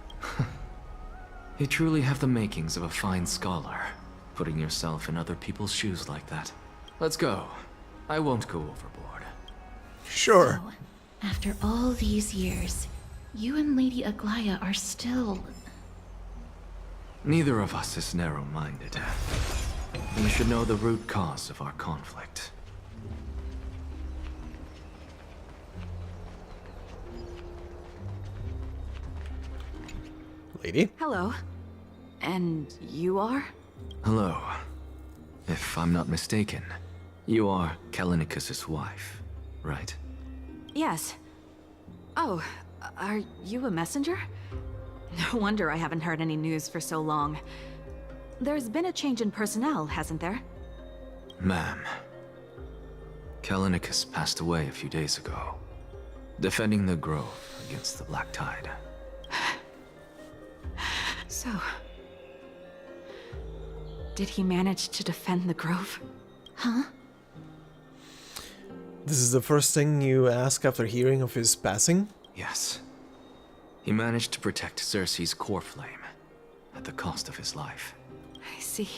You truly have the makings of a fine scholar, putting yourself in other people's shoes like that. Let's go. I won't go overboard. Sure. So, after all these years, you and Lady Aglaya are still... Neither of us is narrow-minded. We should know the root cause of our conflict. Lady? Hello. And you are? Hello. If I'm not mistaken, you are Kallinicus's wife, right? Yes. Oh, are you a messenger? No wonder I haven't heard any news for so long. There's been a change in personnel, hasn't there? Ma'am, Kallinicus passed away a few days ago, defending the Grove against the Black Tide. So... did he manage to defend the Grove? Huh? This is the first thing you ask after hearing of his passing? Yes. He managed to protect Cersei's core flame, at the cost of his life. I see.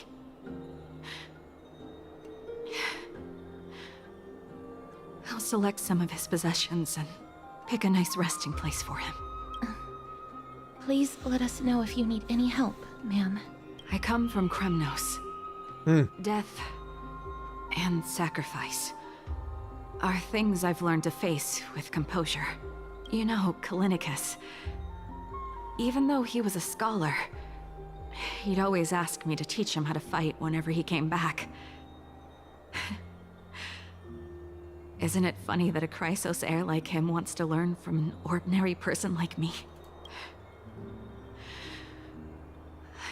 I'll select some of his possessions and pick a nice resting place for him. Please let us know if you need any help, ma'am. I come from Kremnos. Death and sacrifice are things I've learned to face with composure. You know, Kallinicus, even though he was a scholar, he'd always ask me to teach him how to fight whenever he came back. Isn't it funny that a Chrysos heir like him wants to learn from an ordinary person like me?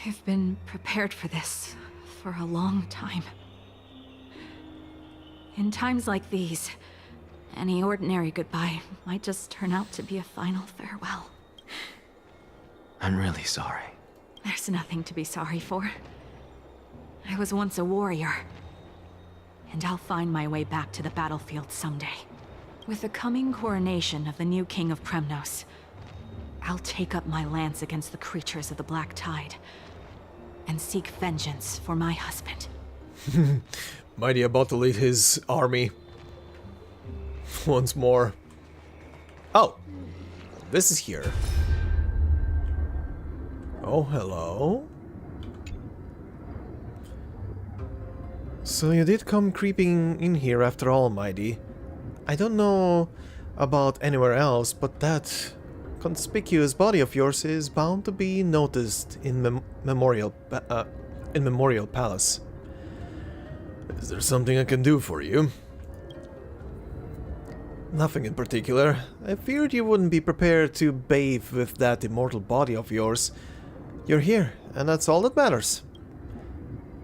I've been prepared for this for a long time. In times like these, any ordinary goodbye might just turn out to be a final farewell. I'm really sorry. There's nothing to be sorry for. I was once a warrior, and I'll find my way back to the battlefield someday. With the coming coronation of the new king of Kremnos, I'll take up my lance against the creatures of the Black Tide, and seek vengeance for my husband. Mighty about to lead his army. Once more. Oh! This is here. Oh, hello. So you did come creeping in here after all, Mighty. I don't know about anywhere else, but that conspicuous body of yours is bound to be noticed in Memorial Palace. Is there something I can do for you? Nothing in particular. I feared you wouldn't be prepared to bathe with that immortal body of yours. You're here, and that's all that matters.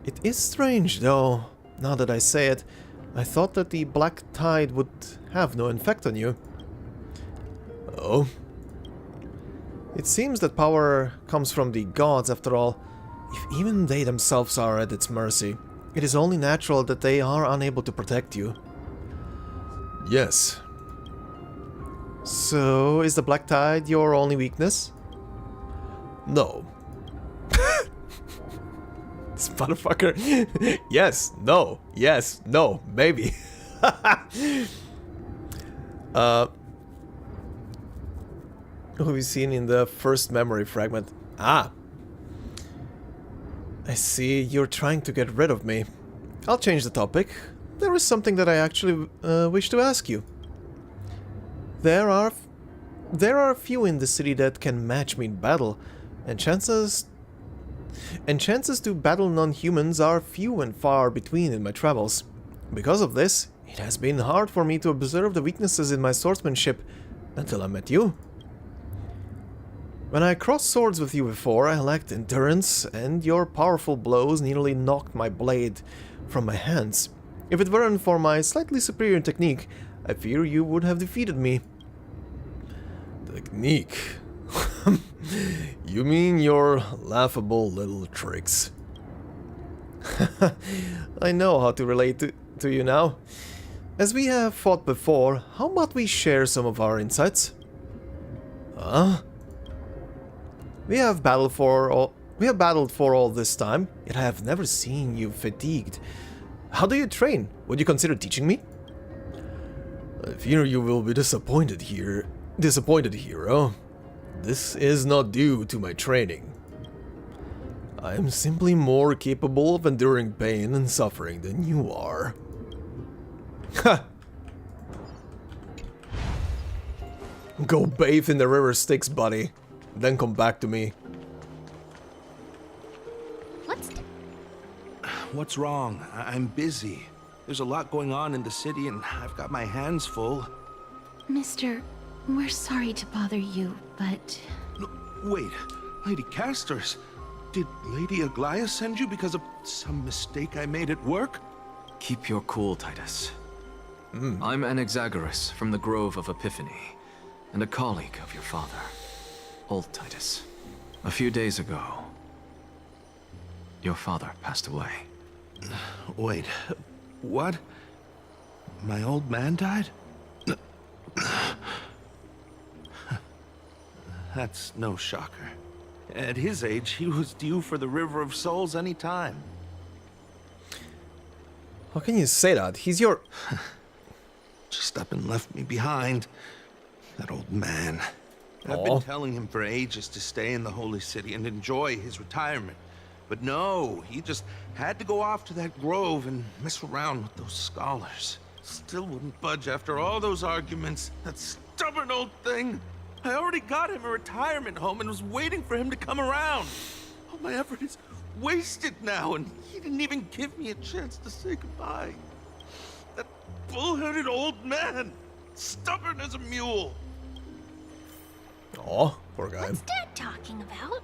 It is strange, though, now that I say it. I thought that the Black Tide would have no effect on you. Oh? It seems that power comes from the gods, after all. If even they themselves are at its mercy, it is only natural that they are unable to protect you. Yes. So, is the Black Tide your only weakness? No. This motherfucker. Yes, no, yes, no, maybe. Who we've seen in the first memory fragment. Ah. I see you're trying to get rid of me. I'll change the topic. There is something that I actually wish to ask you. There are a few in the city that can match me in battle, and chances to battle non-humans are few and far between in my travels. Because of this, it has been hard for me to observe the weaknesses in my swordsmanship until I met you. When I crossed swords with you before, I lacked endurance, and your powerful blows nearly knocked my blade from my hands. If it weren't for my slightly superior technique, I fear you would have defeated me. Technique? You mean your laughable little tricks? I know how to relate to you now. As we have fought before, how about we share some of our insights? Huh? We have battled for all this time, yet I have never seen you fatigued. How do you train? Would you consider teaching me? I fear you will be disappointed, hero. This is not due to my training. I am simply more capable of enduring pain and suffering than you are. Ha! Go bathe in the river Styx, buddy. Then come back to me. What's wrong? I'm busy. There's a lot going on in the city and I've got my hands full. Mister, we're sorry to bother you, but... No, wait, Lady Casters, did Lady Aglaia send you because of some mistake I made at work? Keep your cool, Titus. I'm Anaxagoras from the Grove of Epiphany, and a colleague of your father, Old Titus. A few days ago, your father passed away. Wait, what? My old man died? That's no shocker. At his age, he was due for the River of Souls any time. How can you say that? He's your... Just up and left me behind. That old man. I've been telling him for ages to stay in the Holy City and enjoy his retirement. But no, he just had to go off to that grove and mess around with those scholars. Still wouldn't budge after all those arguments. That stubborn old thing. I already got him a retirement home and was waiting for him to come around. All my effort is wasted now, and he didn't even give me a chance to say goodbye. That bull-headed old man. Stubborn as a mule. Aw, poor guy. What's Dad talking about?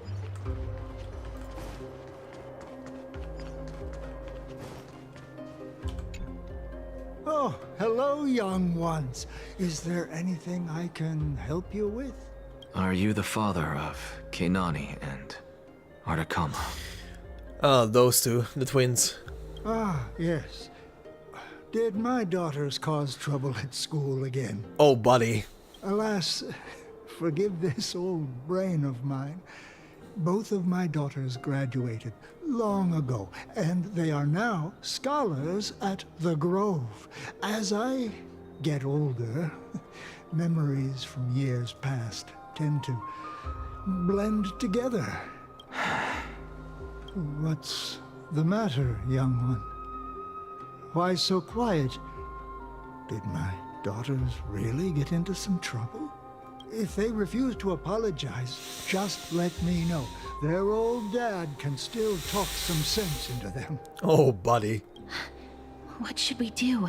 Oh, hello, young ones. Is there anything I can help you with? Are you the father of Keinani and Artakama? Those two, the twins. Ah, yes. Did my daughters cause trouble at school again? Oh, buddy. Alas, forgive this old brain of mine. Both of my daughters graduated long ago, and they are now scholars at the Grove. As I get older, memories from years past tend to blend together. What's the matter, young one? Why so quiet? Did my daughters really get into some trouble? If they refuse to apologize, just let me know. Their old dad can still talk some sense into them. Oh, buddy. What should we do?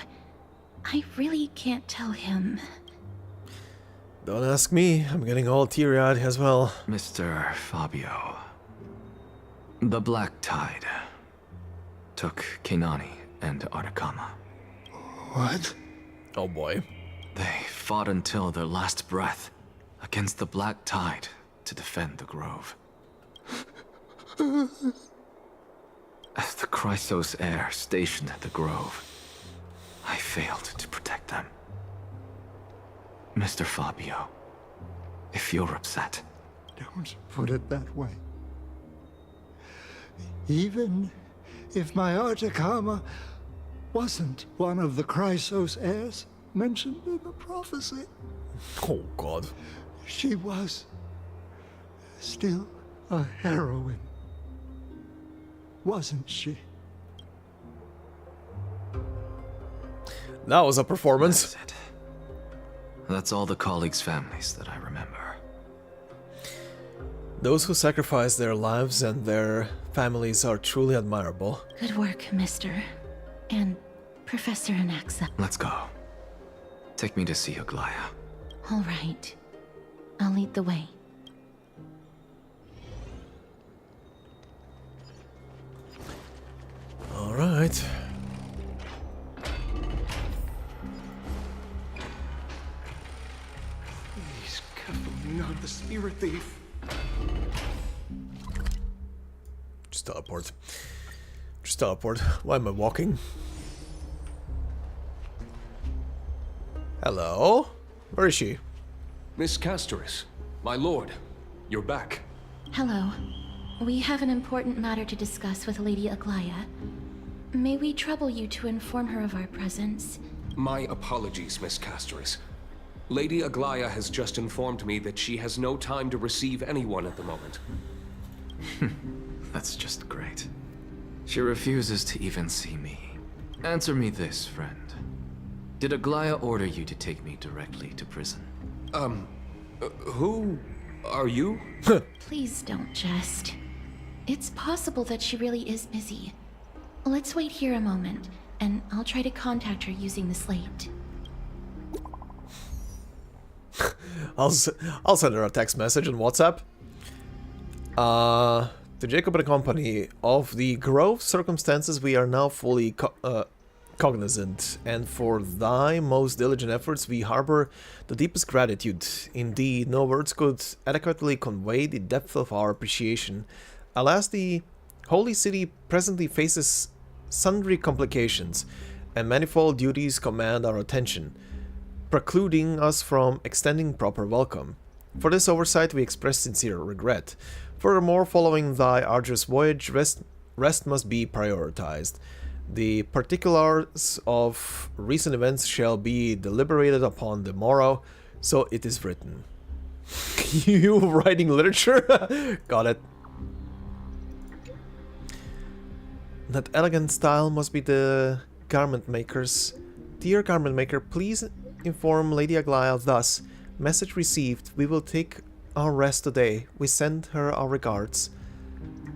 I really can't tell him. Don't ask me. I'm getting all teary-eyed as well. Mr. Fabio. The Black Tide took Keinani and Artakama. What? Oh boy. They fought until their last breath against the Black Tide to defend the Grove. As the Chrysos heir stationed at the Grove, I failed to protect them. Mr. Fabio, if you're upset... Don't put it that way. Even if my Artakama wasn't one of the Chrysos heirs mentioned in the prophecy. Oh, God. She was still a heroine, wasn't she? That was a performance. That's it. That's all the colleagues' families that I remember. Those who sacrifice their lives and their families are truly admirable. Good work, Mister. And Professor Anaxa. Let's go. Take me to see Aglaia. All right. I'll lead the way. All right. Not the spirit thief. Just teleport. Just teleport. Why am I walking? Hello? Where is she? Miss Castoris, my lord, you're back. Hello. We have an important matter to discuss with Lady Aglaya. May we trouble you to inform her of our presence? My apologies, Miss Castoris. Lady Aglaya has just informed me that she has no time to receive anyone at the moment. That's just great. She refuses to even see me. Answer me this, friend. Did Aglaya order you to take me directly to prison? Who are you? Please don't jest. It's possible that she really is busy. Let's wait here a moment, and I'll try to contact her using the slate. I'll send her a text message on WhatsApp. To Jacob and Company, of the grove circumstances we are now fully cognizant, and for thy most diligent efforts we harbor the deepest gratitude. Indeed, no words could adequately convey the depth of our appreciation. Alas, the Holy City presently faces sundry complications, and manifold duties command our attention, precluding us from extending proper welcome. For this oversight we express sincere regret. Furthermore, following thy arduous voyage, rest must be prioritized. The particulars of recent events shall be deliberated upon the morrow, so it is written. You writing literature? Got it. That elegant style must be the garment maker's. Dear garment maker, please inform Lady Aglaya thus. Message received. We will take our rest today. We send her our regards.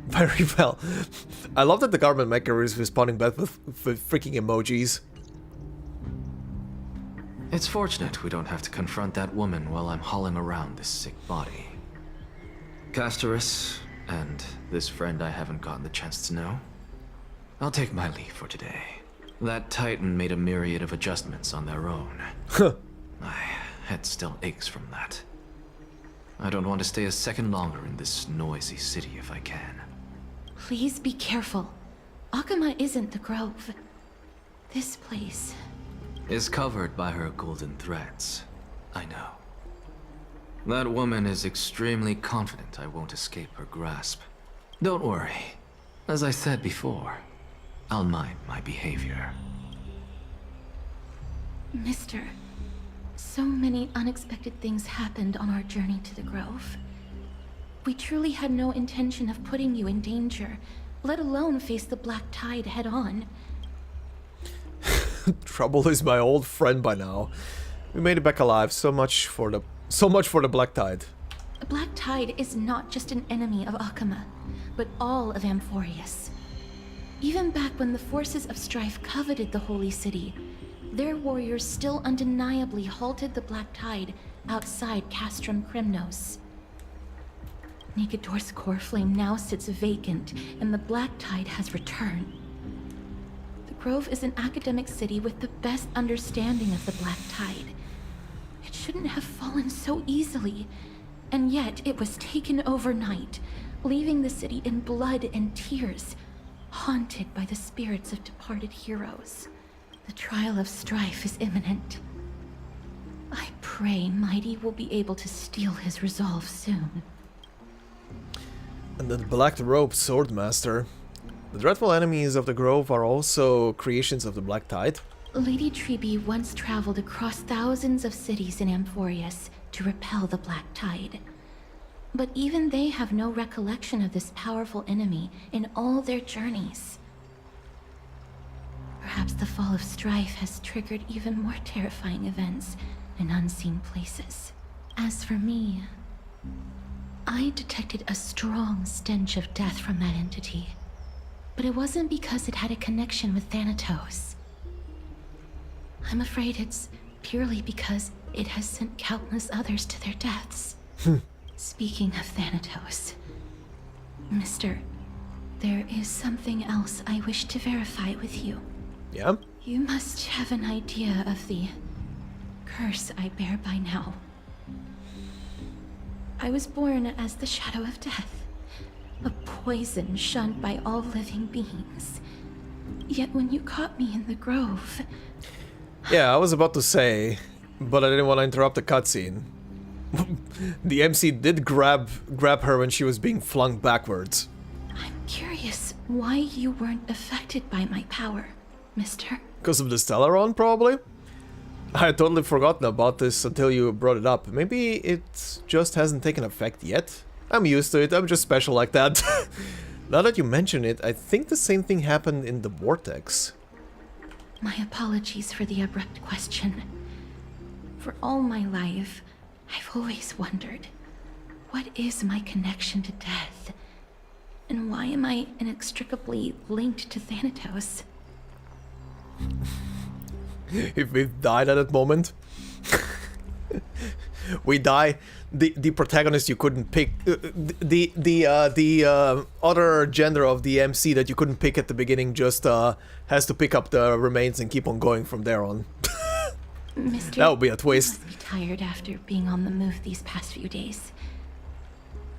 Very well. I love that the garment maker is responding back with freaking emojis. It's fortunate we don't have to confront that woman while I'm hauling around this sick body. Castoris, and this friend I haven't gotten the chance to know, I'll take my leave for today. That Titan made a myriad of adjustments on their own. My head still aches from that. I don't want to stay a second longer in this noisy city if I can. Please be careful. Akama isn't the grove. This place is covered by her golden threads. I know. That woman is extremely confident I won't escape her grasp. Don't worry. As I said before, I'll mind my behavior. Mister, so many unexpected things happened on our journey to the grove. We truly had no intention of putting you in danger, let alone face the Black Tide head-on. Trouble is my old friend by now. We made it back alive. So much for the Black Tide. The Black Tide is not just an enemy of Akama, but all of Amphorius. Even back when the forces of strife coveted the Holy City, their warriors still undeniably halted the Black Tide outside Castrum Krymnos. Nikedor's core flame now sits vacant, and the Black Tide has returned. The Grove is an academic city with the best understanding of the Black Tide. It shouldn't have fallen so easily, and yet it was taken overnight, leaving the city in blood and tears, haunted by the spirits of departed heroes. The trial of strife is imminent. I pray Mighty will be able to steal his resolve soon. And the black-robed swordmaster. The dreadful enemies of the Grove are also creations of the Black Tide. Lady Trebe once traveled across thousands of cities in Amphorius to repel the Black Tide. But even they have no recollection of this powerful enemy in all their journeys. Perhaps the fall of strife has triggered even more terrifying events in unseen places. As for me, I detected a strong stench of death from that entity. But it wasn't because it had a connection with Thanatos. I'm afraid it's purely because it has sent countless others to their deaths. Speaking of Thanatos, Mister, there is something else I wish to verify with you. Yeah? You must have an idea of the curse I bear by now. I was born as the shadow of death, a poison shunned by all living beings. Yet when you caught me in the grove... Yeah, I was about to say, but I didn't want to interrupt the cutscene. The MC did grab her when she was being flung backwards. I'm curious why you weren't affected by my power, mister. Because of the Stellaron, probably? I had totally forgotten about this until you brought it up. Maybe it just hasn't taken effect yet? I'm used to it, I'm just special like that. Now that you mention it, I think the same thing happened in the Vortex. My apologies for the abrupt question. For all my life, I've always wondered, what is my connection to death? And why am I inextricably linked to Thanatos? If we died at that moment, we die. The protagonist you couldn't pick, the other gender of the MC that you couldn't pick at the beginning just has to pick up the remains and keep on going from there on. Mister, that would be a twist. You must be tired after being on the move these past few days.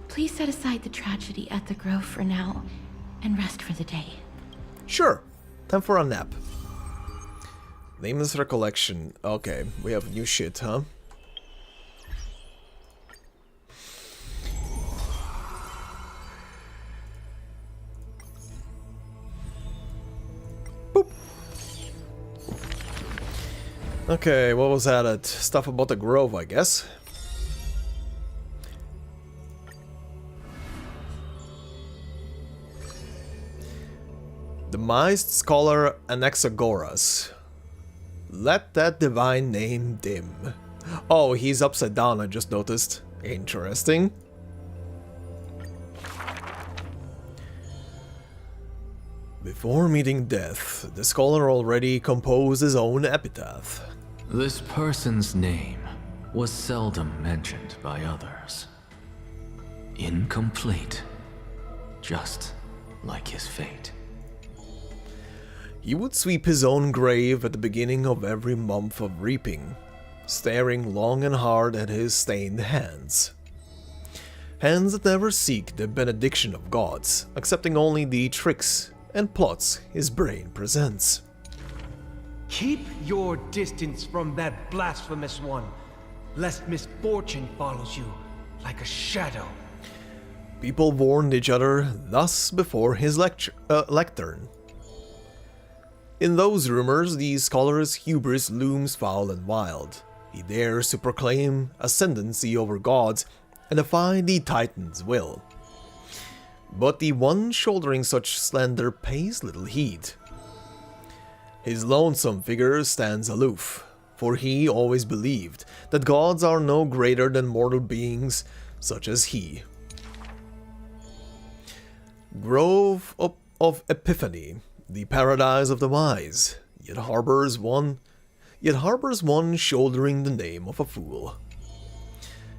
Please set aside the tragedy at the Grove for now and rest for the day. Sure. Time for a nap. Nameless recollection. Okay, we have new shit, huh? Boop. Okay, what was that? Stuff about the Grove, I guess. Demised scholar Anaxagoras. Let that divine name dim. Oh, he's upside down, I just noticed. Interesting. Before meeting death, the scholar already composed his own epitaph. This person's name was seldom mentioned by others. Incomplete, just like his fate. He would sweep his own grave at the beginning of every month of reaping, staring long and hard at his stained hands. Hands that never seek the benediction of gods, accepting only the tricks and plots his brain presents. Keep your distance from that blasphemous one, lest misfortune follows you like a shadow. People warned each other thus before his lectern. In those rumors, the scholar's hubris looms foul and wild. He dares to proclaim ascendancy over gods and defy the Titan's will. But the one shouldering such slander pays little heed. His lonesome figure stands aloof, for he always believed that gods are no greater than mortal beings such as he. Grove of Epiphany, the paradise of the wise, yet harbors one shouldering the name of a fool.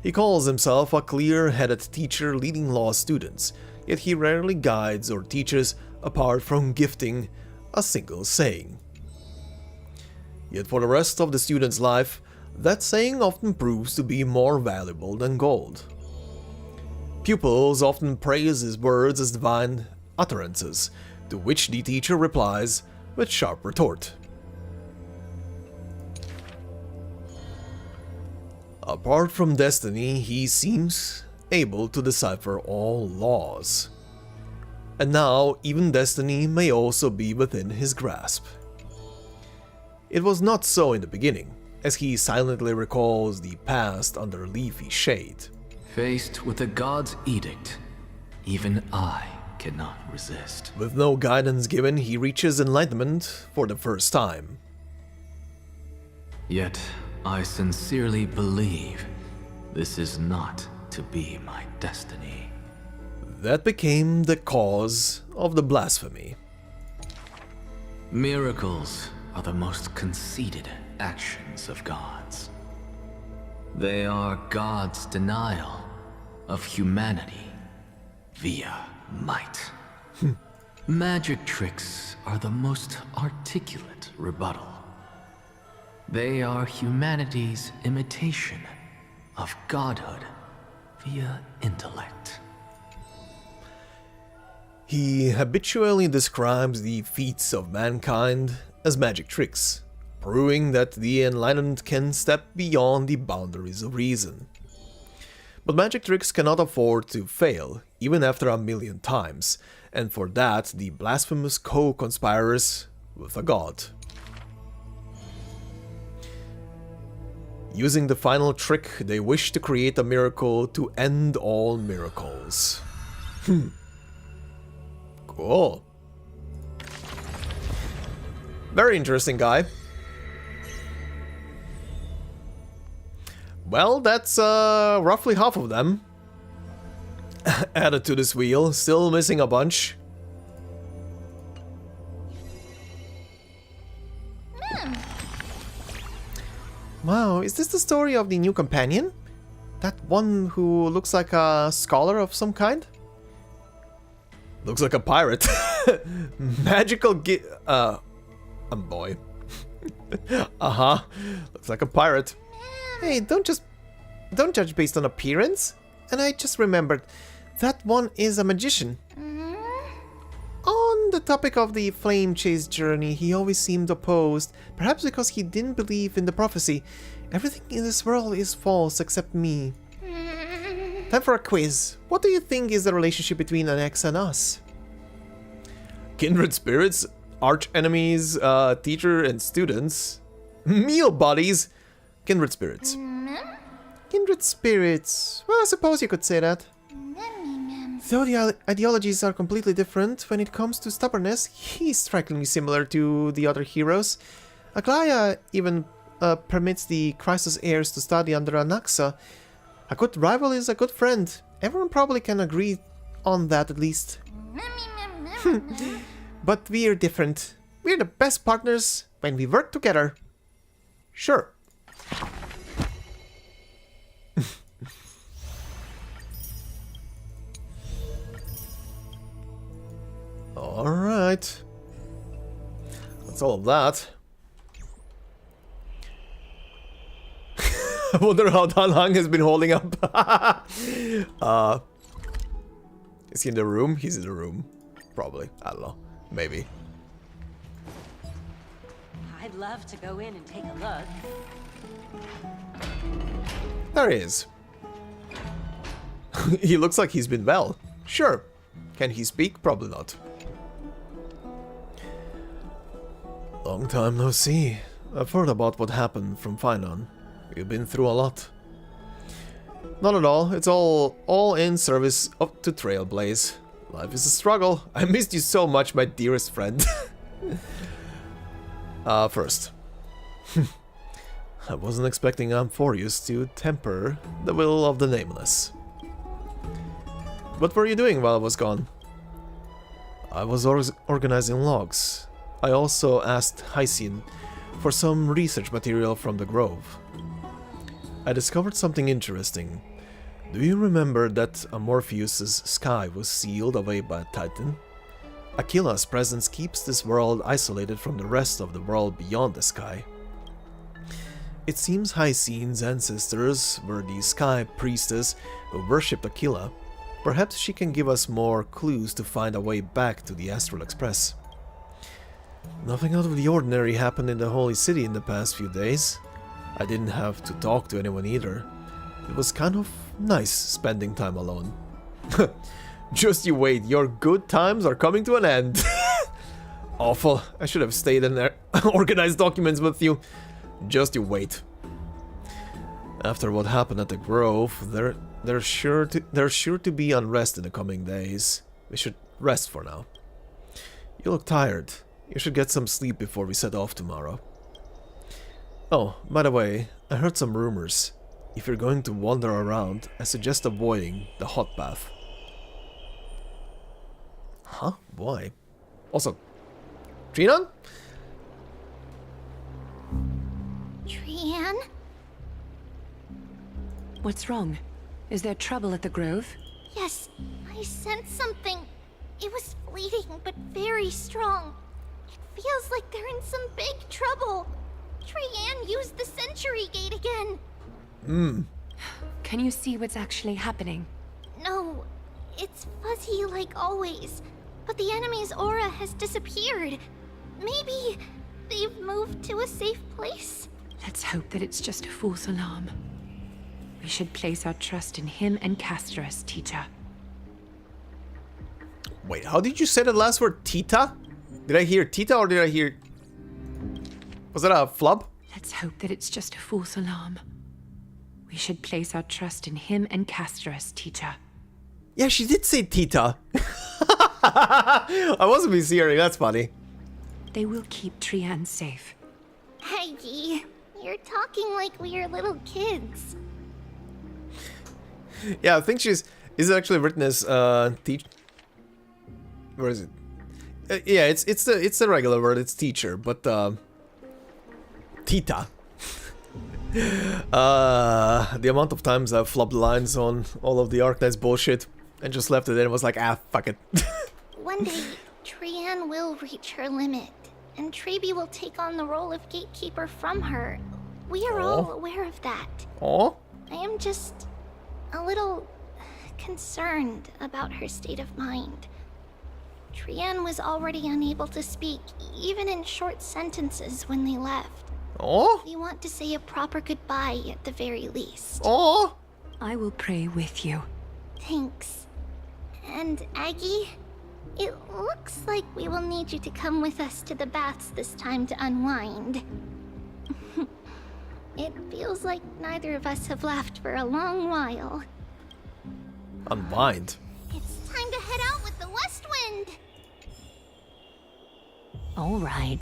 He calls himself a clear-headed teacher leading law students, yet he rarely guides or teaches apart from gifting a single saying. Yet for the rest of the student's life, that saying often proves to be more valuable than gold. Pupils often praise his words as divine utterances, to which the teacher replies with sharp retort. Apart from destiny, he seems able to decipher all laws. And now, even destiny may also be within his grasp. It was not so in the beginning, as he silently recalls the past under leafy shade. Faced with the god's edict, even I cannot resist. With no guidance given, he reaches enlightenment for the first time. Yet, I sincerely believe this is not to be my destiny. That became the cause of the blasphemy. Miracles are the most conceited actions of gods. They are God's denial of humanity via might. Magic tricks are the most articulate rebuttal. They are humanity's imitation of godhood via intellect. He habitually describes the feats of mankind as magic tricks, proving that the enlightened can step beyond the boundaries of reason. But magic tricks cannot afford to fail, even after 1,000,000 times, and for that the blasphemous co-conspirers with a god. Using the final trick, they wish to create a miracle to end all miracles. Cool. Very interesting guy. Well, that's roughly half of them added to this wheel. Still missing a bunch. Wow, is this the story of the new companion? That one who looks like a scholar of some kind? Looks like a pirate. Magical boy. Uh-huh. Looks like a pirate. Hey, don't judge based on appearance. And I just remembered, that one is a magician. On the topic of the flame chase journey, he always seemed opposed, perhaps because he didn't believe in the prophecy. Everything in this world is false except me. Time for a quiz. What do you think is the relationship between an ex and us? Kindred spirits, arch enemies, teacher and students, meal buddies, kindred spirits. Kindred spirits. Well, I suppose you could say that. Though the ideologies are completely different, when it comes to stubbornness, he's strikingly similar to the other heroes. Aglaya even permits the Crisis heirs to study under Anaxa. A good rival is a good friend. Everyone probably can agree on that at least. But we're different. We're the best partners when we work together. Sure. Alright. That's all of that. I wonder how Dan Hang has been holding up. Is he in the room? He's in the room. Probably. I don't know. Maybe. I'd love to go in and take a look. There he is. He looks like he's been well. Sure. Can he speak? Probably not. Long time no see. I've heard about what happened from Finon. You've been through a lot. Not at all. It's all in service of to Trailblaze. Life is a struggle. I missed you so much, my dearest friend. First. I wasn't expecting Amphorius to temper the will of the Nameless. What were you doing while I was gone? I was organizing logs. I also asked Hycian for some research material from the Grove. I discovered something interesting. Do you remember that Amorpheus's sky was sealed away by Titan? Aquila's presence keeps this world isolated from the rest of the world beyond the sky. It seems Hycian's ancestors were the Sky Priestess who worshipped Aquila. Perhaps she can give us more clues to find a way back to the Astral Express. Nothing out of the ordinary happened in the Holy City in the past few days. I didn't have to talk to anyone either. It was kind of nice spending time alone. Just you wait, your good times are coming to an end. Awful, I should have stayed in there, organized documents with you. Just you wait. After what happened at the Grove, there's sure to be unrest in the coming days. We should rest for now. You look tired. You should get some sleep before we set off tomorrow. Oh, by the way, I heard some rumors. If you're going to wander around, I suggest avoiding the hot bath. Huh? Why? Also, Trinon? Trian? What's wrong? Is there trouble at the Grove? Yes, I sensed something. It was fleeting, but very strong. It feels like they're in some big trouble. Trian used the Century Gate again. Can you see what's actually happening? No, it's fuzzy like always. But the enemy's aura has disappeared. Maybe they've moved to a safe place? Let's hope that it's just a false alarm. We should place our trust in him and Castorus, teacher. Wait, how did you say the last word? Tita? Did I hear Tita or did I hear... Was that a flub? Let's hope that it's just a false alarm. We should place our trust in him and Castorus, teacher. Yeah, she did say Tita. I wasn't being serious, that's funny. They will keep Trian safe. Aggie, you're talking like we are little kids. Yeah, I think she's... Is it actually written as, teach... Where is it? Yeah, it's the regular word, it's teacher, but, Tita. The amount of times I've flubbed lines on all of the Arknights bullshit and just left it there and was like, ah, fuck it. One day, Trian will reach her limit, and Trebi will take on the role of gatekeeper from her. We are all aware of that. Oh? I am just a little concerned about her state of mind. Trian was already unable to speak, even in short sentences when they left. Oh? We want to say a proper goodbye at the very least. Oh? I will pray with you. Thanks. And Aggie, it looks like we will need you to come with us to the baths this time to unwind. It feels like neither of us have laughed for a long while. Unwind? It's time to head out with the west wind! All right.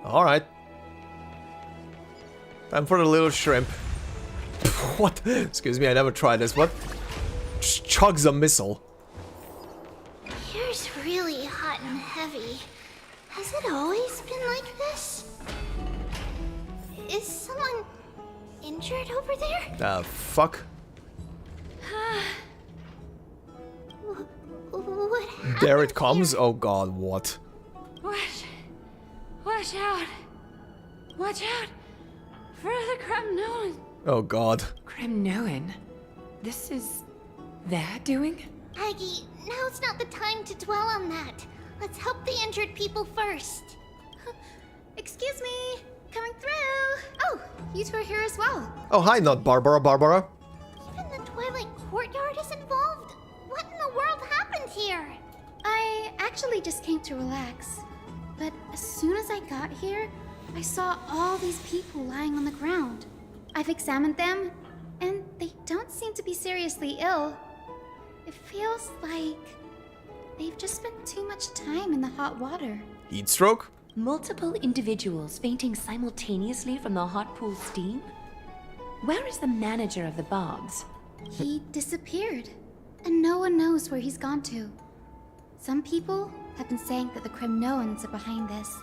Alright. Time for the little shrimp. What? Excuse me, I never tried this. What? Just chugs a missile. Here's really hot and heavy. Has it always been like this? Is someone injured over there? Fuck. What happened There it comes? here? Oh god, what? Watch out! Watch out! For the Kremnoan! Oh god. Kremnoan? This is their doing? Aggie, now's not the time to dwell on that. Let's help the injured people first. Excuse me, coming through. Oh, you two are here as well. Oh, hi, not Barbara. Even the Twilight Courtyard is involved? What in the world happened here? I actually just came to relax. But as soon as I got here, I saw all these people lying on the ground. I've examined them, and they don't seem to be seriously ill. It feels like they've just spent too much time in the hot water. Heat stroke? Multiple individuals fainting simultaneously from the hot pool steam? Where is the manager of the baths? He disappeared, and no one knows where he's gone to. Some people have been saying that the Kremnoans are behind this.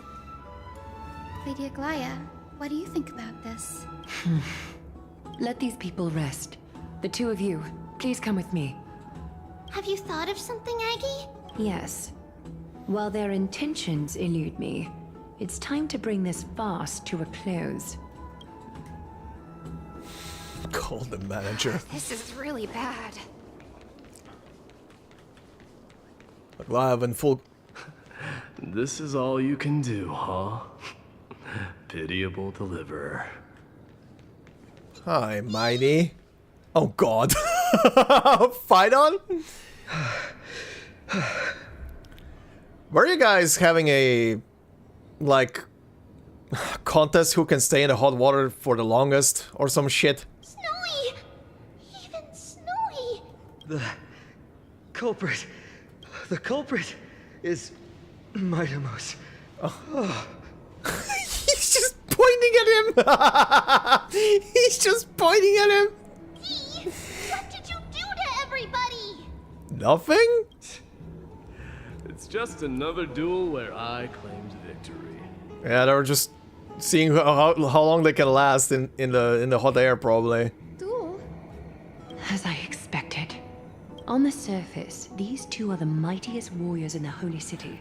Lady Aglaya, what do you think about this? Let these people rest. The two of you, please come with me. Have you thought of something, Aggie? Yes. While their intentions elude me, it's time to bring this farce to a close. Call the manager. This is really bad. Live and full. This is all you can do, huh? Pitiable deliverer. Hi, mighty. Oh god. Fight on? Were you guys having a, like, contest who can stay in the hot water for the longest or some shit? Snowy! Even Snowy! The culprit is miHoYo. He's just pointing at him! He's just pointing at him! Dee, what did you do to everybody? Nothing? It's just another duel where I claimed victory. Yeah, they were just seeing how long they can last in the hot air, probably. Duel? As I expected. On the surface, these two are the mightiest warriors in the Holy City,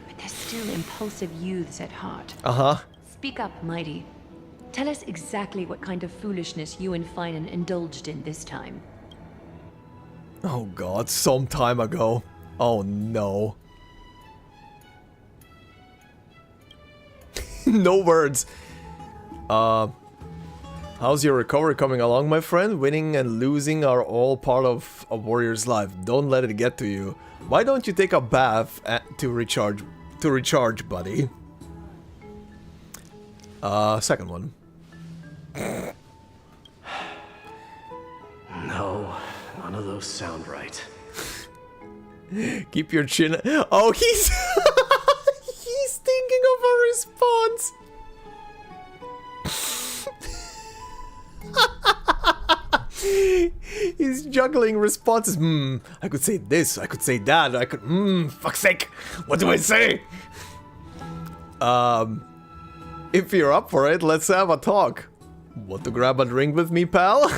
but they're still impulsive youths at heart. Uh-huh. Speak up, mighty. Tell us exactly what kind of foolishness you and Finan indulged in this time. Oh god, some time ago. Oh no. No words. How's your recovery coming along, my friend? Winning and losing are all part of a warrior's life. Don't let it get to you. Why don't you take a bath to recharge, buddy? Second one. No, none of those sound right. Keep your chin. Oh, he's he's thinking of a response. He's juggling responses. I could say this, I could say that, I could. Fuck's sake. What do I say? If you're up for it, let's have a talk. Want to grab a drink with me, pal?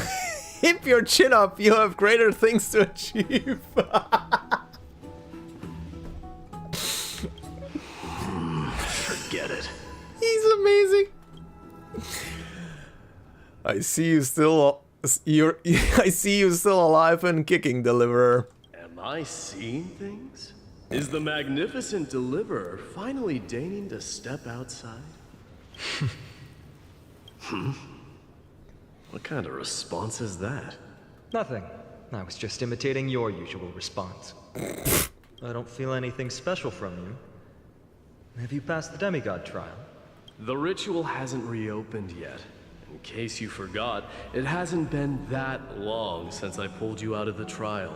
Keep your chin up, you have greater things to achieve. Forget it. He's amazing. I see you still. I see you still alive and kicking, Deliverer. Am I seeing things? Is the magnificent Deliverer finally deigning to step outside? What kind of response is that? Nothing. I was just imitating your usual response. I don't feel anything special from you. Have you passed the demigod trial? The ritual hasn't reopened yet. In case you forgot, it hasn't been that long since I pulled you out of the trial.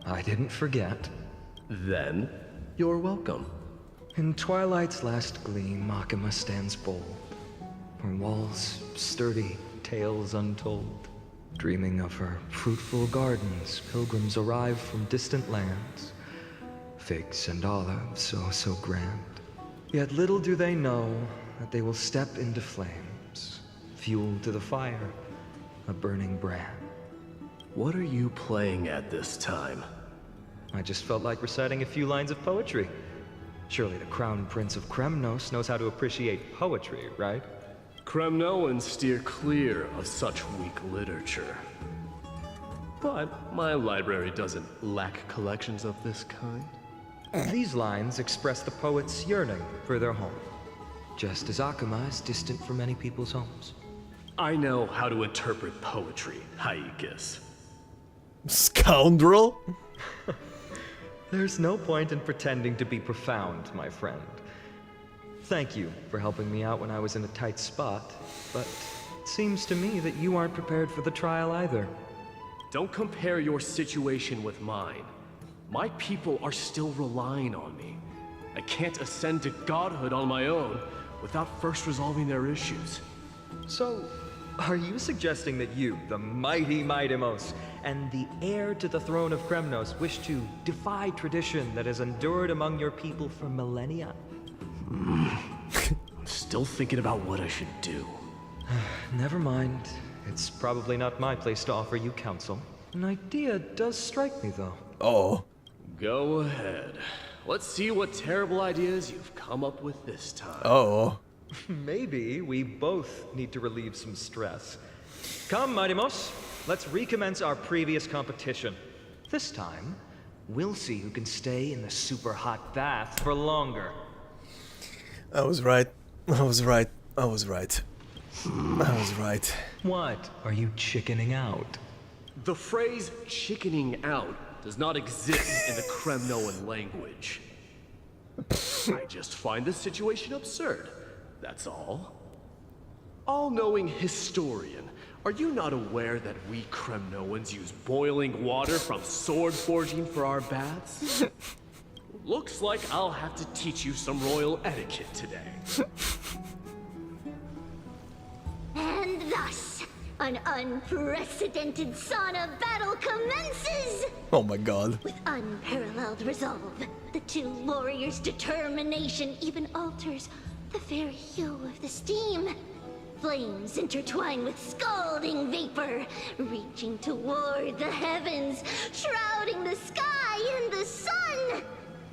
I didn't forget. Then, you're welcome. In twilight's last gleam, Akama stands bold. Her walls sturdy, tales untold. Dreaming of her fruitful gardens, pilgrims arrive from distant lands. Figs and olives, so grand. Yet little do they know that they will step into flames. Fuel to the fire, a burning brand. What are you playing at this time? I just felt like reciting a few lines of poetry. Surely the Crown Prince of Kremnos knows how to appreciate poetry, right? Kremnoans steer clear of such weak literature. But my library doesn't lack collections of this kind. These lines express the poet's yearning for their home, just as Akama is distant from many people's homes. I know how to interpret poetry, Haikis. Scoundrel? There's no point in pretending to be profound, my friend. Thank you for helping me out when I was in a tight spot, but it seems to me that you aren't prepared for the trial either. Don't compare your situation with mine. My people are still relying on me. I can't ascend to godhood on my own without first resolving their issues. So, are you suggesting that you, the mighty Mightimos, and the heir to the throne of Kremnos wish to defy tradition that has endured among your people for millennia? I'm still thinking about what I should do. Never mind. It's probably not my place to offer you counsel. An idea does strike me, though. Oh. Go ahead. Let's see what terrible ideas you've come up with this time. Oh. Maybe we both need to relieve some stress. Come, Mightimos. Let's recommence our previous competition. This time, we'll see who can stay in the super hot bath for longer. I was right. I was right. I was right. I was right. What? Are you chickening out? The phrase chickening out does not exist in the Kremnoan language. I just find this situation absurd. That's all. All-knowing historian, are you not aware that we Kremnoans use boiling water from sword forging for our baths? Looks like I'll have to teach you some royal etiquette today. And thus, an unprecedented sauna battle commences! Oh my god. With unparalleled resolve, the two warriors' determination even alters the very hue of the steam. Flames intertwine with scalding vapor, reaching toward the heavens, shrouding the sky and the sun.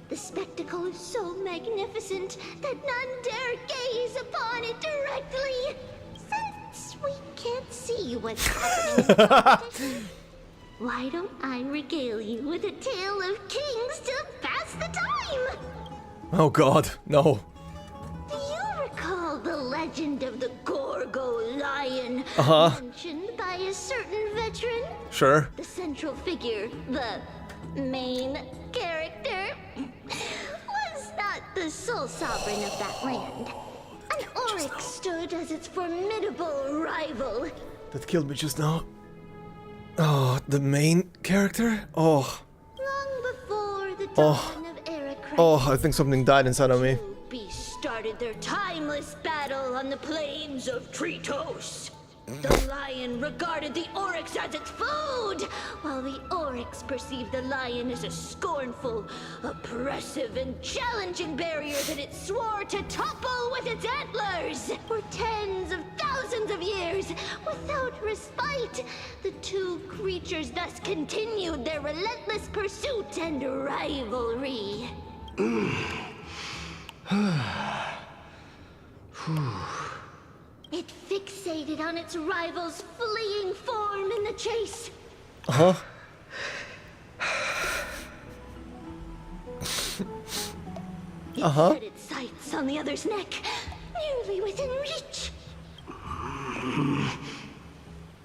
The spectacle is so magnificent that none dare gaze upon it directly, since can't see what's happening in the competition, why don't I regale you with a tale of kings to pass the time? Oh god, no. Do you recall the legend of the Gorgo lion mentioned by a certain veteran? Sure. The central figure, the main character, was not the sole sovereign of that land. An oryx stood as its formidable rival. That killed me just now. Oh, the main character? Oh. Long before the dawn of Era Crisis, Oh, I think something died inside of me. beasts started their timeless battle on the plains of Tritos. The lion regarded the oryx as its food, while the oryx perceived the lion as a scornful, oppressive, and challenging barrier that it swore to topple with its antlers. For tens of thousands of years, without respite, the two creatures thus continued their relentless pursuit and rivalry. It fixated on its rival's fleeing form in the chase. It set its sights on the other's neck, nearly within reach.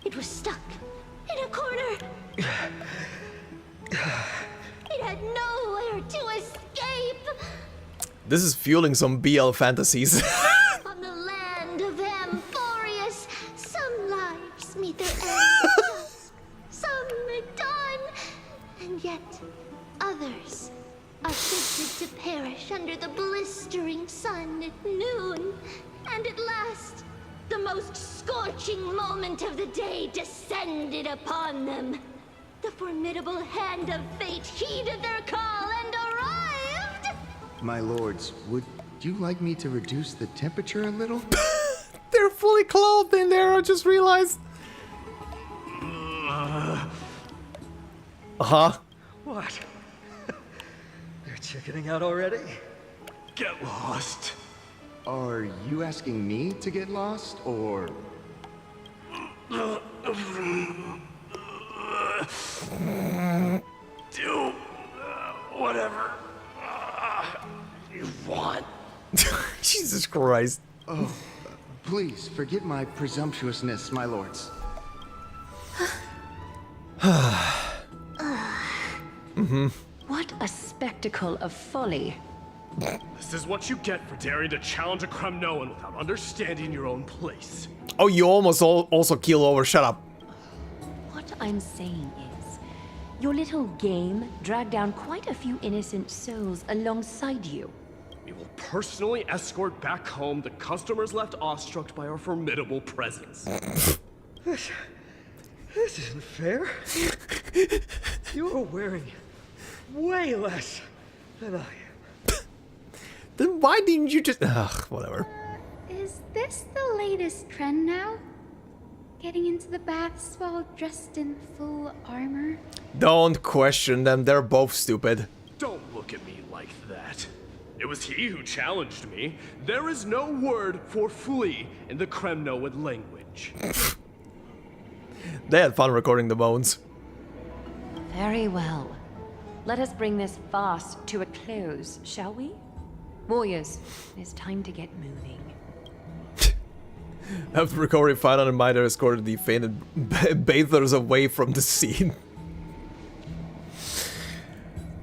It was stuck in a corner. It had nowhere to escape. This is fueling some BL fantasies. On the land of Amphorius, some lives meet their ends at dusk, some at dawn, and yet others are fated to perish under the blistering sun at noon. And at last, the most scorching moment of the day descended upon them. The formidable hand of fate heeded their call and arrived! My lords, would you like me to reduce the temperature a little? They're fully clothed in there, I just realized. What? You're chickening out already? Get lost. Are you asking me to get lost, or... Do whatever you want. Jesus Christ. Oh, please forgive my presumptuousness, my lords. What a spectacle of folly. This is what you get for daring to challenge a Kremnoan without understanding your own place. Oh, you almost also keel over. Shut up. What I'm saying is, your little game dragged down quite a few innocent souls alongside you. We will personally escort back home the customers left awestruck by our formidable presence. This isn't fair. You are wearing way less than I am. Then why didn't you just... Ugh, whatever. Is this the latest trend now? Getting into the baths while dressed in full armor? Don't question them, they're both stupid. Don't look at me like that. It was he who challenged me. There is no word for flee in the Kremnoan language. They had fun recording the bones. Very well. Let us bring this farce to a close, shall we? Warriors, it's time to get moving. After recovering 500 miter escorted the fainted bathers away from the scene.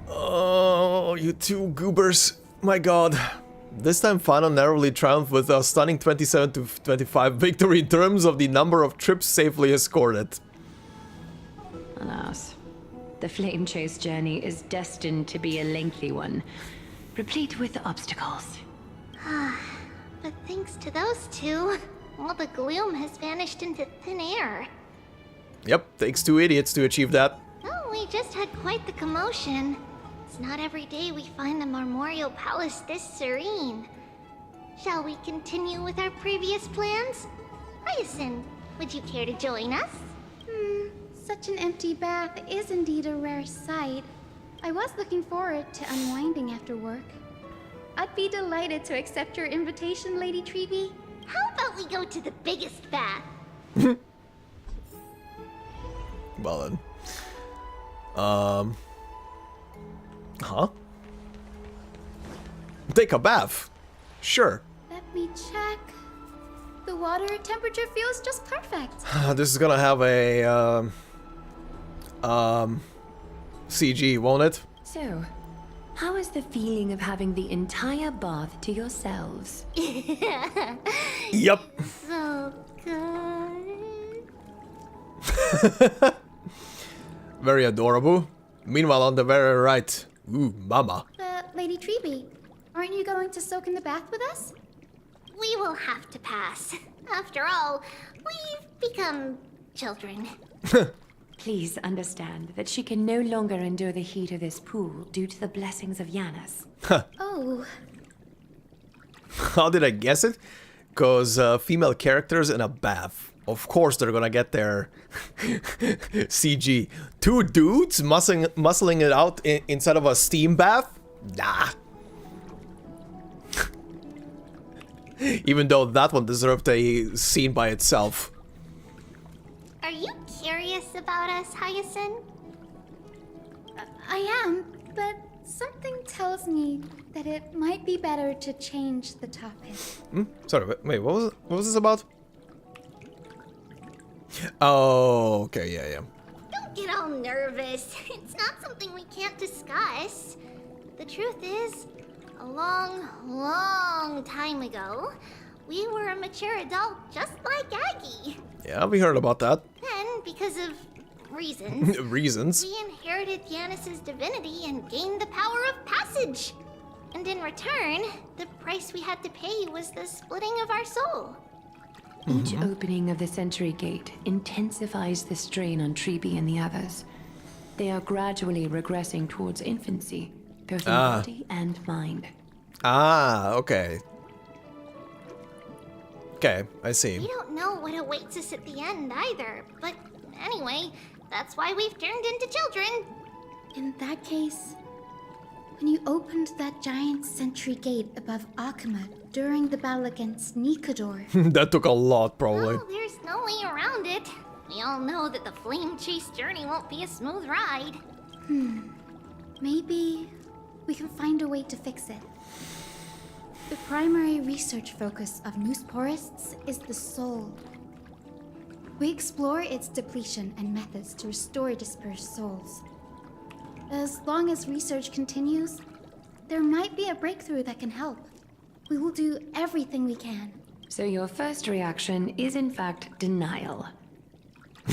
Oh, you two goobers. My god. This time Final narrowly triumphed with a stunning 27-25 victory in terms of the number of trips safely escorted. Alas, the flame chase journey is destined to be a lengthy one, replete with obstacles. But thanks to those two, all the gloom has vanished into thin air. Yep, takes two idiots to achieve that. Oh, we just had quite the commotion. It's not every day we find the Marmoreal Palace this serene. Shall we continue with our previous plans? Hyacinth, would you care to join us? Such an empty bath is indeed a rare sight. I was looking forward to unwinding after work. I'd be delighted to accept your invitation, Lady Treevee. How about we go to the biggest bath? Well then. Huh? Take a bath. Sure. Let me check. The water temperature feels just perfect. This is gonna have a CG, won't it? So, how is the feeling of having the entire bath to yourselves? Yep. So good. Very adorable. Meanwhile, on the very right, ooh, mama. Lady Treeby, aren't you going to soak in the bath with us? We will have to pass. After all, we've become children. Please understand that she can no longer endure the heat of this pool due to the blessings of Yanis. Oh. How did I guess it? Because female characters in a bath. Of course they're gonna get their CG. Two dudes muscling it out inside of a steam bath? Nah. Even though that one deserved a scene by itself. Are you curious about us, Hyacinth? I am, but something tells me that it might be better to change the topic. Sorry, wait, what was this about? Oh, okay, yeah. Don't get all nervous. It's not something we can't discuss. The truth is, a long, long time ago, we were a mature adult just like Aggie. Yeah, we heard about that. Then, because of reasons, Reasons? we inherited Yanis's divinity and gained the power of passage. And in return, the price we had to pay was the splitting of our soul. Each opening of the Century Gate intensifies the strain on Treeby and the others. They are gradually regressing towards infancy, both in body and mind. Ah, okay. Okay, I see. We don't know what awaits us at the end either, but anyway, that's why we've turned into children. In that case, when you opened that giant sentry gate above Akama during the battle against Nikador... That took a lot, probably. Well, there's no way around it. We all know that the flame chase journey won't be a smooth ride. Maybe we can find a way to fix it. The primary research focus of Noosporists is the soul. We explore its depletion and methods to restore dispersed souls. As long as research continues, there might be a breakthrough that can help. We will do everything we can. So your first reaction is in fact denial.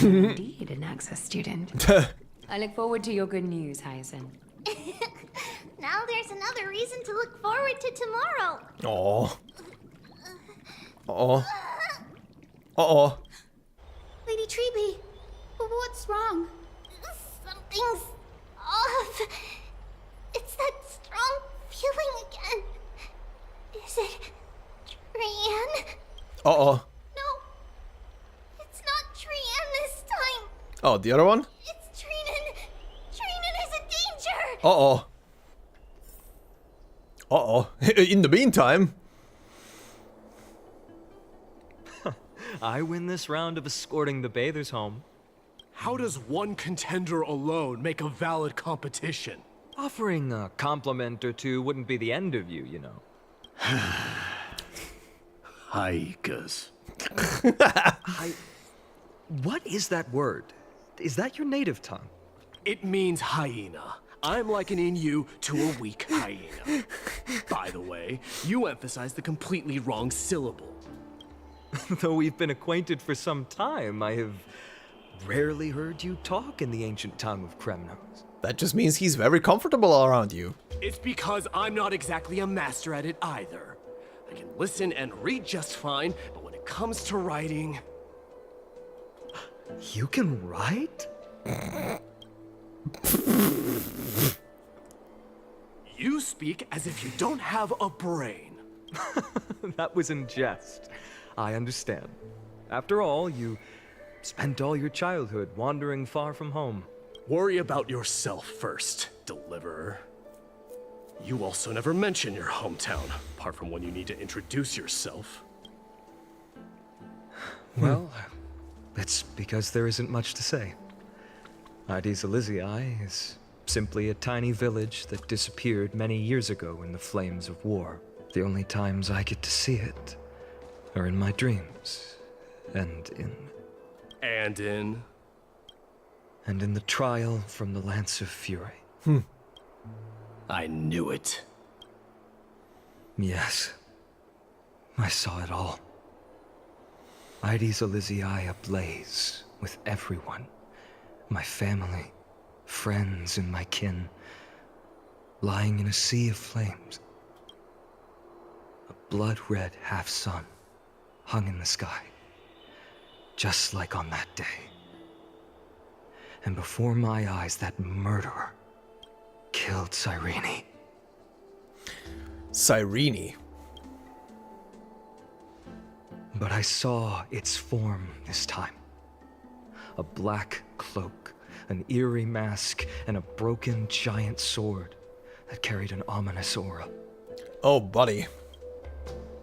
Indeed, an Access student. I look forward to your good news, Hyacinth. Now there's another reason to look forward to tomorrow. Oh. Uh-oh. Lady Treeby, what's wrong? Something's off. It's that strong feeling again. Is it Trian? Uh-oh. No, it's not Trian this time. Oh, the other one? It's Trinan. Trinan is in danger. Uh-oh. Uh-oh. In the meantime... I win this round of escorting the bathers home. How does one contender alone make a valid competition? Offering a compliment or two wouldn't be the end of you, you know. Haikas. What is that word? Is that your native tongue? It means hyena. I'm likening you to a weak hyena. By the way, you emphasize the completely wrong syllable. Though we've been acquainted for some time, I have rarely heard you talk in the ancient tongue of Kremnos. That just means he's very comfortable around you. It's because I'm not exactly a master at it either. I can listen and read just fine, but when it comes to writing... You can write? You speak as if you don't have a brain. That was in jest. I understand. After all, you spent all your childhood wandering far from home. Worry about yourself first, Deliverer. You also never mention your hometown, apart from when you need to introduce yourself. Well, It's because there isn't much to say. Ides Elysiae is simply a tiny village that disappeared many years ago in the flames of war. The only times I get to see it are in my dreams, and in the trial from the Lance of Fury. I knew it. Yes, I saw it all. Ides Elysiae ablaze with everyone. My family, friends, and my kin, lying in a sea of flames. A blood-red half-sun hung in the sky, just like on that day. And before my eyes, that murderer killed Cyrene. Cyrene? But I saw its form this time. A black cloak, an eerie mask, and a broken giant sword that carried an ominous aura. Oh, buddy.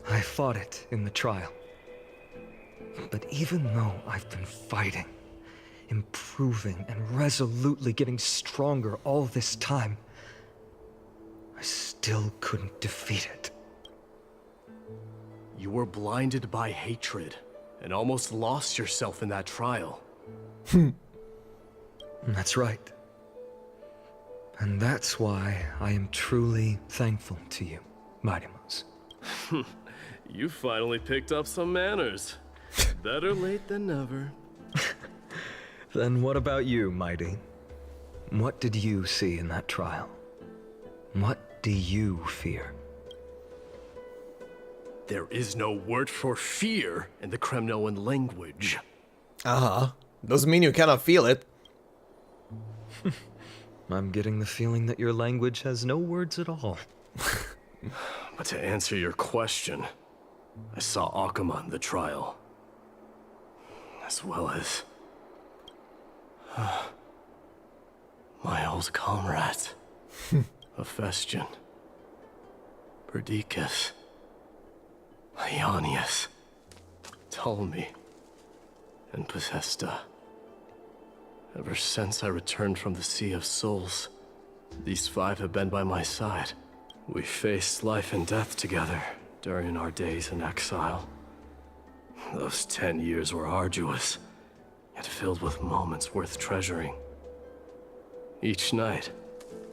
I fought it in the trial. But even though I've been fighting, improving, and resolutely getting stronger all this time, I still couldn't defeat it. You were blinded by hatred and almost lost yourself in that trial. That's right. And that's why I am truly thankful to you, Mightymouse. You finally picked up some manners. Better late than never. Then what about you, Mighty? What did you see in that trial? What do you fear? There is no word for fear in the Kremnoan language. Uh-huh. Doesn't mean you cannot feel it. I'm getting the feeling that your language has no words at all. But to answer your question, I saw Akuma in the trial. As well as my old comrades. Hephaestion, Perdiccas, Ionius, Ptolemy, and Possesta. Ever since I returned from the Sea of Souls, these five have been by my side. We faced life and death together during our days in exile. Those 10 years were arduous, yet filled with moments worth treasuring. Each night,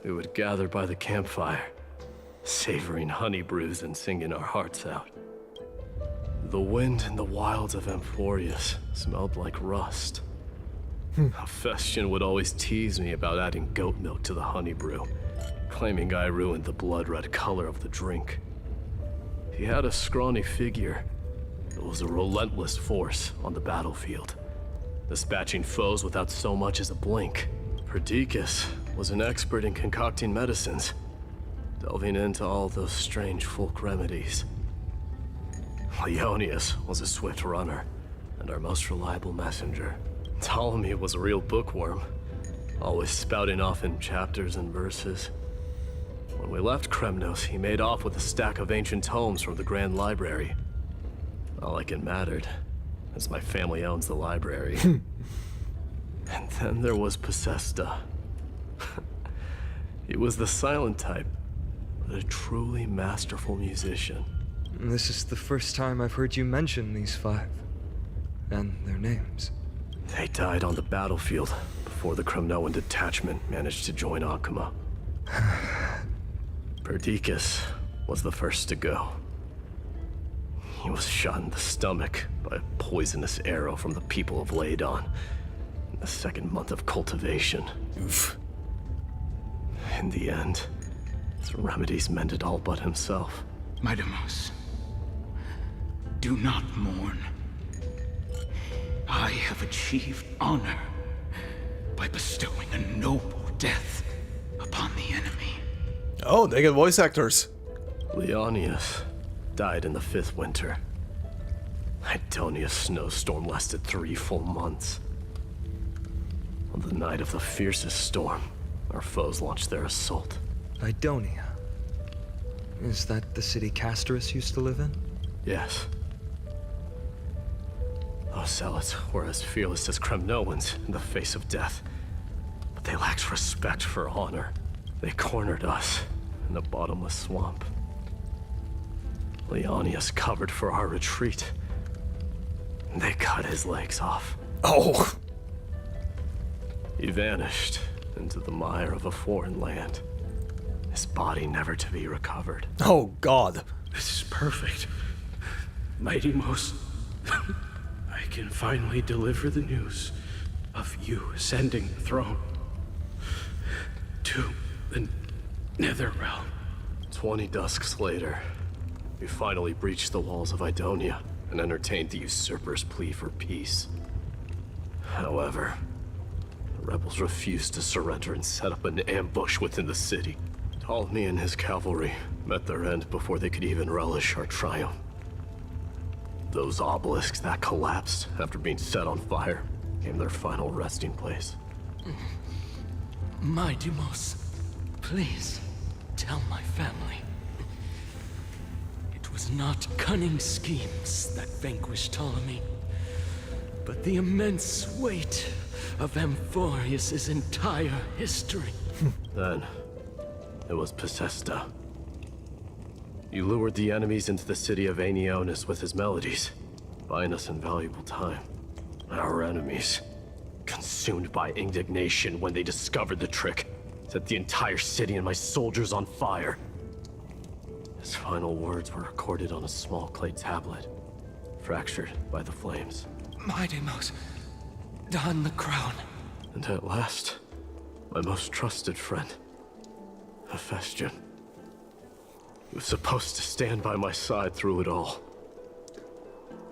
we would gather by the campfire, savoring honey brews and singing our hearts out. The wind in the wilds of Amphorius smelled like rust. Hephaestion would always tease me about adding goat milk to the honey brew, claiming I ruined the blood-red color of the drink. He had a scrawny figure that was a relentless force on the battlefield, dispatching foes without so much as a blink. Perdiccas was an expert in concocting medicines, delving into all those strange folk remedies. Ionius was a swift runner and our most reliable messenger. Ptolemy was a real bookworm, always spouting off in chapters and verses. When we left Kremnos, he made off with a stack of ancient tomes from the Grand Library. Not like it mattered, as my family owns the library. And then there was Possesta. He was the silent type, but a truly masterful musician. This is the first time I've heard you mention these five, and their names. They died on the battlefield before the Kremnoan detachment managed to join Akuma. Perdiccas was the first to go. He was shot in the stomach by a poisonous arrow from the people of Ladon in the second month of cultivation. Oof. In the end, his remedies mended all but himself. Mightymouse, do not mourn. I have achieved honor by bestowing a noble death upon the enemy. Oh, they get voice actors. Leonius died in the 5th winter. Idonia's snowstorm lasted 3 full months. On the night of the fiercest storm, our foes launched their assault. Idonia? Is that the city Castorus used to live in? Yes. Those Chaos Zealots were as fearless as Kremnoans in the face of death. But they lacked respect for honor. They cornered us in the bottomless swamp. Leonius covered for our retreat. They cut his legs off. Oh! He vanished into the mire of a foreign land. His body never to be recovered. Oh, God. This is perfect. Mighty Most, I can finally deliver the news of you ascending the throne to the Nether Realm. 20 dusks later, we finally breached the walls of Idonia and entertained the usurper's plea for peace. However, the rebels refused to surrender and set up an ambush within the city. Ptolemy and his cavalry met their end before they could even relish our triumph. Those obelisks that collapsed after being set on fire became their final resting place. My Deimos, please tell my family. It was not cunning schemes that vanquished Ptolemy, but the immense weight of Amphorius' entire history. Then, it was Pacesta. You lured the enemies into the city of Aeneonis with his melodies, buying us invaluable time. Our enemies, consumed by indignation when they discovered the trick, set the entire city and my soldiers on fire. His final words were recorded on a small clay tablet, fractured by the flames. My Deimos, don the crown. And at last, my most trusted friend, Hephaestion. He was supposed to stand by my side through it all.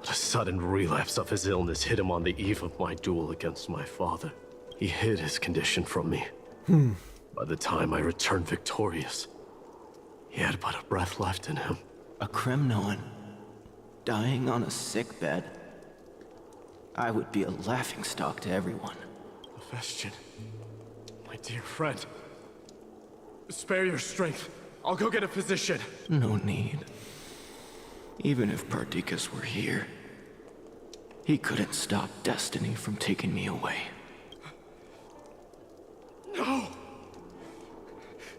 But a sudden relapse of his illness hit him on the eve of my duel against my father. He hid his condition from me. By the time I returned victorious, he had but a breath left in him. A Kremnoan, dying on a sick bed. I would be a laughingstock to everyone. Hephaestion, my dear friend, spare your strength. I'll go get a physician. No need. Even if Perdiccas were here, he couldn't stop destiny from taking me away. No!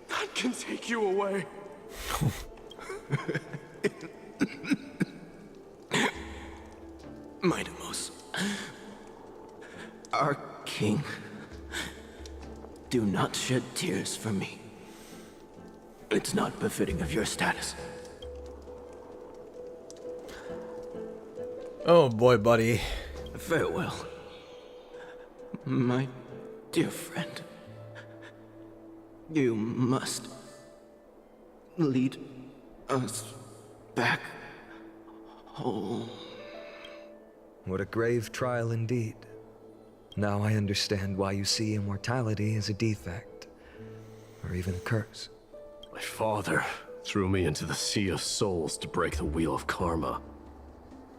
None can take you away. My Deimos, our king, do not shed tears for me. It's not befitting of your status. Oh boy, buddy. Farewell, my dear friend. You must lead us back home. What a grave trial indeed. Now I understand why you see immortality as a defect, or even a curse. My father threw me into the sea of souls to break the wheel of karma.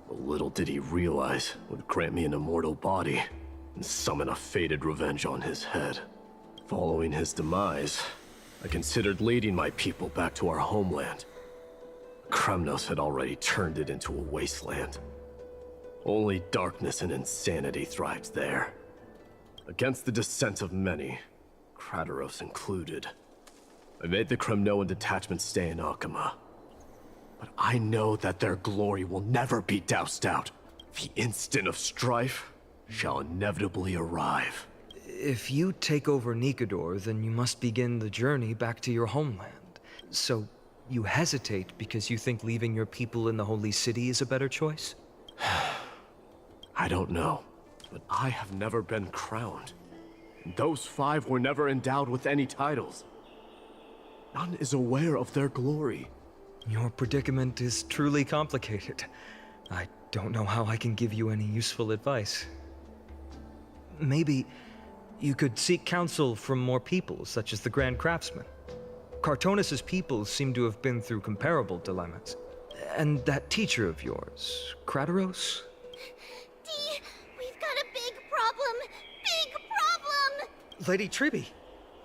But little did he realize it would grant me an immortal body and summon a fated revenge on his head. Following his demise, I considered leading my people back to our homeland. Kremnos had already turned it into a wasteland. Only darkness and insanity thrived there. Against the dissent of many, Krateros included, I made the Kremnoan detachment stay in Akama. But I know that their glory will never be doused out. The instant of strife shall inevitably arrive. If you take over Nikador, then you must begin the journey back to your homeland. So, you hesitate because you think leaving your people in the Holy City is a better choice? I don't know, but I have never been crowned. Those 5 were never endowed with any titles. None is aware of their glory. Your predicament is truly complicated. I don't know how I can give you any useful advice. Maybe you could seek counsel from more people, such as the Grand Craftsman. Cartonis' people seem to have been through comparable dilemmas. And that teacher of yours, Krateros? Dee, we've got a big problem! Big problem! Lady Tribby,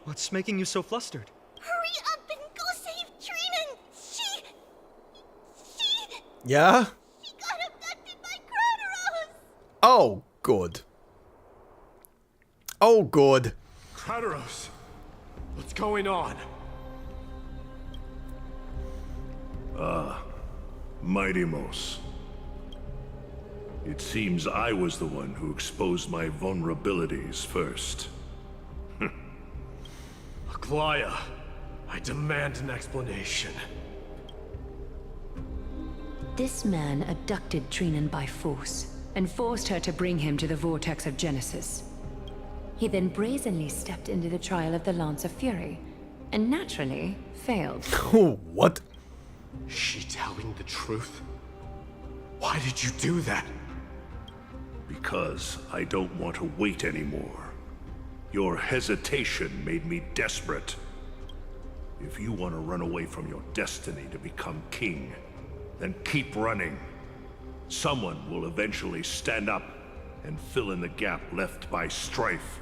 what's making you so flustered? Hurry up and go save Trinan! She Yeah? got abducted by Krateros! Oh, good. Oh, good. Kratos, what's going on? miHoYo. It seems I was the one who exposed my vulnerabilities first. Aglaya, I demand an explanation. This man abducted Trinan by force, and forced her to bring him to the Vortex of Genesis. He then brazenly stepped into the trial of the Lance of Fury, and naturally failed. What? Is she telling the truth? Why did you do that? Because I don't want to wait anymore. Your hesitation made me desperate. If you want to run away from your destiny to become king, then keep running. Someone will eventually stand up and fill in the gap left by strife.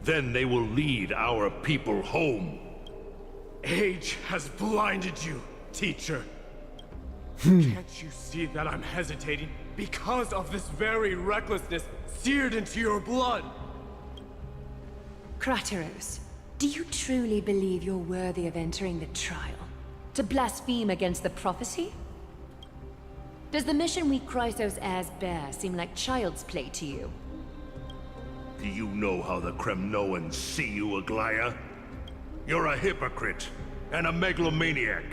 Then they will lead our people home. Age has blinded you, teacher. Can't you see that I'm hesitating because of this very recklessness seared into your blood? Kratos, do you truly believe you're worthy of entering the trial? To blaspheme against the prophecy? Does the mission we Chrysos heirs bear seem like child's play to you? Do you know how the Kremnoans see you, Aglaya? You're a hypocrite and a megalomaniac.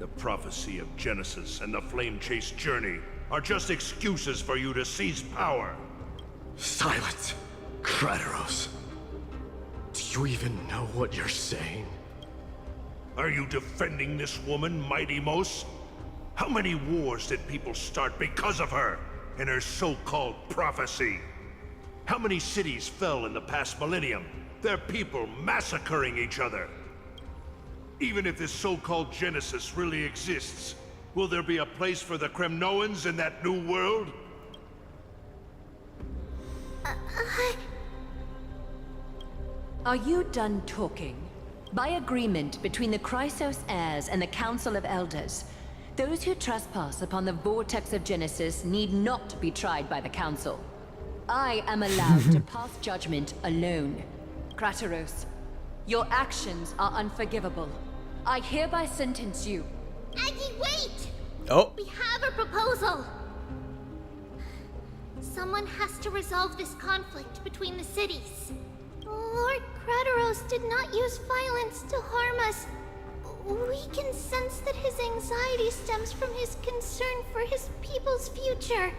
The prophecy of Genesis and the flame-chase journey are just excuses for you to seize power. Silence, Kratos. Do you even know what you're saying? Are you defending this woman, miHoYo? How many wars did people start because of her and her so-called prophecy? How many cities fell in the past millennium? Their people massacring each other. Even if this so-called Genesis really exists, will there be a place for the Kremnoans in that new world? Are you done talking? By agreement between the Chrysos heirs and the Council of Elders, those who trespass upon the Vortex of Genesis need not be tried by the Council. I am allowed to pass judgment alone. Kratos, your actions are unforgivable. I hereby sentence you. Aggie, wait! Oh. We have a proposal! Someone has to resolve this conflict between the cities. Lord Kratos did not use violence to harm us. We can sense that his anxiety stems from his concern for his people's future.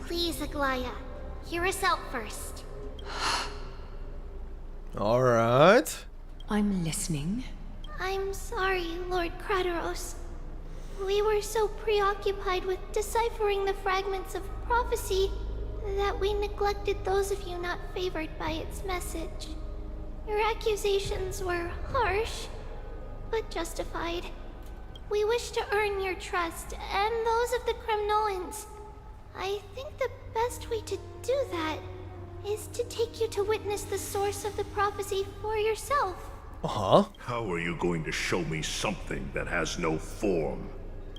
Please, Aglaya, hear us out first. Alright. I'm listening. I'm sorry, Lord Kratos. We were so preoccupied with deciphering the fragments of prophecy that we neglected those of you not favored by its message. Your accusations were harsh, but justified. We wish to earn your trust and those of the Kremnoans. I think the best way to do that is to take you to witness the source of the prophecy for yourself. Uh-huh. How are you going to show me something that has no form?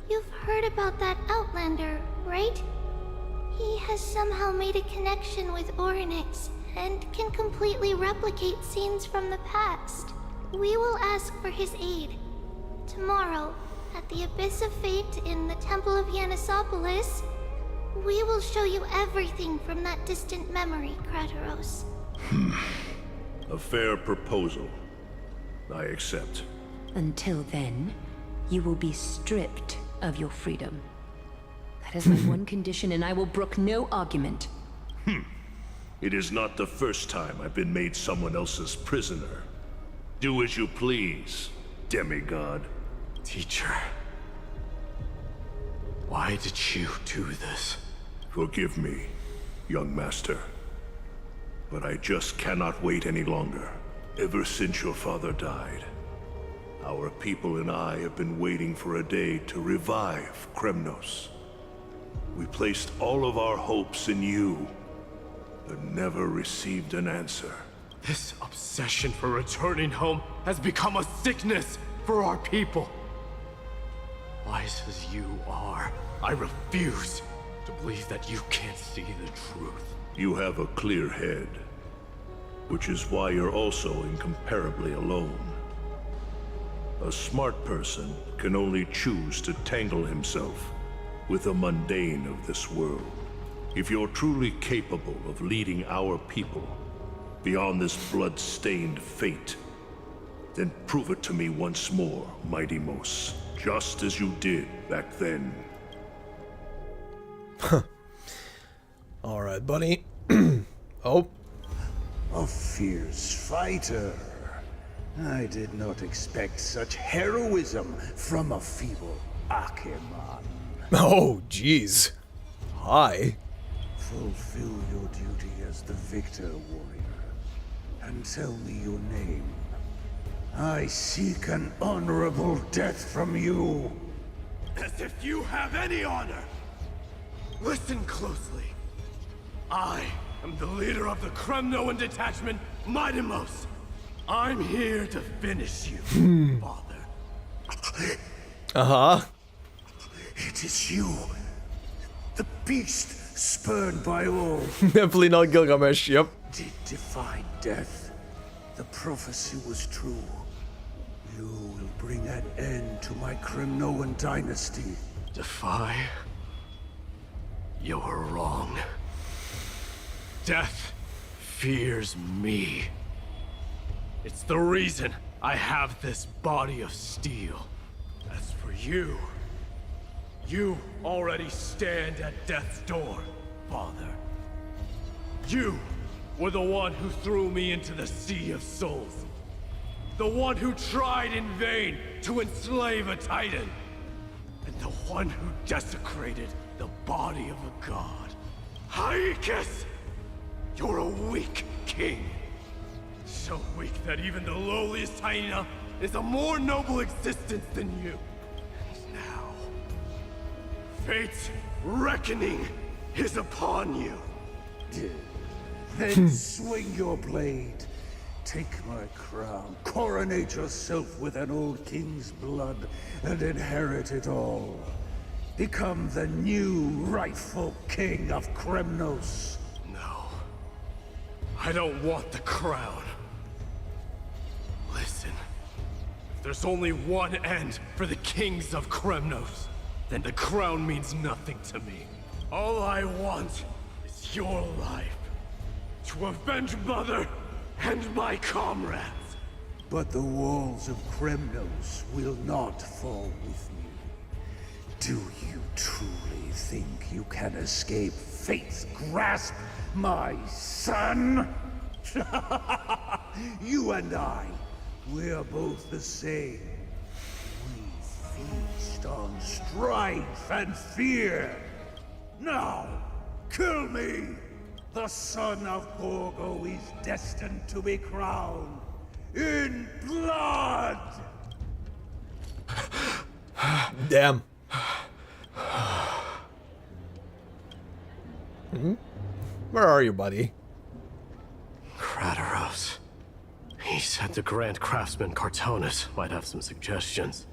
You've heard about that Outlander, right? He has somehow made a connection with Arknights and can completely replicate scenes from the past. We will ask for his aid. Tomorrow, at the Abyss of Fate in the Temple of Yanisopolis, we will show you everything from that distant memory, Kratos. A fair proposal. I accept. Until then, you will be stripped of your freedom. That is my one condition, and I will brook no argument. It is not the first time I've been made someone else's prisoner. Do as you please, demigod. Teacher, why did you do this? Forgive me, young master. But I just cannot wait any longer. Ever since your father died, our people and I have been waiting for a day to revive Kremnos. We placed all of our hopes in you, but never received an answer. This obsession for returning home has become a sickness for our people. Wise as you are, I refuse. to believe that you can't see the truth. You have a clear head, which is why you're also incomparably alone. A smart person can only choose to tangle himself with the mundane of this world. If you're truly capable of leading our people beyond this blood-stained fate, then prove it to me once more, Mighty Mos, just as you did back then. Alright, buddy. Oh. A fierce fighter. I did not expect such heroism from a feeble Akeman. Oh, jeez. Hi. Fulfill your duty as the victor, warrior, and tell me your name. I seek an honorable death from you. As if you have any honor! Listen closely. I am the leader of the Kremnoan detachment, Mighty Mos. I'm here to finish you, father. Uh-huh. It is you, the beast spurned by all. Definitely not Gilgamesh, yep. Did defy death. The prophecy was true. You will bring an end to my Kremnoan dynasty. Defy? You're wrong. Death fears me. It's the reason I have this body of steel. As for you, you already stand at death's door, father. You were the one who threw me into the Sea of Souls. The one who tried in vain to enslave a Titan. And the one who desecrated the body of a god. Haikis! You're a weak king. So weak that even the lowliest hyena is a more noble existence than you. And now, fate's reckoning is upon you. Then swing your blade. Take my crown. Coronate yourself with an old king's blood and inherit it all. Become the new rightful king of Kremnos. No. I don't want the crown. Listen. If there's only one end for the kings of Kremnos, then the crown means nothing to me. All I want is your life. To avenge Mother and my comrades. But the walls of Kremnos will not fall with me. Do you truly think you can escape fate's grasp, my son? You and I, we're both the same. We feast on strife and fear. Now, kill me! The son of Gorgo is destined to be crowned in blood! Damn. Where are you, buddy? Krateros. He said the Grand Craftsman Cartonus might have some suggestions.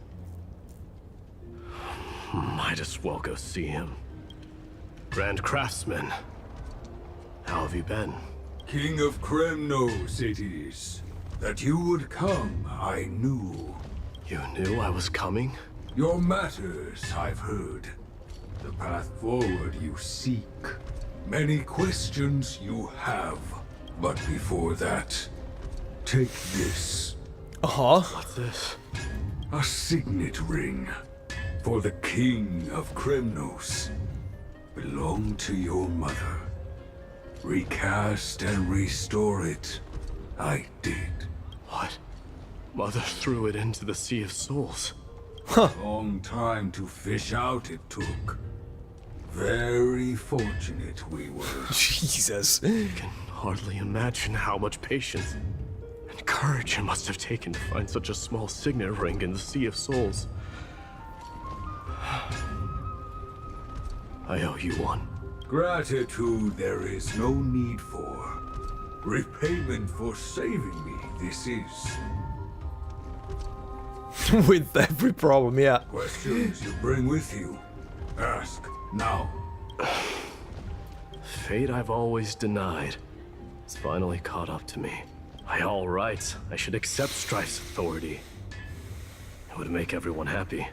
Might as well go see him. Grand Craftsman, how have you been? King of Kremnos it is. That you would come, I knew. You knew I was coming? Your matters, I've heard. The path forward you seek. Many questions you have. But before that, take this. Uh-huh. What's this? A signet ring. For the King of Kremnos. Belonged to your mother. Recast and restore it. I did. What? Mother threw it into the Sea of Souls. Long time to fish out it took. Very fortunate we were. Jesus. I can hardly imagine how much patience and courage it must have taken to find such a small signet ring in the Sea of Souls. I owe you one. Gratitude there is no need for. Repayment for saving me, this is. With every problem, yeah. Questions you bring with you. Ask now. Fate I've always denied has finally caught up to me. By all rights, I should accept Strife's authority. It would make everyone happy.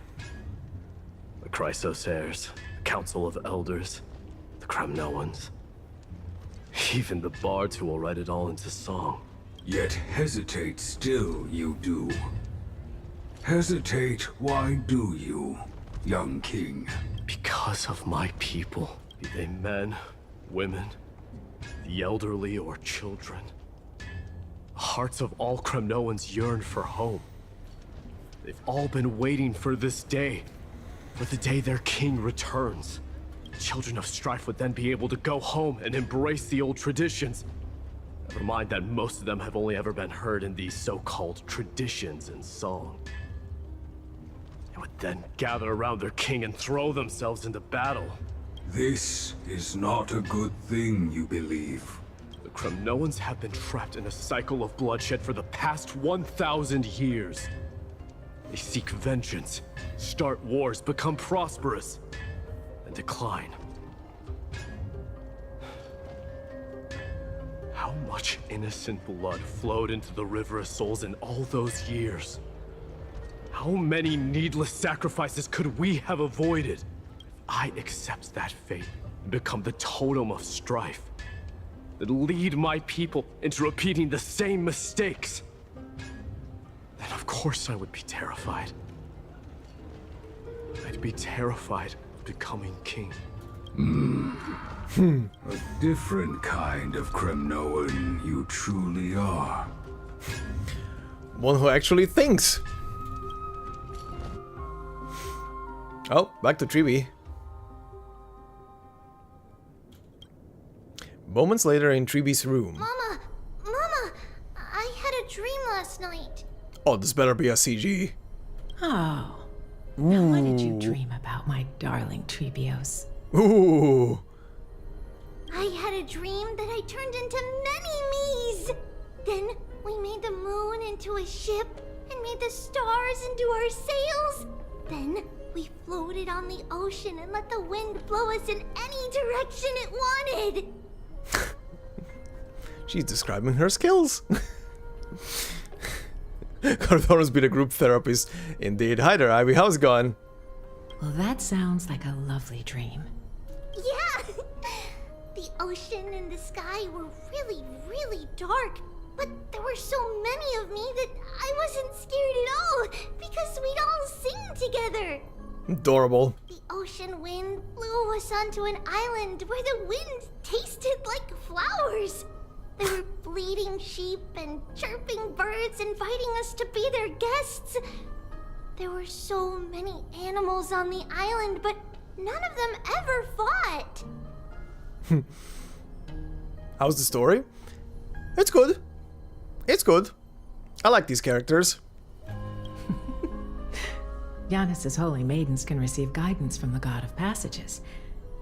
The Chrysos heirs, the Council of Elders, the Kremnoans. Even the bards who will write it all into song. Yet hesitate still you do. Hesitate, why do you, young king? Because of my people. Be they men, women, the elderly or children. The hearts of all Kremnoans yearn for home. They've all been waiting for this day. For the day their king returns. Children of Strife would then be able to go home and embrace the old traditions. Never mind that most of them have only ever been heard in these so-called traditions and song. They would then gather around their king and throw themselves into battle. This is not a good thing, you believe. The Kremnoans have been trapped in a cycle of bloodshed for the past 1,000 years. They seek vengeance, start wars, become prosperous, and decline. How much innocent blood flowed into the River of Souls in all those years? How many needless sacrifices could we have avoided? If I accept that fate and become the totem of strife, that lead my people into repeating the same mistakes, then of course I would be terrified. I'd be terrified of becoming king. A different kind of Kremnoan you truly are. One who actually thinks. Oh, back to Tribi. Moments later in Tribi's room. Mama! Mama! I had a dream last night. Oh, this better be a CG. Oh. Now what did you dream about, my darling Trebios? Ooh. I had a dream that I turned into many me's. Then we made the moon into a ship and made the stars into our sails. Then we floated on the ocean and let the wind blow us in any direction it wanted. She's describing her skills. Carthora's been a group therapist. Indeed. Hi there, Ivy. How's it going? Well, that sounds like a lovely dream. Yeah! The ocean and the sky were really, really dark. But there were so many of me that I wasn't scared at all because we'd all sing together. Adorable. The ocean wind blew us onto an island where the wind tasted like flowers. There were bleating sheep and chirping birds inviting us to be their guests. There were so many animals on the island, but none of them ever fought. How's the story? It's good. It's good. I like these characters. Giannis's holy maidens can receive guidance from the God of Passages.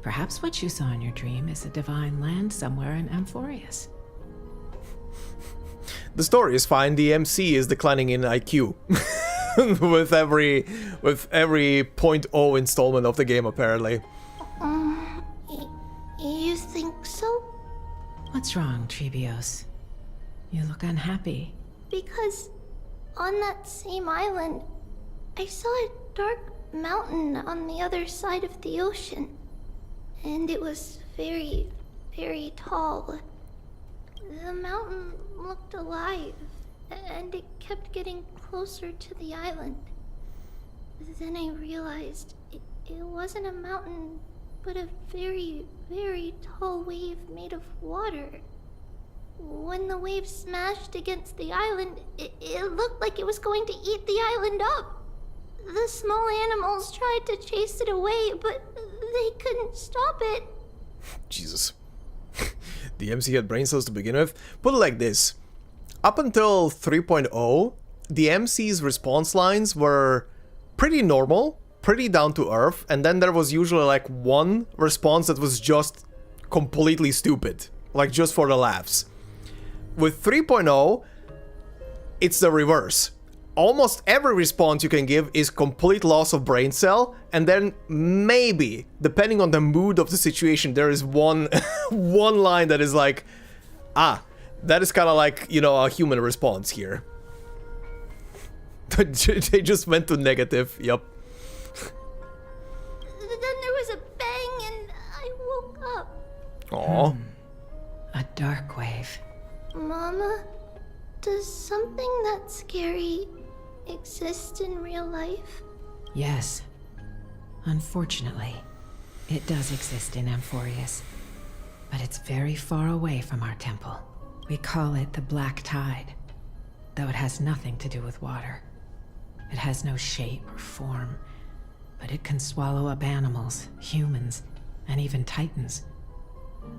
Perhaps what you saw in your dream is a divine land somewhere in Amphorius. The story is fine. The MC is declining in IQ with every 0.0 installment of the game, apparently. You think so? What's wrong, Trebios? You look unhappy. Because on that same island, I saw a dark mountain on the other side of the ocean. And it was very, very tall. The mountain looked alive, and it kept getting closer to the island. Then I realized it wasn't a mountain, but a very, very tall wave made of water. When the wave smashed against the island, it looked like it was going to eat the island up. The small animals tried to chase it away, but they couldn't stop it. Jesus. The MC had brain cells to begin with. Put it like this. Up until 3.0, the MC's response lines were pretty normal, pretty down to earth, and then there was usually like one response that was just completely stupid, like just for the laughs. With 3.0, it's the reverse. almost every response you can give is complete loss of brain cell, and then maybe, depending on the mood of the situation, there is one one line that is like, ah, that is kind of like, you know, a human response here. They just went to negative, yep. Then there was a bang and I woke up. Aww. A dark wave. Mama, does something that scary exist in real life? Yes. Unfortunately, it does exist in Amphorius. But it's very far away from our temple. We call it the Black Tide, though it has nothing to do with water. It has no shape or form, but it can swallow up animals, humans, and even titans,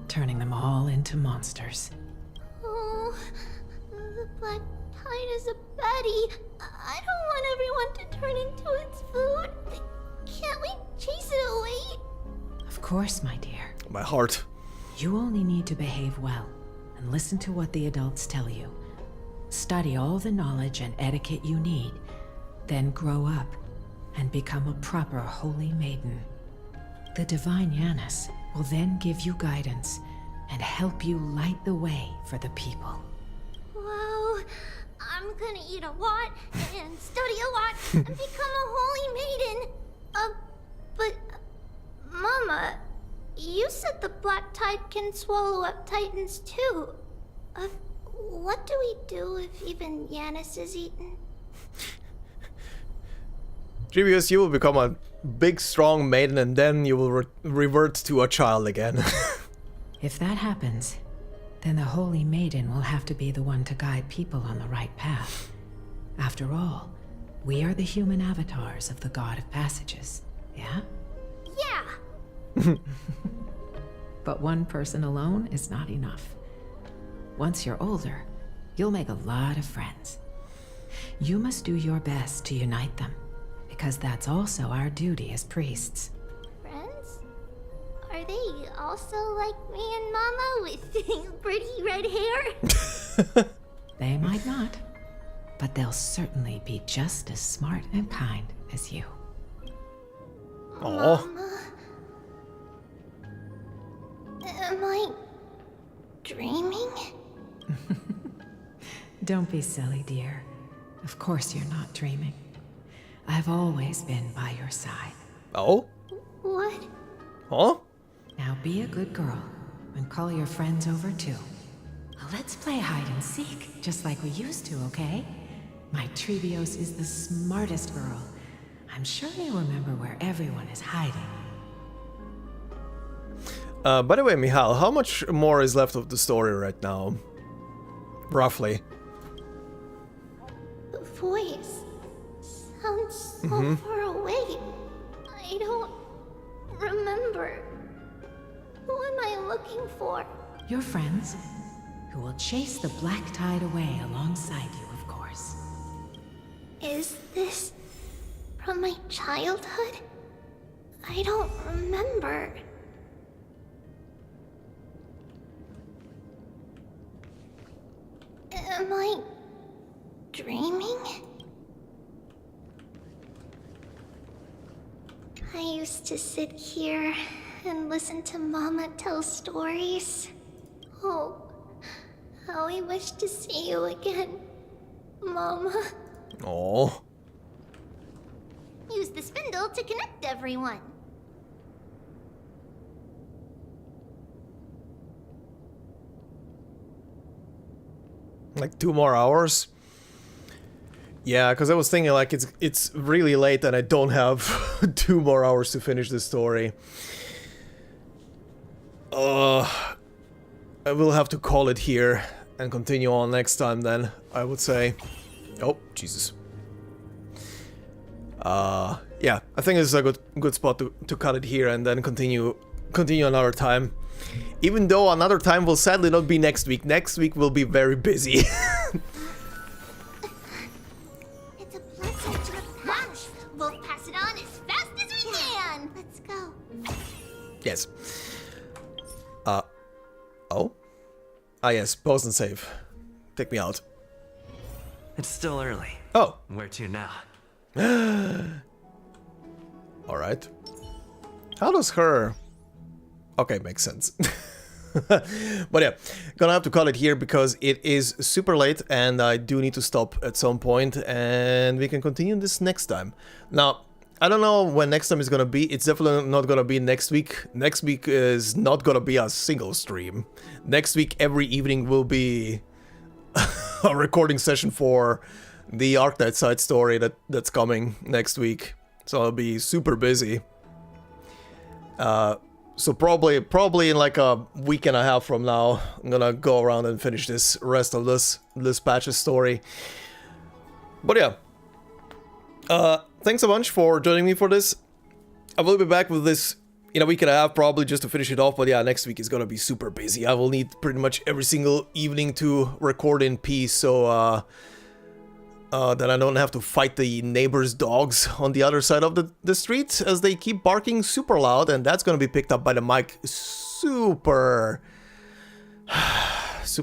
turning them all into monsters. Oh, the Black Tide is a baddie. I don't want everyone to turn into its food. Can't we chase it away? Of course, my dear. My heart. You only need to behave well and listen to what the adults tell you. Study all the knowledge and etiquette you need, then grow up and become a proper holy maiden. The divine Yanis will then give you guidance and help you light the way for the people. Wow, I'm gonna eat a lot and study a lot and become a holy maiden. But Mama, you said the Black Tide can swallow up titans too. What do we do if even Yanis is eaten? Trebius, you will become a big, strong maiden, and then you will revert to a child again. If that happens, then the Holy Maiden will have to be the one to guide people on the right path. After all, we are the human avatars of the God of Passages, yeah? Yeah! But one person alone is not enough. Once you're older, you'll make a lot of friends. You must do your best to unite them, because that's also our duty as priests. Friends? Are they also like me and Mama with pretty red hair? They might not, but they'll certainly be just as smart and kind as you. Aww. Mama? Am I dreaming? Don't be silly, dear. Of course you're not dreaming. I've always been by your side. Oh? What? Huh? Now be a good girl and call your friends over too. Let's play hide and seek, just like we used to, okay? My Trebios is the smartest girl. I'm sure you remember where everyone is hiding. By the way, Michal, how much more is left of the story right now? Roughly. The voice sounds so far away. I don't remember. Who am I looking for? Your friends, who will chase the Black Tide away alongside you, of course. Is this from my childhood? I don't remember. Am I dreaming? I used to sit here and listen to Mama tell stories. Oh, how I wish to see you again, Mama. Oh. Use the spindle to connect everyone. Like 2 more hours? Yeah, because I was thinking like it's really late and I don't have 2 more hours to finish the story. I will have to call it here and continue on next time then, I would say. Oh, Jesus. Yeah, I think this is a good spot to cut it here and then continue another time. Even though another time will sadly not be next week. Next week will be very busy. It's a blessing to the past. We'll pass it on as fast as we can. Let's go. Yes. Oh? Ah yes, pause and save. Take me out. It's still early. Oh. Where to now? Alright. How does her... Okay, makes sense. But yeah, gonna have to call it here because it is super late and I do need to stop at some point, and we can continue this next time. Now, I don't know when next time is gonna be. It's definitely not gonna be next week. Next week is not gonna be a single stream. Next week, every evening will be a recording session for the Arknights side story that's coming next week. So I'll be super busy. So probably in like a week and a half from now, I'm gonna go around and finish this rest of this patch's story. But yeah, thanks a bunch for joining me for this. I will be back with this in a week and a half probably just to finish it off. But yeah, next week is gonna be super busy. I will need pretty much every single evening to record in peace, so that I don't have to fight the neighbor's dogs on the other side of the street as they keep barking super loud, and that's gonna be picked up by the mic super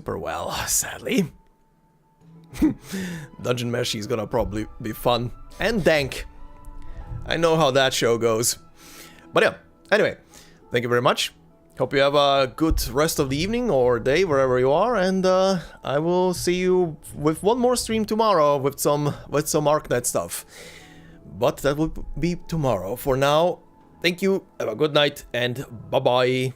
well, sadly. Dungeon Meshi is gonna probably be fun and dank. I know how that show goes. But yeah, anyway, thank you very much. Hope you have a good rest of the evening or day wherever you are, and I will see you with one more stream tomorrow with some Arknight stuff. But that will be tomorrow. For now, thank you, have a good night, and bye-bye.